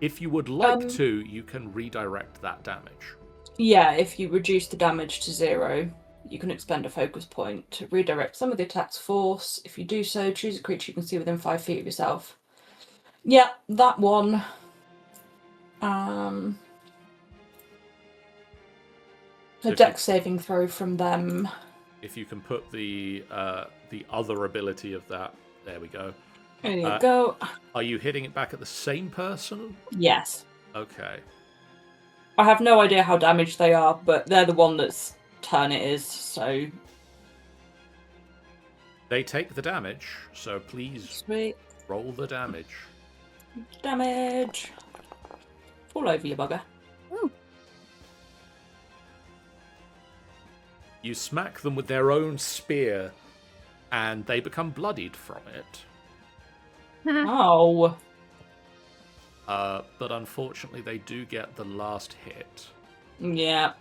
If you would like to, you can redirect that damage. Yeah, if you reduce the damage to 0, you can expend a focus point to redirect some of the attack's force. If you do so, choose a creature you can see within 5 feet of yourself. Yeah, that one. So A if dex saving throw from them. If you can put the other ability of that, there we go. There you go. Are you hitting it back at the same person? Yes. Okay. I have no idea how damaged they are, but they're the one that's turn it is, so... They take the damage, so please Sweet. roll the damage. Damage. Fall over, you bugger. You smack them with their own spear, and they become bloodied from it. Oh. But unfortunately, they do get the last hit. Yeah.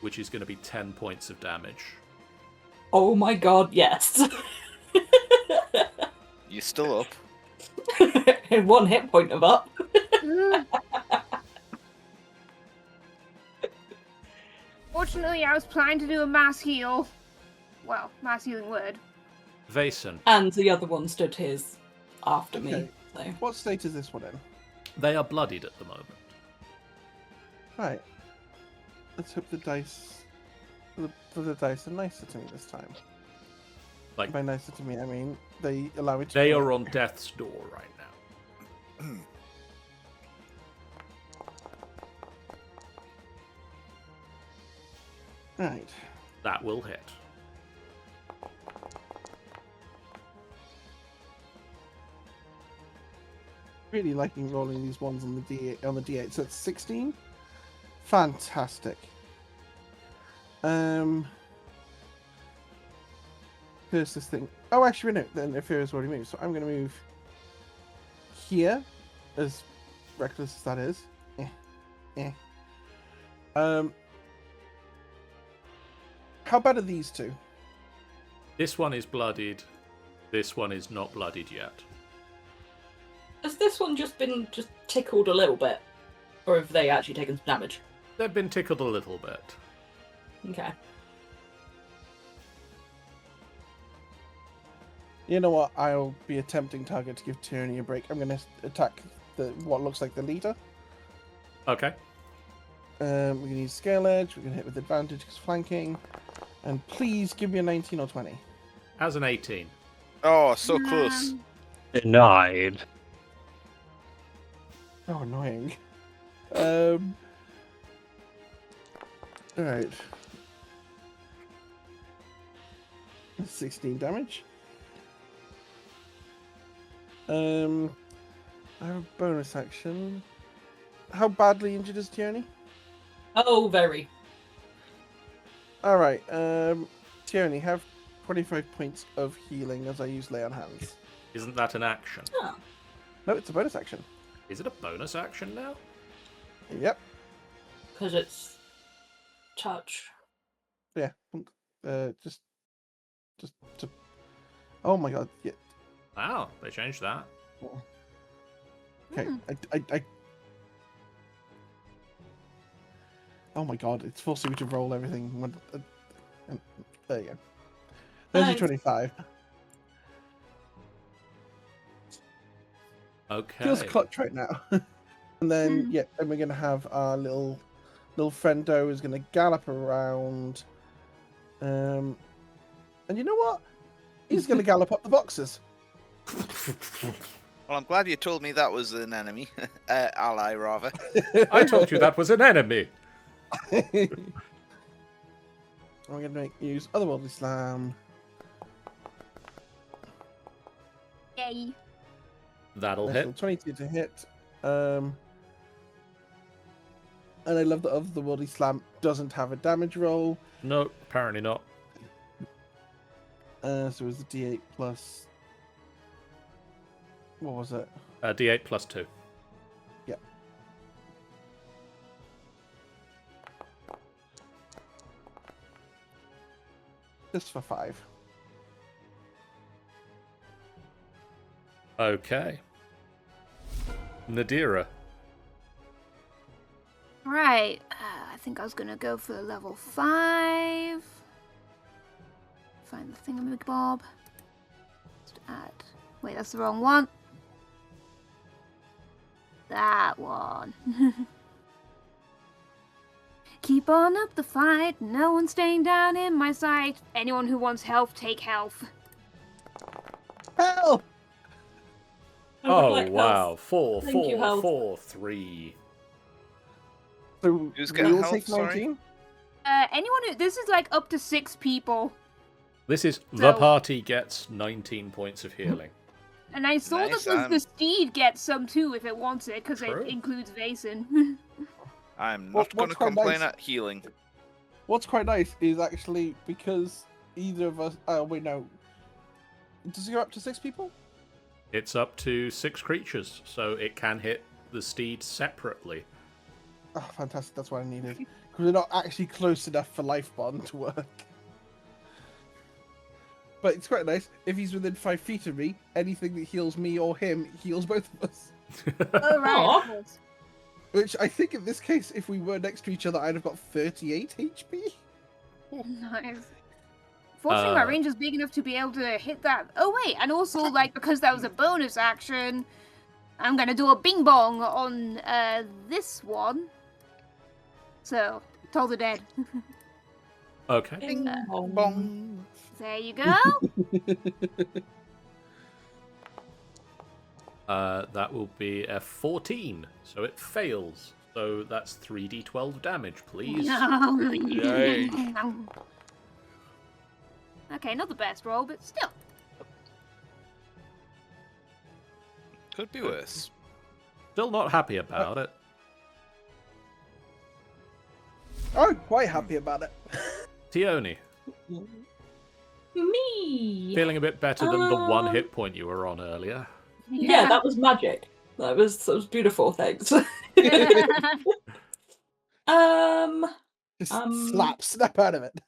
Which is going to be 10 points of damage. Oh my god, yes. You still up? One hit point of up. Fortunately, I was planning to do a mass heal. Well, mass healing word. Vason. And the other one stood his after me. Okay. So. What state is this one in? They are bloodied at the moment. Right. Let's hope the dice... The dice are nicer to me this time. Like, By nicer to me, I mean they allow it to. they work. are on death's door right now. Right. That will hit. Really liking rolling these ones on the D8. So it's 16. Fantastic. Here's this thing. Oh, actually, no. Then Ephira's already moved, so I'm going to move here, as reckless as that is. How bad are these two? This one is bloodied. This one is not bloodied yet. Has this one just been tickled a little bit? Or have they actually taken some damage? They've been tickled a little bit. Okay. You know what? I'll be a tempting target to give Tyranny a break. I'm going to attack what looks like the leader. Okay. We're going to use Scale Edge. We're going to hit with advantage because flanking. And please give me a 19 or 20. As an 18. Oh, so close. Denied. Oh, annoying. Alright. 16 damage. I have a bonus action. How badly injured is Tierney? Oh, very. Alright, Tierney, have 25 points of healing as I use Lay on Hands. Isn't that an action? Oh. No, it's a bonus action. Is it a bonus action now? Yep. Because it's touch. Yeah. Just to... Oh my god, yeah. Wow, they changed that. Okay, I... Oh my god, it's forcing me to roll everything. There you go. There's your 25. Okay. Feels clutch right now. And then, yeah, then we're going to have our little friendo who's going to gallop around. And you know what? He's going to gallop up the boxes. Well, I'm glad you told me that was an enemy. Ally, rather. I told you that was an enemy. I'm going to use Otherworldly Slam. Yay. That'll National hit. 22 to hit. And I love that Otherworldly Slam doesn't have a damage roll. No, apparently not. So it was the D8 plus... What was it? D8 plus 2. Yep. Just for 5. Okay. Nadira. Right. I think I was gonna go for level 5. Find the thingamabob. Just add. Wait, that's the wrong one. That one. Keep on up the fight. No one's staying down in my sight. Anyone who wants health, take health. Help! I would Oh, like wow. health. 4, Thank you, 4, health. 4, 3. So Who's we getting all help, take sorry? 19? Anyone who... This is like up to 6 people. This is the So- party gets 19 points of healing. And I saw Nice, that the steed gets some too if it wants it, because it True. includes Vason. I'm What- not going to what's quite complain nice- at healing. What's quite nice is actually because either of us... Oh, wait, no. Does it go up to 6 people? It's up to 6 creatures, so it can hit the steed separately. Oh, fantastic. That's what I needed. Because we're not actually close enough for Life Bond to work. But it's quite nice. If he's within 5 feet of me, anything that heals me or him heals both of us. Oh, right. Aw. Of course. Which I think in this case, if we were next to each other, I'd have got 38 HP. Nice. Fortunately, my range is big enough to be able to hit that. Oh, wait. And also, like, because that was a bonus action, I'm going to do a bing bong on this one. So, told her dead. Okay. Bing Bong. bong. There you go. That will be a 14, so it fails. So that's 3d12 damage, please. Yay. Okay, not the best roll, but still. Could be worse. Still not happy about it. I'm quite happy about it. Tioni, Me. feeling a bit better than the one hit point you were on earlier. Yeah, that was magic. That was beautiful. Thanks. Just Um, snap out of it.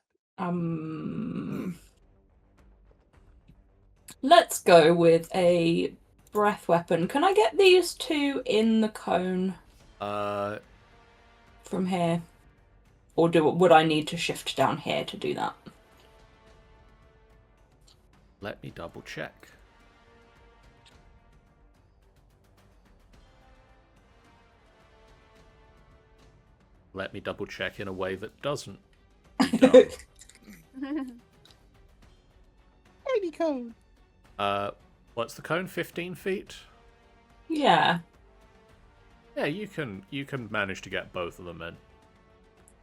Let's go with a breath weapon. Can I get these two in the cone Uh, from here? Or would I need to shift down here to do that? let me double check. Let me double check in a way that doesn't. Tiny cone. What's the cone? 15 feet? Yeah. Yeah, you can manage to get both of them in.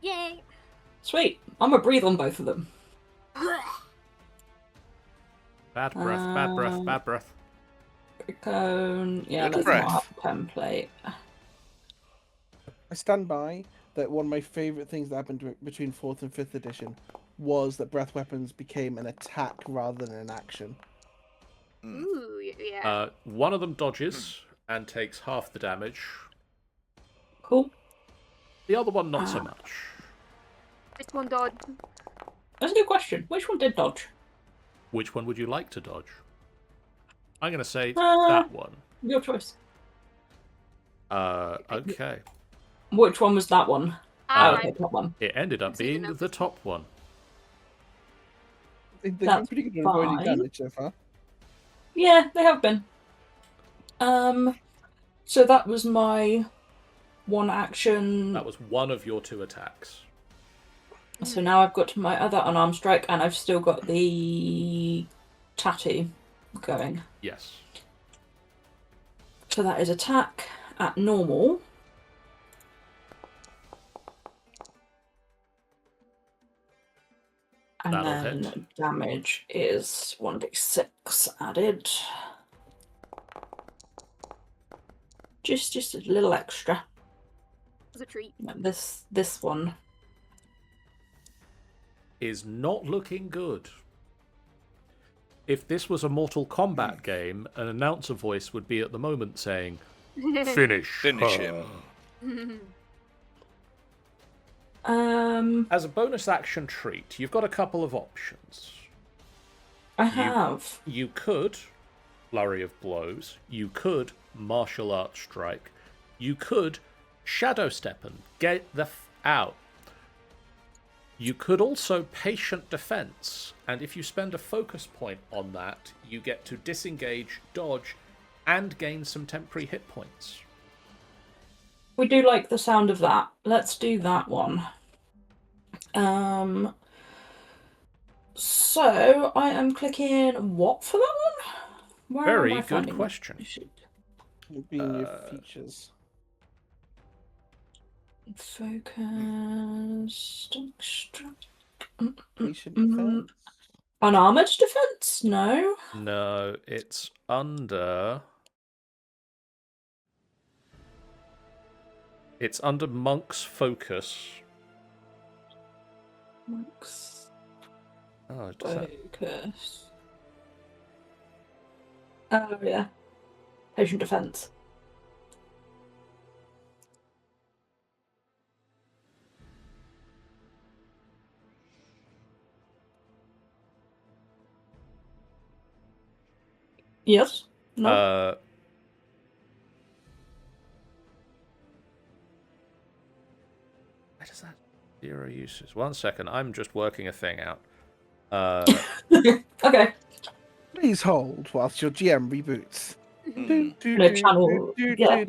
Yay. Sweet. I'm gonna breathe on both of them. Bad breath, bad breath, bad breath. Cone. Yeah, Good let's not breath. have a template. I stand by that one of my favourite things that happened between 4th and 5th edition was that breath weapons became an attack rather than an action. Ooh, yeah. One of them dodges and takes half the damage. Cool. The other one, not so much. Which one dodge? That's a good question. Which one did dodge? Which one would you like to dodge? I'm going to say Uh, that one. Your choice. Okay. Which one was that one? Alright. Okay, top one. It ended up That's easy being enough. the top one. They've been That's pretty good at avoiding fine. damage so far. Yeah, they have been. So that was my one action. That was one of your two attacks. So now I've got my other unarmed strike, and I've still got the tattoo going. Yes. So that is attack at normal. And That'll then hit. damage is 1d6 added. Just a little extra. It's a treat. This one. Is not looking good. If this was a Mortal Kombat game, an announcer voice would be at the moment saying, Finish Him. As a bonus action treat, you've got a couple of options. I have. You could Flurry of Blows. You could Martial Arts Strike. You could Shadow Step and get the out. You could also Patient Defense, and if you spend a focus point on that, you get to disengage, dodge, and gain some temporary hit points. We do like the sound of that. Let's do that one. So I am clicking what for that one? Where Very am I good finding question. it? It'll be in your features. Focus. Patient Mm, defense. Unarmored defense? No. No, it's under... It's under Monk's Focus. Monk's Oh, does that... focus. Oh yeah. Patient defense. Yes. No. Where does that 0 uses? 1 second, I'm just working a thing out. Okay. Please hold whilst your GM reboots. No channel. Yeah.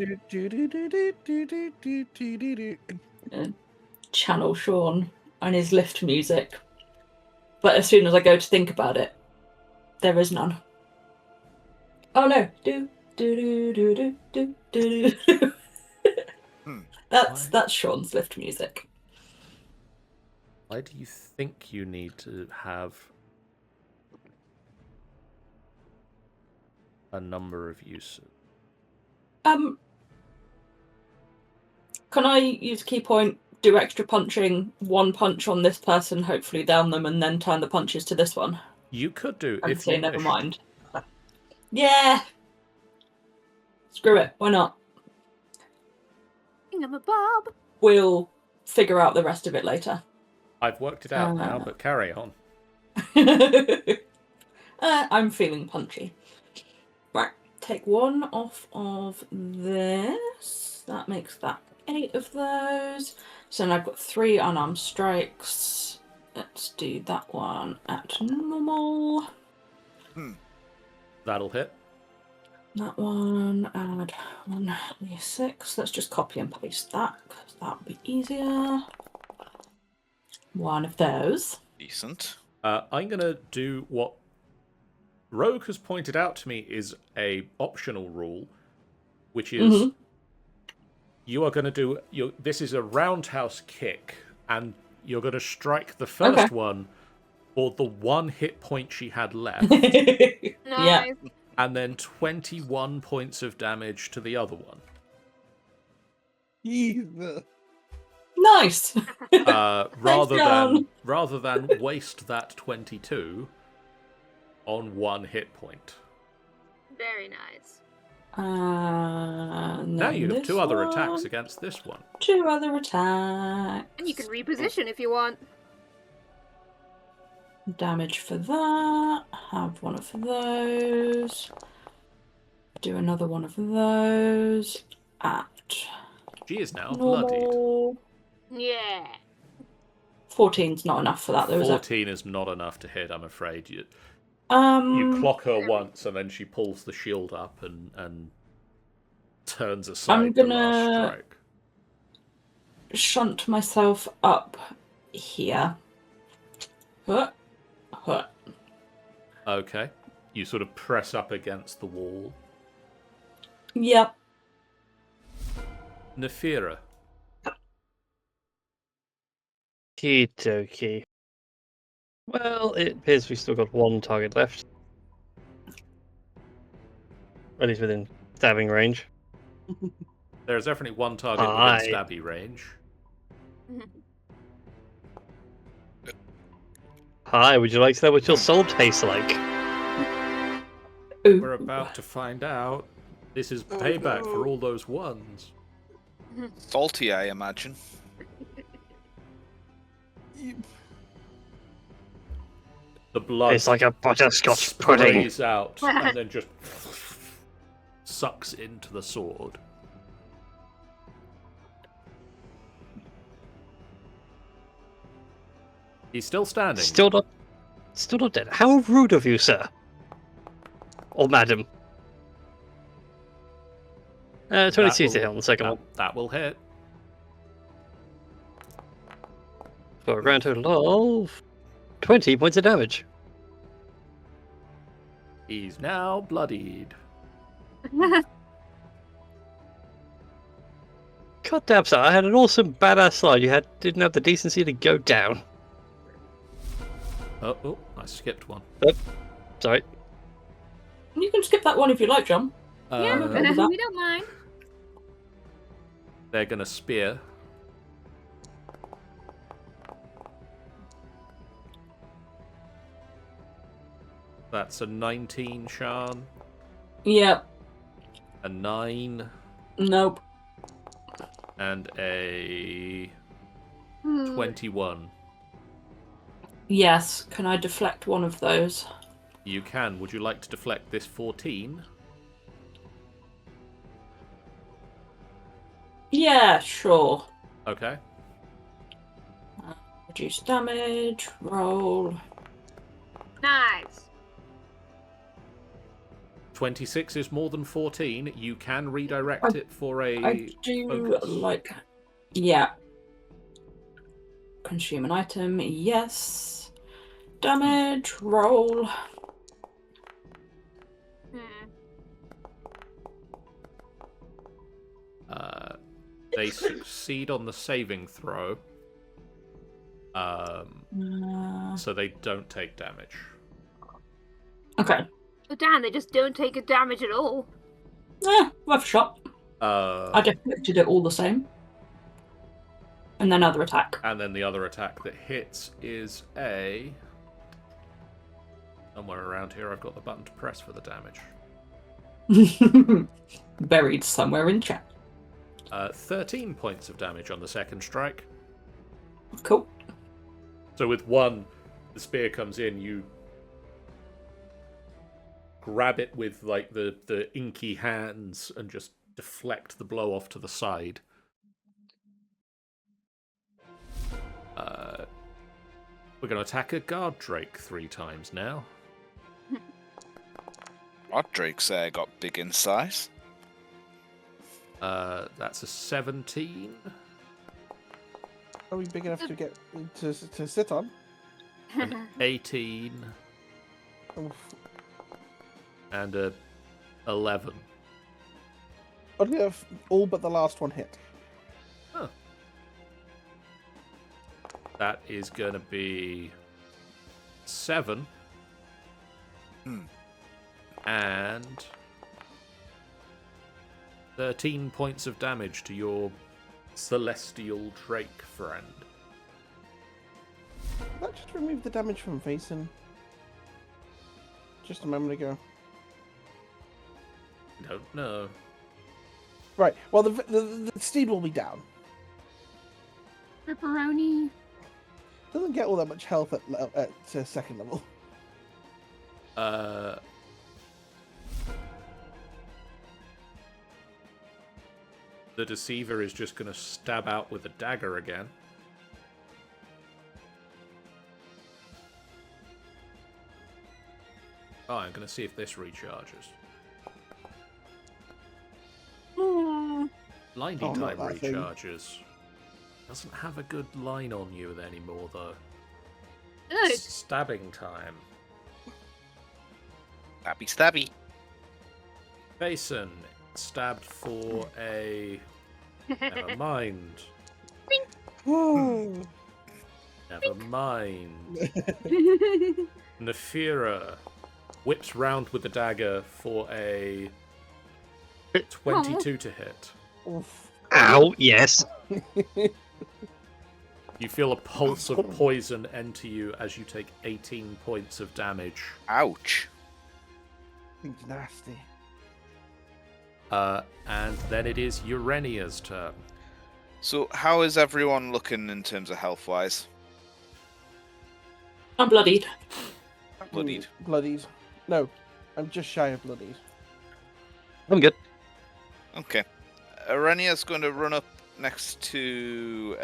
Channel Sean and his lift music. But as soon as I go to think about it, there is none. Oh no! Do do do do do do do. That's Sean's lift music. Why do you think you need to have a number of uses? Can I use key point, do extra punching, one punch on this person, hopefully down them, and then turn the punches to this one? You could do And if say you never wished. mind. Yeah. Screw it. Why not? Thingamabob. We'll figure out the rest of it later. I've worked it out now, but carry on. I'm feeling punchy. Right, take one off of this. That makes that 8 of those. So now I've got 3 unarmed strikes. Let's do that one at normal. That'll hit. That one, add 1d6. Let's just copy and paste that, because that'll be easier. One of those. Decent. I'm going to do what Rogue has pointed out to me is a optional rule, which is you are going to do... this is a roundhouse kick, and you're going to strike the first one for the 1 hit point she had left, Nice. Yeah. and then 21 points of damage to the other one. Jesus. Nice. Rather than waste that 22 on 1 hit point. Very nice. Now you have 2 other attacks against this one. 2 other attacks. And you can reposition if you want. Damage for that. Have one of those. Do another one of those. At She is now bloodied. normal. Yeah. 14's not enough for that, though, is it? 14 is not enough to hit, I'm afraid. You clock her once, and then she pulls the shield up and turns aside I'm the gonna last strike. Shunt myself up here. Huh. Huh. Okay. You sort of press up against the wall. Yep. Nefira. Okie. Well, it appears we've still got 1 target left. At least within stabbing range. There's definitely 1 target Aye. within stabby range. Hi, would you like to know what your soul tastes like? Ooh. We're about to find out. This is payback for all those ones. Salty, I imagine. The blood It's like a butterscotch pudding. sprays out and then just sucks into the sword. He's still standing. Still not dead. How rude of you, sir. Or madam. 22 to hit on the second one. That will hit. For a grand total of 20 points of damage. He's now bloodied. God damn, sir. I had an awesome badass slide. You didn't have the decency to go down. Oh, I skipped one. Sorry. You can skip that one if you like, John. Yeah, okay with that. we don't mind. They're going to spear. That's a 19, Sean. Yep. A 9. Nope. And a 21. Yes. Can I deflect one of those? You can. Would you like to deflect this 14? Yeah, sure. Okay. Reduce damage. Roll. Nice. 26 is more than 14. You can redirect it for a I do focus. like. Yeah. Consume an item. Yes. Damage roll. They succeed on the saving throw, so they don't take damage. Okay. Oh, damn, they just don't take a damage at all. Yeah, worth a shot. I deflected it all the same. And then other attack. And then the other attack that hits is a... Somewhere around here I've got the button to press for the damage. Buried somewhere in chat. 13 points of damage on the second strike. Cool. So with one, the spear comes in, you grab it with like the inky hands and just deflect the blow off to the side. We're going to attack a guard drake 3 times now. Our Drake's got big in size. That's a 17. Are we big enough to get to sit on? An 18. Oof. And a 11. Oddly enough, all but the last one hit. Huh. That is going to be 7. And 13 points of damage to your celestial drake friend. Did that just remove the damage from Vason? Just a moment ago. Don't know. Right, well, the steed will be down. Pepperoni. Doesn't get all that much health at second level. The deceiver is just going to stab out with a dagger again. Oh, I'm going to see if this recharges. Blinding time not that thing. recharges. Doesn't have a good line on you anymore, though. Good. Stabbing time. Stabby, stabby. Basin stabbed for a... Never mind. Never mind. Nefira whips round with the dagger for a 22 to hit. Oof. Ow, yes. You feel a pulse of poison enter you as you take 18 points of damage. Ouch. Thing's nasty. And then it is Urania's turn. So, how is everyone looking in terms of health-wise? I'm bloodied. Bloodied. Bloodied. No, I'm just shy of bloodied. I'm good. Okay. Arenia's going to run up next to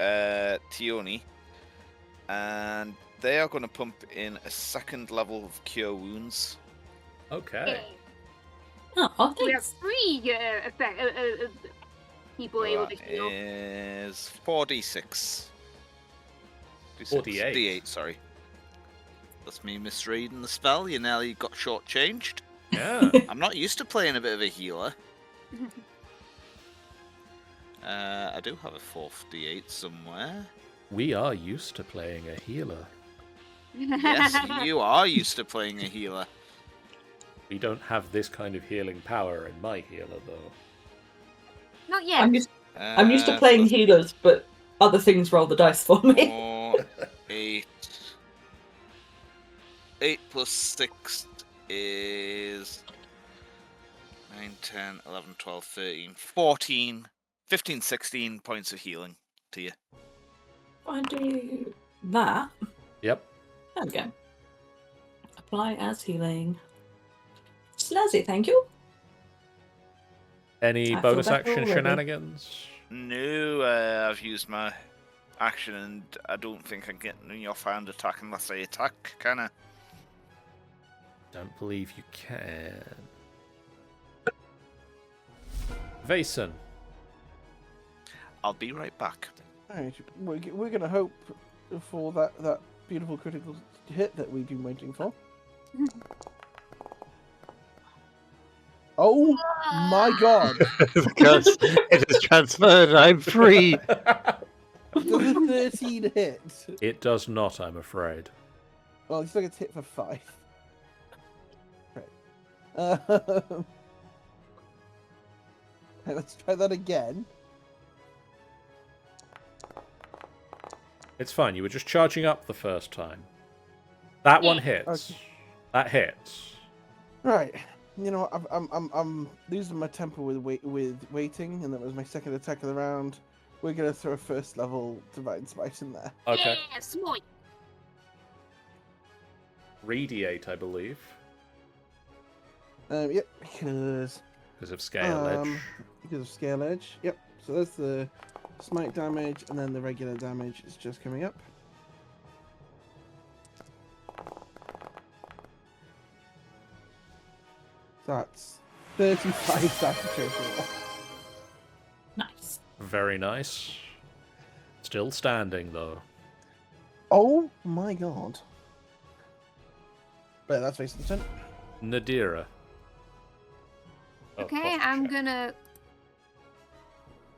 Tioni, and they are going to pump in a second level of Cure Wounds. Okay. Oh, We have thanks. 3 people able to That heal. is 4d6. 48. D8, sorry. That's me misreading the spell. You nearly got shortchanged. Yeah. I'm not used to playing a bit of a healer. I do have a 4th d8 somewhere. We are used to playing a healer. Yes, you are used to playing a healer. We don't have this kind of healing power in my healer, though. Not yet. I'm used to playing healers, but other things roll the dice for me. 4, 8. 8 plus 6 is 9, 10, 11, 12, 13, 14, 15, 16 points of healing to you. I do that. Yep. There we go. Apply as healing. Snazzy, thank you. Any I feel bonus better action already. shenanigans? No, I've used my action and I don't think I can get any offhand attack unless I attack, can I? Don't believe you can. Vason. I'll be right back. Alright, we're gonna hope for that beautiful critical hit that we've been waiting for. Oh my god! Because it is transferred, I'm free. Does a 13 hit? It does not, I'm afraid. Well, he still gets hit for 5. Right. Let's try that again. It's fine, you were just charging up the first time. That one hits. Okay. That hits. Right. You know, I'm losing my temper with waiting, and that was my second attack of the round. We're gonna throw a first level Divine Smite in there. Okay. Yeah, smite. Radiate, I believe. Yep, because Because of scale edge. Because of scale edge. Yep. So that's the smite damage, and then the regular damage is just coming up. That's 35 damage overall. Nice. Very nice. Still standing, though. Oh my god. But that's facing the turn. Nadira. Oh, Okay, posture I'm check. gonna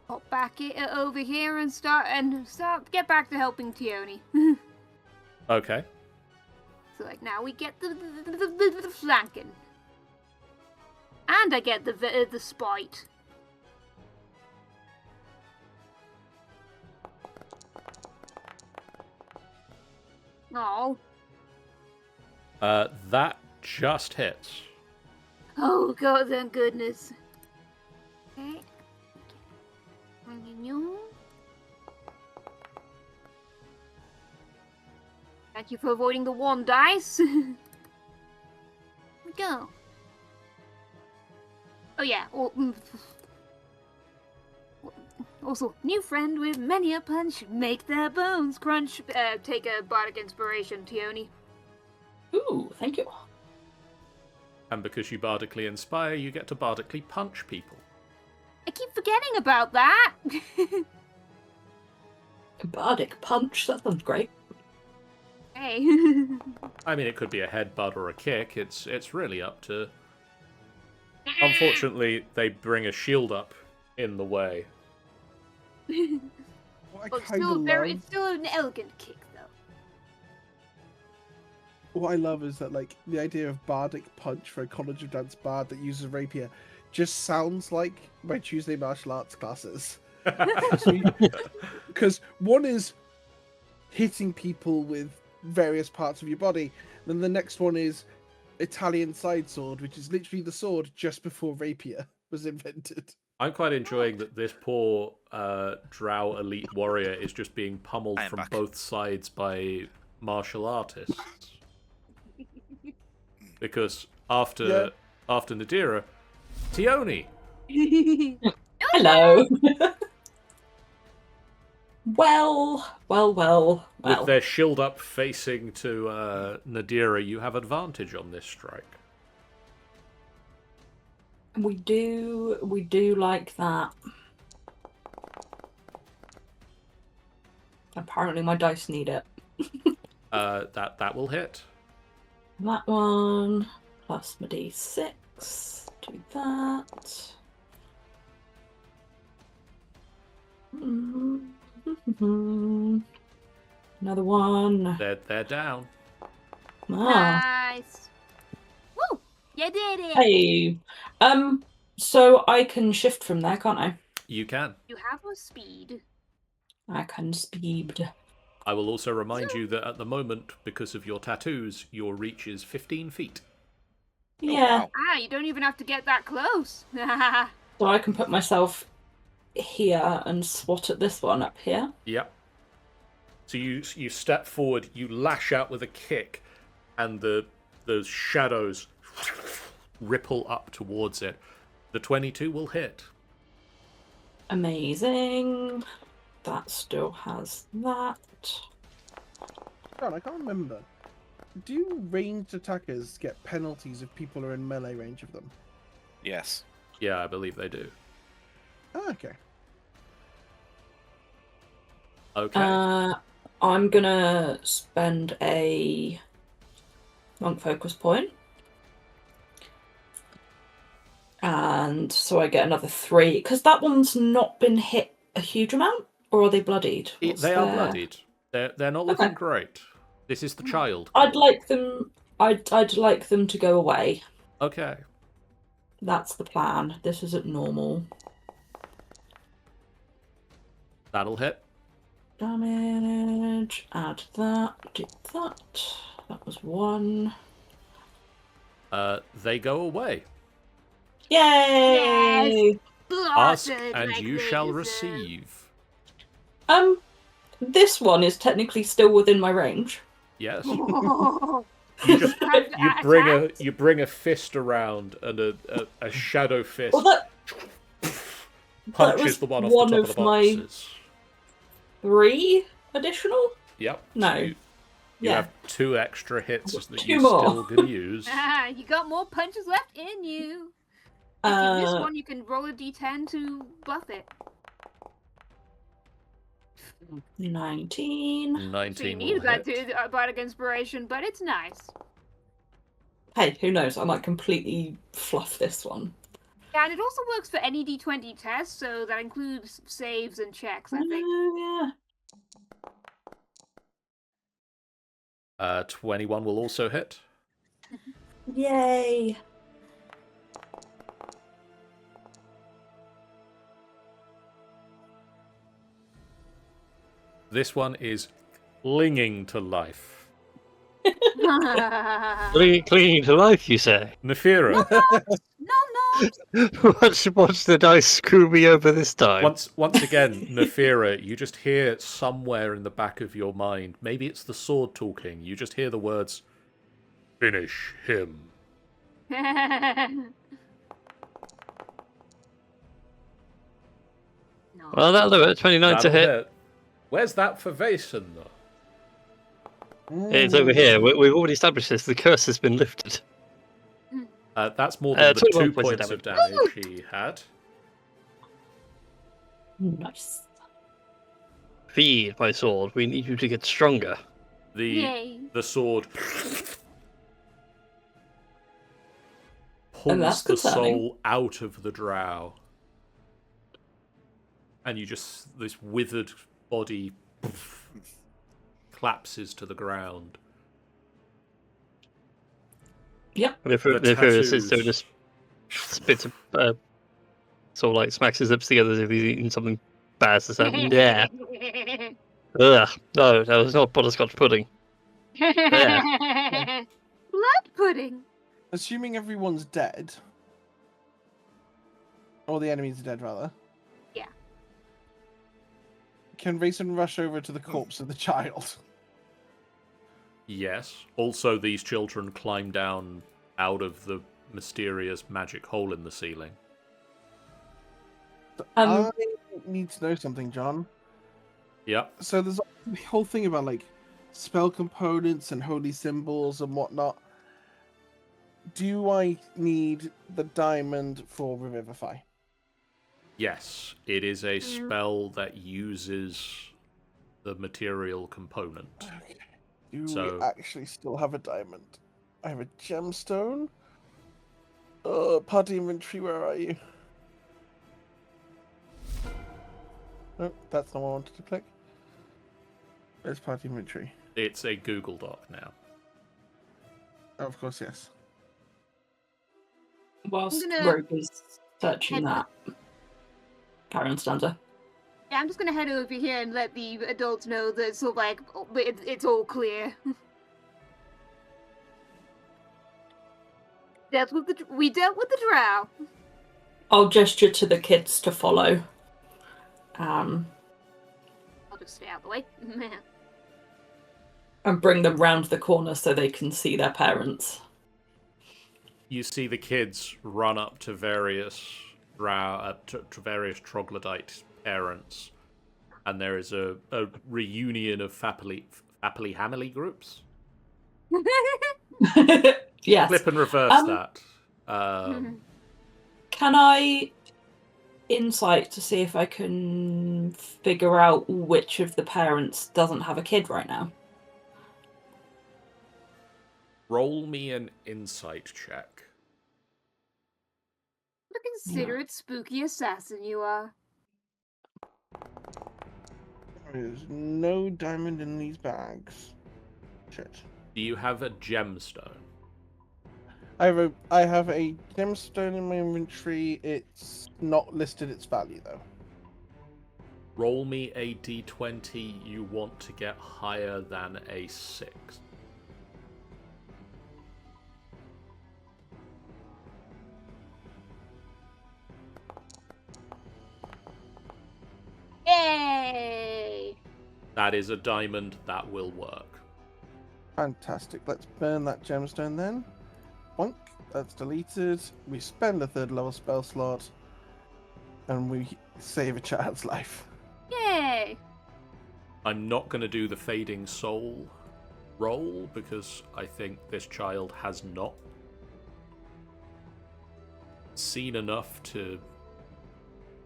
pop back over here and get back to helping Tioni. Okay. So like now we get the flanking, and I get the spite. Oh, That just hits. oh god, thank goodness. Okay. Thank you for avoiding the one dice. Here we go. Oh yeah. Also, new friend with many a punch, make their bones crunch. Take a bardic inspiration, Tioni. Ooh, thank you. And because you bardically inspire, you get to bardically punch people. I keep forgetting about that. Bardic punch, that sounds great. Hey. I mean, it could be a headbutt or a kick. It's really up to... Unfortunately, they bring a shield up in the way. What I Well, kind of love, it's still an elegant kick, though. what I love is that like the idea of bardic punch for a College of Dance bard that uses rapier just sounds like my Tuesday martial arts classes. Because one is hitting people with various parts of your body, then the next one is Italian side sword, which is literally the sword just before rapier was invented. I'm quite enjoying that this poor drow elite warrior is just being pummeled I am from back. both sides by martial artists. Because after Nadira, Tioni. Hello. Well. With their shield up facing to Nadira, you have advantage on this strike. We do like that. Apparently my dice need it. That will hit. That one, plus my d6, do that. Another one. They're down. Ah. Nice. Woo! You did it! Hey. So I can shift from there, can't I? You can. You have a speed. I can speed. I will also remind you that at the moment, because of your tattoos, your reach is 15 feet. Yeah. wow. Ah, you don't even have to get that close. So I can put myself here and swat at this one up here. Yep. So you step forward, you lash out with a kick, and the shadows ripple up towards it. The 22 will hit. Amazing. That still has that. God, I can't remember. Do ranged attackers get penalties if people are in melee range of them? Yes. Yeah, I believe they do. Ah, okay. Okay. I'm gonna spend a monk focus point. And so I get another 3. Because that one's not been hit a huge amount? Or are they bloodied? They are bloodied. They're not looking great. This is the child. I'd like them to go away. Okay. That's the plan. This isn't normal. That'll hit. Damage. Add that. Do that. That was 1. They go away. Yay! Ask Blasted and like you they shall deserve. receive. This one is technically still within my range. Yes. Oh, You just Attacked? you bring a fist around and a shadow fist Well, that punches was the one off one the top of the of my- boxes. 3 additional? Yep. No. So you Yeah. have 2 extra hits that 2 you more. still can use. You got more punches left in you. If you miss Uh, one, you can roll a d10 to buff it. 19. So you 19 need will that hit. to bardic inspiration, but it's nice. Hey, who knows? I might completely fluff this one. Yeah, and it also works for any d20 test, so that includes saves and checks, I think. Oh, yeah. 21 will also hit. Yay! This one is clinging to life. Clinging to life, you say? Nefira, No. Watch the dice screw me over this time. once again, Nefira, you just hear somewhere in the back of your mind, maybe it's the sword talking, you just hear the words, "Finish him." No. Well, that'll do it. 29 to That'll hit. Where's that for Vason, though? It's over here. We've already established this. The curse has been lifted. That's more than the 21 2 points of damage he had. Nice. Feed my sword. We need you to get stronger. Yay. The sword And that's pulls the concerning. soul out of the drow. And you just, this withered body collapses to the ground. Yep. And if The Furious is so tattoos. just spits sort of like smacks his lips together as if he's eating something bad to say. Yeah. Ugh. No, that was not butterscotch pudding. Blood pudding. Assuming everyone's dead, or the enemies are dead, rather. Yeah. Can Rayson rush over to the corpse of the child? Yes. Also, these children climb down out of the mysterious magic hole in the ceiling. I need to know something, John. Yep. So there's the whole thing about like spell components and holy symbols and whatnot. Do I need the diamond for Revivify? Yes, it is a spell that uses the material component. Okay. Do So- we actually still have a diamond? I have a gemstone. Party inventory, where are you? Oh, that's not what I wanted to click. There's party inventory. It's a Google Doc now. Oh, of course, yes. Whilst I'm gonna Rogue is searching head- that. Carry on, Stanza. Yeah, I'm just gonna head over here and let the adults know that it's sort of like it's all clear. We dealt with the drow. I'll gesture to the kids to follow. I'll just stay out the way. And bring them round the corner so they can see their parents. You see the kids run up to various to various troglodyte parents, and there is a reunion of happily hamily groups. Yes. Flip and reverse that. Can I insight to see if I can figure out which of the parents doesn't have a kid right now? Roll me an insight check. What a considerate, spooky assassin you are. There's no diamond in these bags. Shit. Do you have a gemstone? I have a gemstone in my inventory. It's not listed its value though. Roll me a d20 you want to get higher than a 6. Yay! That is a diamond that will work. Fantastic. Let's burn that gemstone then. Boink. That's deleted. We spend a 3rd level spell slot. And we save a child's life. Yay! I'm not going to do the fading soul roll because I think this child has not seen enough to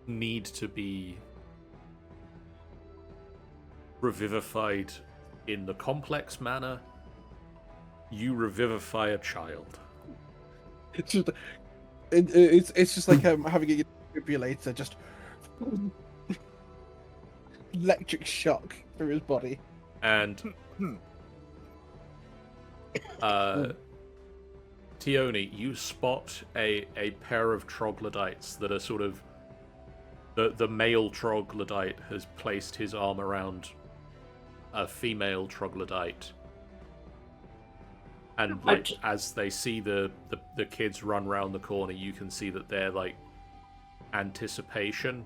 need to be revivified in the complex manner. You revivify a child. It's just, it's just like having a defibrillator, just electric shock through his body. And Tioni, you spot a pair of troglodytes that are sort of the male troglodyte has placed his arm around a female troglodyte. And like, as they see the kids run round the corner, you can see that they're like anticipation.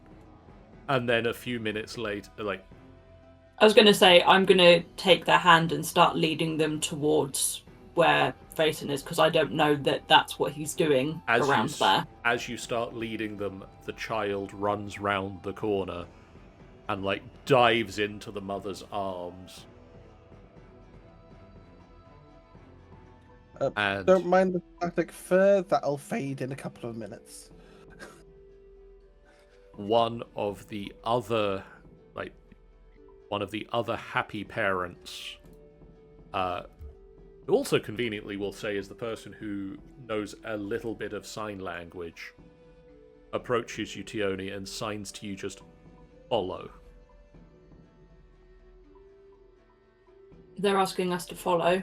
And then a few minutes later, like, I was going to say, I'm going to take their hand and start leading them towards where Phaeton is, because I don't know that that's what he's doing around there. As you start leading them, the child runs round the corner and like dives into the mother's arms. And Don't mind the static fur, that'll fade in a couple of minutes. one of the other happy parents, who also conveniently will say is the person who knows a little bit of sign language, approaches you, Tioni, and signs to you just follow. They're asking us to follow.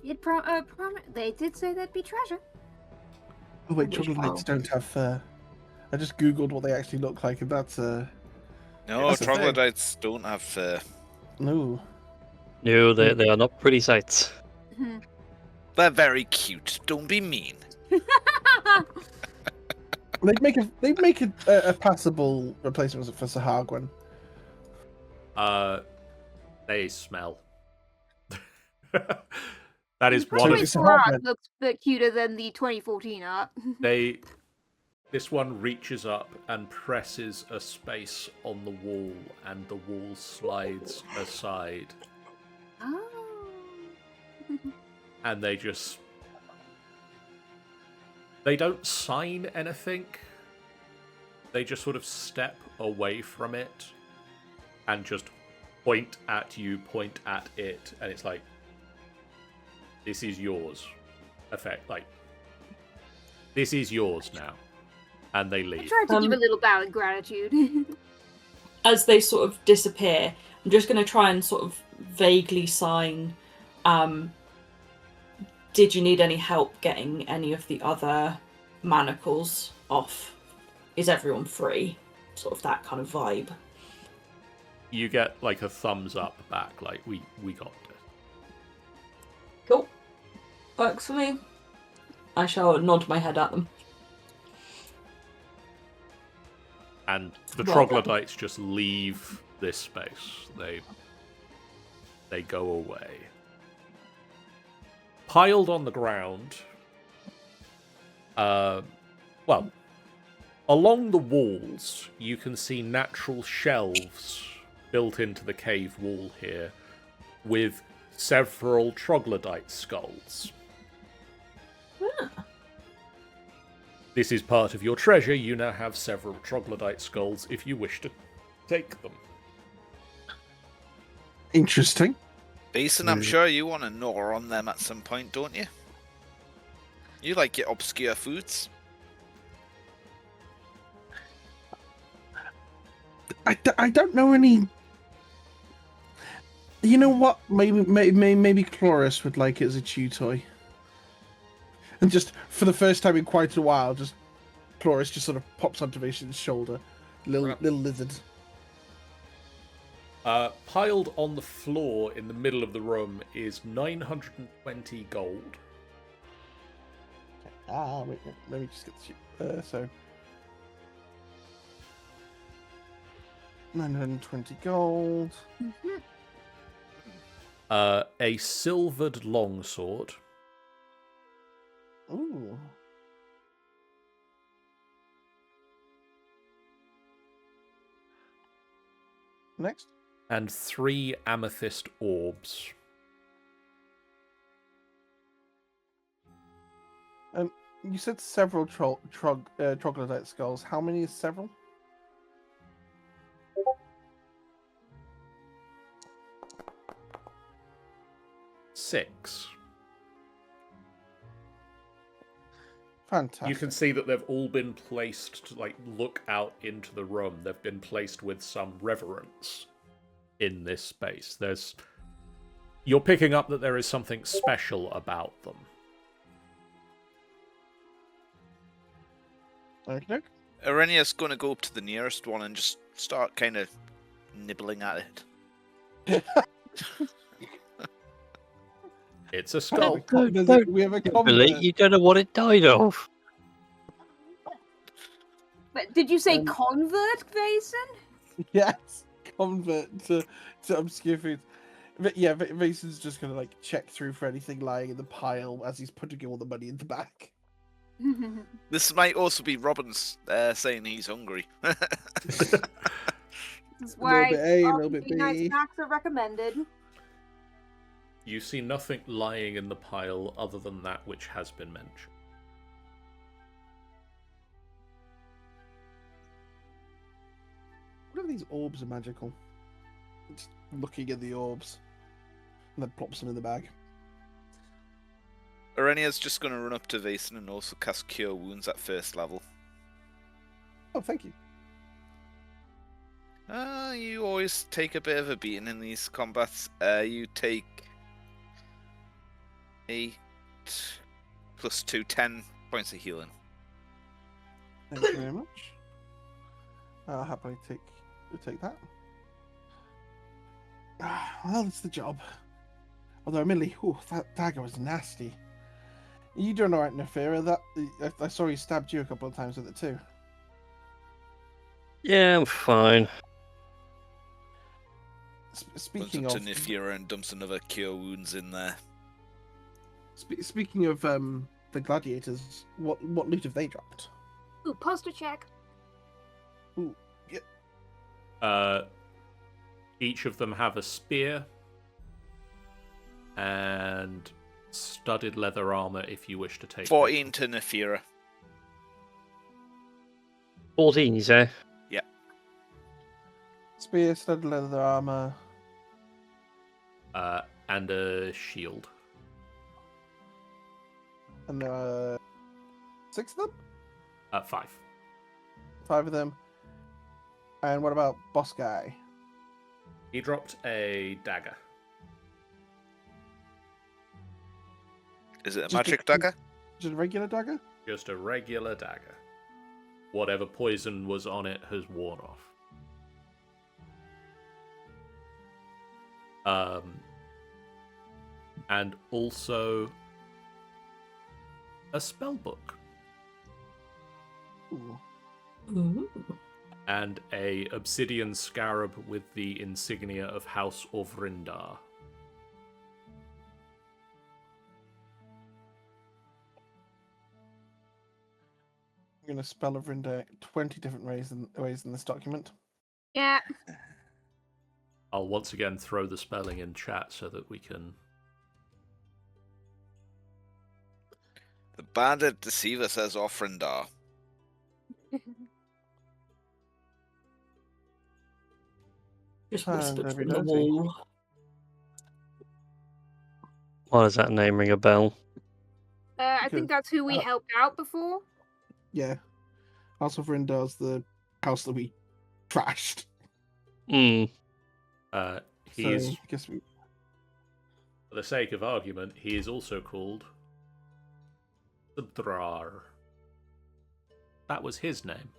They did say there'd be treasure. Oh wait, troglodytes don't have fur. I just googled what they actually look like, and that's No, that's a thing. troglodytes don't have fur. No. No, they are not pretty sights. They're very cute. Don't be mean. They'd make a passable replacement for Sahagwan. They smell. That is one Probably of art looks a bit cuter than the 2014 art. This one reaches up and presses a space on the wall, and the wall slides aside. Oh. And they don't sign anything. They just sort of step away from it and just point at you, point at it, and it's like, this is yours. This is yours now. And they leave. I tried to give a little bow in gratitude. As they sort of disappear, I'm just going to try and sort of vaguely sign, did you need any help getting any of the other manacles off? Is everyone free? Sort of that kind of vibe. You get like a thumbs up back, like, we got it. Cool. Works for me. I shall nod my head at them. And the Well troglodytes just leave this space. They go away. Piled on the ground, along the walls, you can see natural shelves built into the cave wall here, with several troglodyte skulls. Ah. This is part of your treasure. You now have several troglodyte skulls if you wish to take them. Interesting. Basin, I'm sure you want to gnaw on them at some point, don't you? You like your obscure foods. I don't know any. You know what? Maybe Chloris would like it as a chew toy. And just for the first time in quite a while, just Chloris just sort of pops onto Mason's shoulder, little lizard. Piled on the floor in the middle of the room is 920 gold. Wait, let me just get the so 920 gold. A silvered longsword. Ooh. Next. And 3 amethyst orbs. You said several troglodyte skulls. How many is several? Six. Fantastic. You can see that they've all been placed to look out into the room. They've been placed with some reverence in this space. You're picking up that there is something special about them. Okay. Arrhenia's going to go up to the nearest one and just start kind of nibbling at it. It's a skull. We have a Billy, convert. you don't know what it died of. But did you say Um, convert, Basin? Yes, convert to obscure foods. But yeah, Mason's just gonna check through for anything lying in the pile as he's putting all the money in the back. This might also be Robin's saying he's hungry. This is why bit A, a little bit nice B. snacks are recommended. You see nothing lying in the pile other than that which has been mentioned. What if these orbs are magical? Just looking at the orbs, and then plops them in the bag. Arrhenia's just going to run up to Vason and also cast Cure Wounds at first level. Oh, thank you. You always take a bit of a beating in these combats. You take 8 plus 2, 10 points of healing. Thank you very much. I'll happily take that. Well, it's the job. Although, admittedly, that dagger was nasty. You doing alright, Nefira? I saw you stabbed you a couple of times with it too. Yeah, I'm fine. Speaking Runs of up to Nifira and dumps another Cure Wounds in there. speaking of the gladiators, what loot have they dropped? Ooh, posture check. Ooh, yeah. Each of them have a spear and studded leather armor if you wish to take 14 to Nefira. 14, you say? Yeah. Spear, studded leather armor. and a shield. And there are 6 of them? 5. 5 of them. And what about boss guy? He dropped a dagger. Is it a Just magic dagger? Just a regular dagger? Just a regular dagger. Whatever poison was on it has worn off. And also a spell book. Ooh. Ooh. And a obsidian scarab with the insignia of House of Rindar. I'm going to spell of Rinda 20 different ways in this document. Yeah. I'll once again throw the spelling in chat so that we can... The bandit deceiver says Offrindar. Just And whispered every from the dirty. wall. Why does that name ring a bell? I Because- think that's who we helped out before. Yeah. House of Rindar's the house that we trashed. Hmm. He is, So, I guess we... for the sake of argument, he is also called Subdrar. That was his name.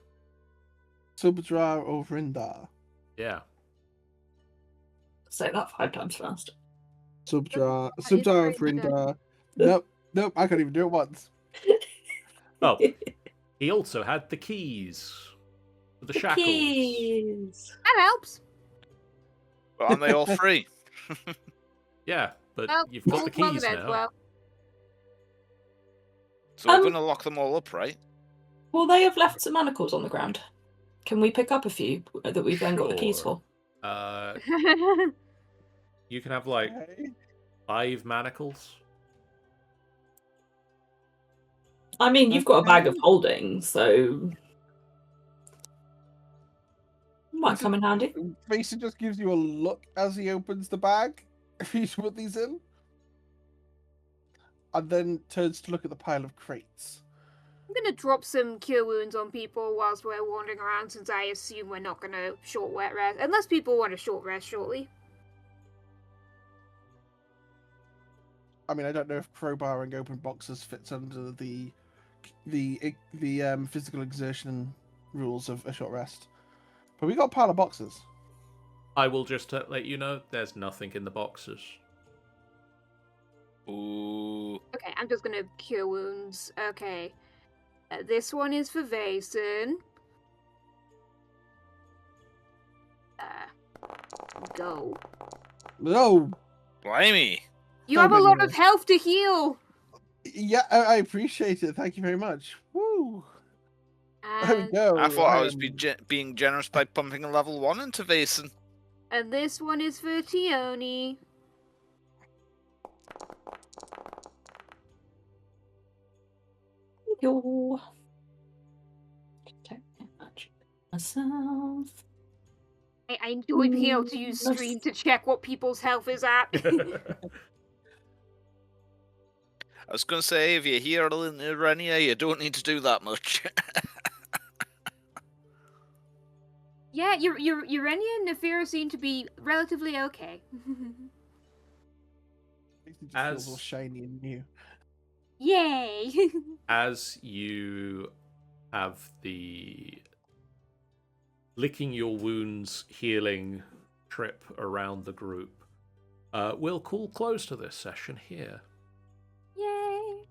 Subdrar of Rindar. Yeah. Say that 5 times fast. Subdrar That is of pretty good. Rindar. Nope, I can't even do it once. Oh, he also had the keys for the shackles. Keys. That helps. But aren't they all free? Yeah, but Well, you've got all the keys covered, now. well. So we're going to lock them all up, right? Well, they have left some manacles on the ground. Can we pick up a few that we've then got the keys Sure. for? You can have like Okay. 5 manacles. I mean, you've got a bag of holding, so might come in handy. Mason just gives you a look as he opens the bag for you to put these in. And then turns to look at the pile of crates. I'm gonna drop some cure wounds on people whilst we're wandering around, since I assume we're not gonna short rest, unless people want a short rest shortly. I mean, I don't know if crowbarring open boxes fits under the physical exertion rules of a short rest. But we got a pile of boxes. I will just let you know there's nothing in the boxes. Ooh. Okay, I'm just gonna cure wounds. Okay. This one is for Vason. Go. No, Blimey. You Don't have a make me lot of roll. health to heal! yeah, I appreciate it. Thank you very much. Woo! There we And, go. I thought I was am- being generous by pumping a level 1 into Vason. and this one is for Tioni. Yo. Check myself. I enjoy being able to use Nice. stream to check what people's health is at. I was going to say, if you're here in Irenia, you don't need to do that much. Yeah, your Urenia and Nefira seem to be relatively okay. Makes it just feels all As- shiny and new. Yay! As you have the licking your wounds healing trip around the group, we'll call close to this session here. Yay!